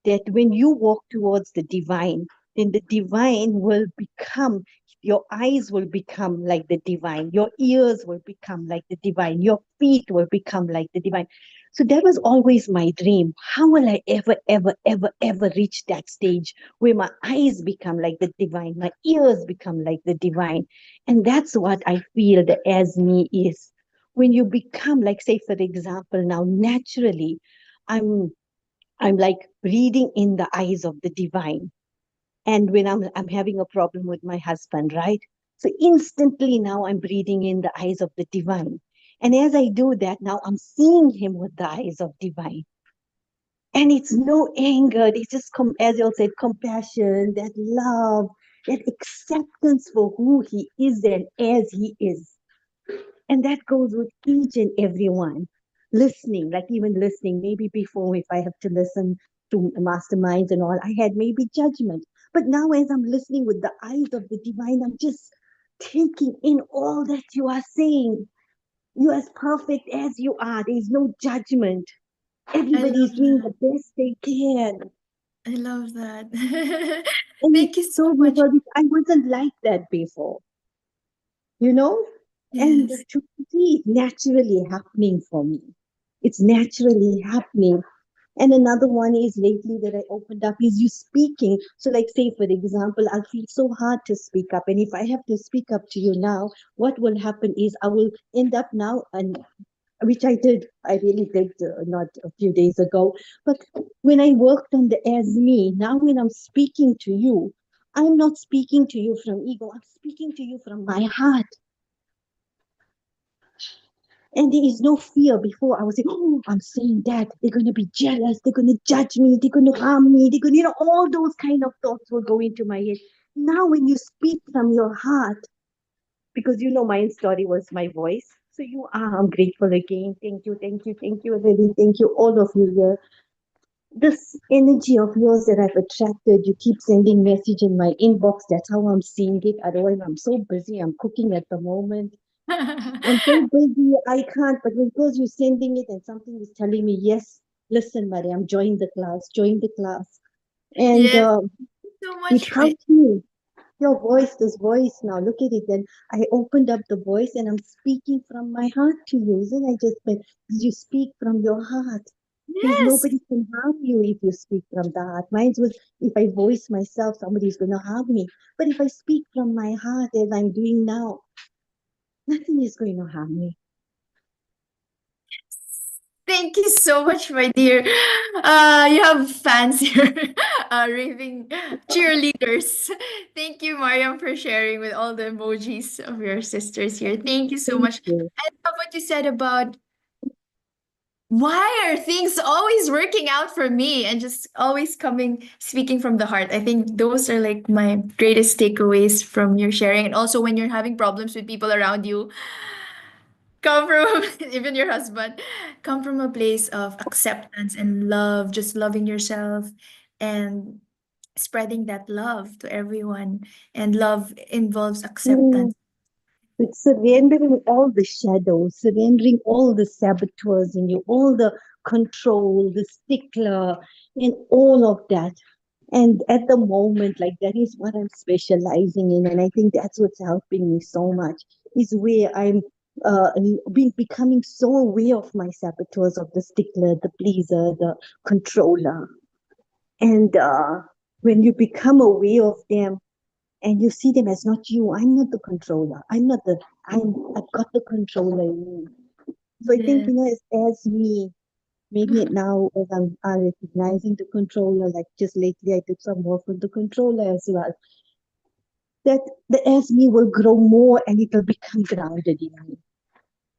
S2: that when you walk towards the divine, then the divine will become Your eyes will become like the divine. Your ears will become like the divine. Your feet will become like the divine. So that was always my dream. How will I ever, ever, ever, ever reach that stage where my eyes become like the divine, my ears become like the divine? And that's what I feel the as me is. When you become, like, say, for example, now naturally, I'm I'm like reading in the eyes of the divine. And when I'm having a problem with my husband, right? So instantly now I'm breathing in the eyes of the divine. And as I do that, now I'm seeing him with the eyes of divine. And it's no anger, it's just, as you all said, compassion, that love, that acceptance for who he is and as he is. And that goes with each and every one. Listening, like even listening, maybe before, if I have to listen to masterminds and all, I had maybe judgment. But now, as I'm listening with the eyes of the divine, I'm just taking in all that you are saying. You are as perfect as you are. There is no judgment.
S1: I
S2: Everybody is
S1: love
S2: doing
S1: that.
S2: the best they can.
S1: I love that.
S2: And
S1: Thank
S2: it's
S1: you so
S2: so
S1: much.
S2: beautiful. I wasn't like that before, you know? And
S1: Yes.
S2: to see it naturally happening for me. It's naturally happening. And another one is lately that I opened up is you speaking. So, like, say, for example, I'll feel so hard to speak up. And if I have to speak up to you now, what will happen is I will end up now, and which I did, I really did not a few days ago. But when I worked on the as me, now when I'm speaking to you, I'm not speaking to you from ego, I'm speaking to you from my heart. And there is no fear. Before I was saying, oh, I'm saying that. They're going to be jealous. They're going to judge me. They're going to harm me. They're going to, all those kind of thoughts will go into my head. Now, when you speak from your heart, because my story was my voice. So you are, I'm grateful again. Thank you, thank you, thank you, really. Thank you, all of you here. This energy of yours that I've attracted, you keep sending message in my inbox. That's how I'm seeing it. Otherwise, I'm so busy. I'm cooking at the moment. I'm so busy, I can't. But because you're sending it and something is telling me, yes, listen, Mariam, join the class, join the class. And
S1: Yes, so
S2: it
S1: much.
S2: helped me. Your voice, this voice now, look at it. Then I opened up the voice and I'm speaking from my heart to you. Isn't I just said, you speak from your heart. There's
S1: Yes.
S2: nobody can harm you if you speak from the heart. Mine was, if I voice myself, somebody's going to harm me. But if I speak from my heart as I'm doing now, nothing is going to harm me.
S1: Thank you so much, my dear. You have fans here, raving cheerleaders. Thank you, Mariam, for sharing with all the emojis of your sisters here. Thank you so
S2: Thank
S1: much.
S2: you.
S1: I love what you said about why are things always working out for me and just always speaking from the heart. I think those are like my greatest takeaways from your sharing. And also when you're having problems with people around you, come from even your husband, come from a place of acceptance and love, just loving yourself and spreading that love to everyone. And love involves
S2: Mm.
S1: acceptance.
S2: It's surrendering all the shadows, surrendering all the saboteurs in you, all the control, the stickler, and all of that. And at the moment, like, that is what I'm specializing in. And I think that's what's helping me so much, is where I'm becoming so aware of my saboteurs, of the stickler, the pleaser, the controller. And when you become aware of them, and you see them as not you. I'm not the controller. I've got the controller in me. So I think,
S1: Yeah,
S2: as me, maybe now as I'm recognizing the controller, like just lately I did some work with the controller as well, that the as me will grow more and it will become grounded in me.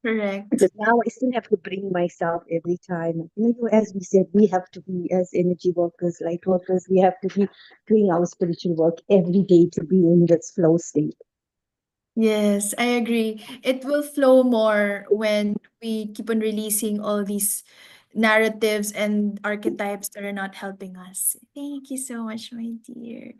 S1: correct.
S2: Because now I still have to bring myself every time. As we said, we have to be, as energy workers, light workers, we have to be doing our spiritual work every day to be in this flow state.
S1: Yes, I agree. It will flow more when we keep on releasing all these narratives and archetypes that are not helping us. Thank you so much, my dear.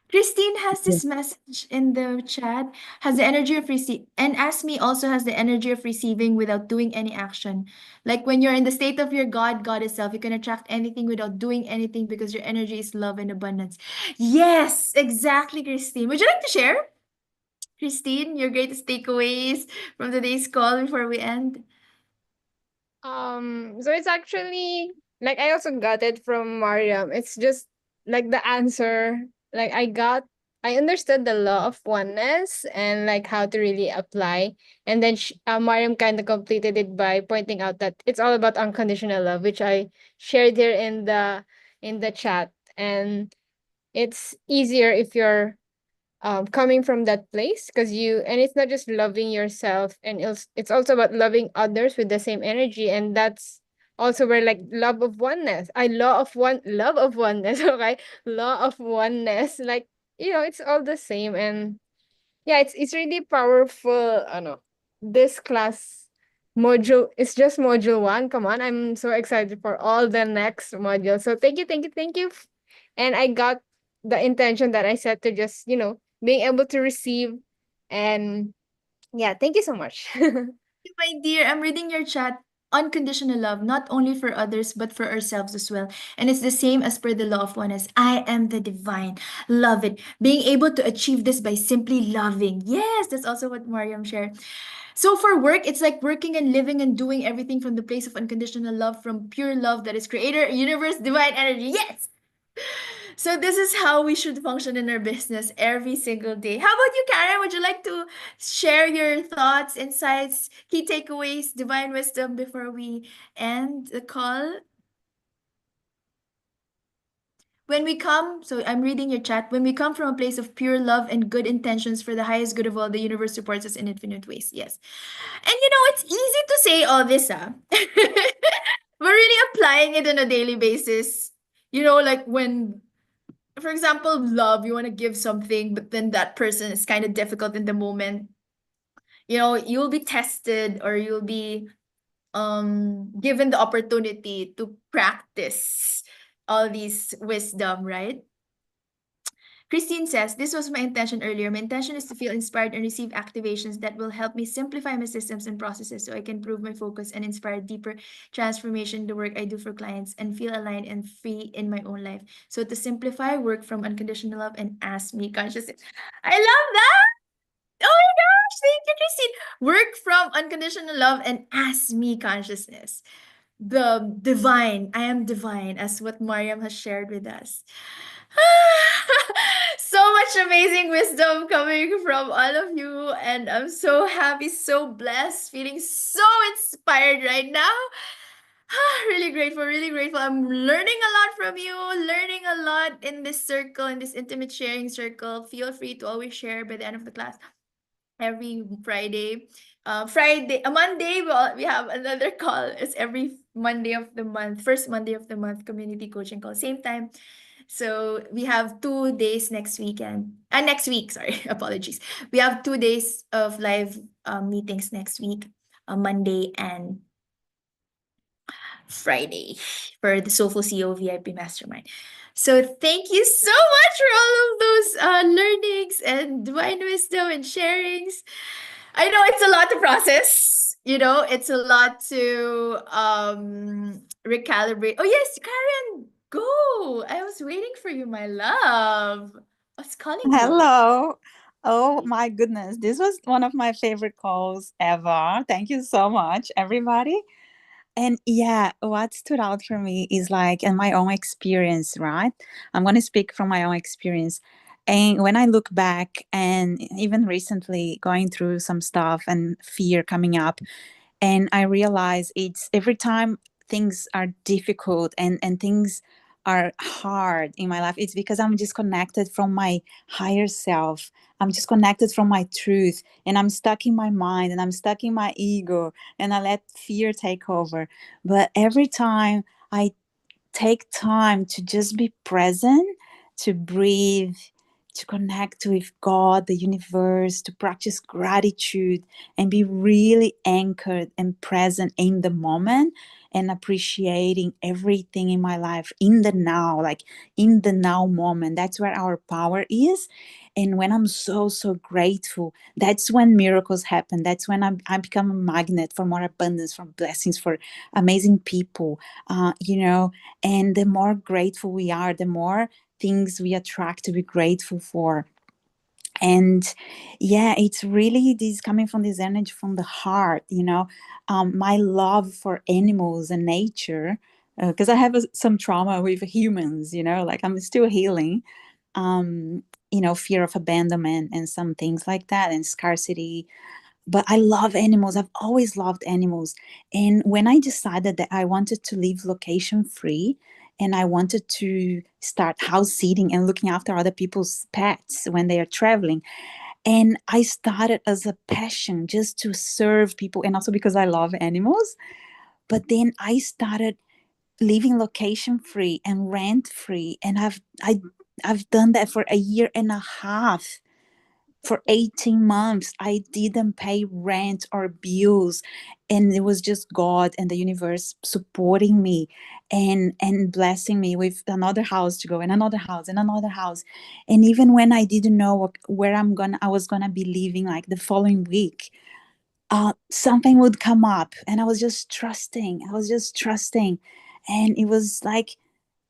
S1: Christine has this message in the chat, has the energy of receive and ask me also has the energy of receiving without doing any action. Like when you're in the state of your God, goddess self, you can attract anything without doing anything because your energy is love and abundance. Yes, exactly, Christine. Would you like to share? Christine, your greatest takeaways from today's call before we end?
S3: So it's actually like I also got it from Mariam. It's just like the answer. Like I understood the law of oneness and like how to really apply. And then Mariam kind of completed it by pointing out that it's all about unconditional love, which I shared here in the chat. And it's easier if you're coming from that place, because you, and it's not just loving yourself, and it's also about loving others with the same energy. And that's also where like love of oneness, okay, law of oneness, like, it's all the same. And yeah, it's really powerful. Ano, this class module is just module 1. Come on, I'm so excited for all the next modules. So thank you, thank you, thank you. And I got the intention that I set to just, being able to receive. And yeah, thank you so much.
S1: My dear, I'm reading your chat. Unconditional love, not only for others, but for ourselves as well. And it's the same as per the law of oneness. I am the divine. Love it. Being able to achieve this by simply loving. Yes, that's also what Mariam shared. So for work, it's like working and living and doing everything from the place of unconditional love, from pure love that is creator, universe, divine energy. Yes! So this is how we should function in our business every single day. How about you, Karen? Would you like to share your thoughts, insights, key takeaways, divine wisdom before we end the call? When we come, so I'm reading your chat. When we come from a place of pure love and good intentions for the highest good of all, the universe supports us in infinite ways. Yes. And it's easy to say all this, ah. We're really applying it on a daily basis. Like when, for example, love, you want to give something, but then that person is kind of difficult in the moment. You'll be tested, or you'll be given the opportunity to practice all these wisdom, right? Christine says, this was my intention earlier. My intention is to feel inspired and receive activations that will help me simplify my systems and processes so I can improve my focus and inspire deeper transformation in the work I do for clients and feel aligned and free in my own life. So to simplify, work from unconditional love and ask me consciousness. I love that! Oh my gosh, thank you, Christine. Work from unconditional love and ask me consciousness. The divine, I am divine, as what Mariam has shared with us. So much amazing wisdom coming from all of you, and I'm so happy, so blessed, feeling so inspired right now. Really grateful, really grateful. I'm learning a lot from you, learning a lot in this circle, in this intimate sharing circle. Feel free to always share by the end of the class every Friday. A Monday, we have another call. It's every Monday of the month, first Monday of the month, community coaching call, same time. So we have 2 days next weekend. Next week, sorry, apologies. We have 2 days of live meetings next week, Monday and Friday, for the Soulful CEO VIP Mastermind. So thank you so much for all of those learnings and divine wisdom and sharings. I know it's a lot to process. It's a lot to recalibrate. Oh yes, Karen, go. I was waiting for you, my love. I was calling you.
S4: Hello. Oh my goodness. This was one of my favorite calls ever. Thank you so much, everybody. And yeah, what stood out for me is like in my own experience, right? I'm going to speak from my own experience. And when I look back and even recently going through some stuff and fear coming up, and I realize it's every time things are difficult and things are hard in my life, it's because I'm disconnected from my higher self. I'm disconnected from my truth, and I'm stuck in my mind, and I'm stuck in my ego, and I let fear take over. But every time I take time to just be present, to breathe, to connect with God, the universe, to practice gratitude and be really anchored and present in the moment and appreciating everything in my life in the now, like in the now moment. That's where our power is. And when I'm so, so grateful, that's when miracles happen. That's when I become a magnet for more abundance, for blessings, for amazing people, and the more grateful we are, the more things we attract to be grateful for. And yeah, it's really this coming from this energy from the heart, my love for animals and nature, because I have some trauma with humans, like I'm still healing, um fear of abandonment and some things like that, and scarcity. But I love animals. I've always loved animals. And when I decided that I wanted to live location free and I wanted to start house sitting and looking after other people's pets when they are traveling, and I started as a passion just to serve people and also because I love animals. But then I started living location free and rent free, and I've done that for a year and a half. For 18 months I didn't pay rent or bills, and it was just God and the universe supporting me and blessing me with another house to go, and another house and another house. And even when I didn't know where I was gonna be living like the following week, something would come up, and I was just trusting. And it was like,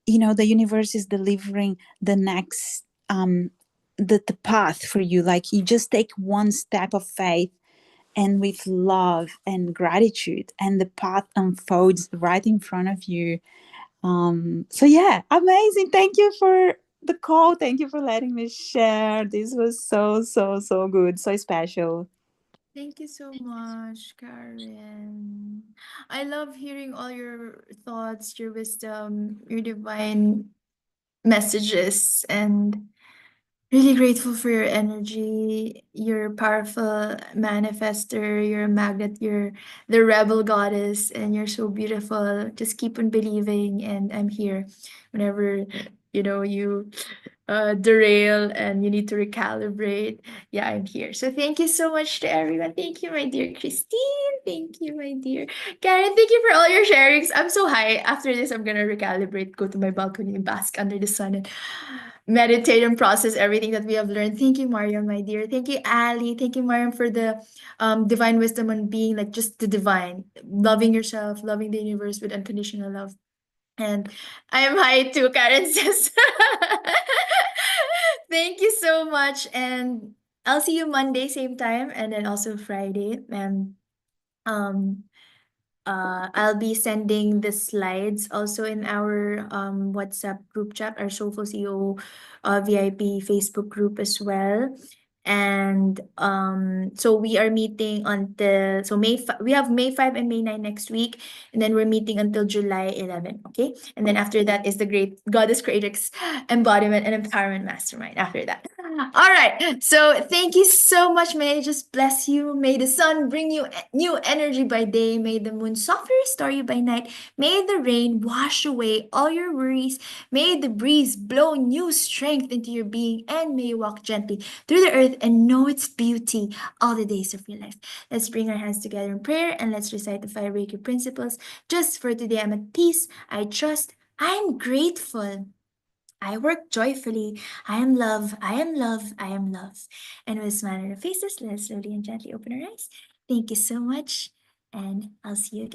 S4: the universe is delivering the next the path for you. Like, you just take one step of faith and with love and gratitude, and the path unfolds right in front of you. So yeah, amazing. Thank you for the call. Thank you for letting me share. This was so, so, so good, so special.
S1: Thank you so much, Karen. I love hearing all your thoughts, your wisdom, your divine messages, and really grateful for your energy. You're a powerful manifester. You're a magnet. You're the rebel goddess, and you're so beautiful. Just keep on believing, and I'm here whenever you derail and you need to recalibrate. Yeah, I'm here. So thank you so much to everyone. Thank you, my dear Christine. Thank you, my dear Karen. Thank you for all your sharings. I'm so high. After this, I'm gonna recalibrate, go to my balcony, and bask under the sun, and meditate and process everything that we have learned. Thank you, Mariam, my dear. Thank you, Ali. Thank you, Mariam, for the divine wisdom on being like just the divine, loving yourself, loving the universe with unconditional love. And I am high too, Karen says. Thank you so much. And I'll see you Monday, same time, and then also Friday. And um I'll be sending the slides also in our WhatsApp group chat, our Soulful CEO VIP Facebook group as well. And so we are meeting until we have May 5 and May 9 next week, and then we're meeting until July 11, okay? And then after that is the great Goddess Creatrix Embodiment and Empowerment Mastermind after that. All right. So thank you so much. May I just bless you. May the sun bring you new energy by day. May the moon softly restore you by night. May the rain wash away all your worries. May the breeze blow new strength into your being. And may you walk gently through the earth and know its beauty all the days of your life. Let's bring our hands together in prayer and let's recite the 5 Reiki principles. Just for today, I'm at peace. I trust. I'm grateful. I work joyfully. I am love. I am love. I am love. And with a smile on our faces, let us slowly and gently open our eyes. Thank you so much. And I'll see you again.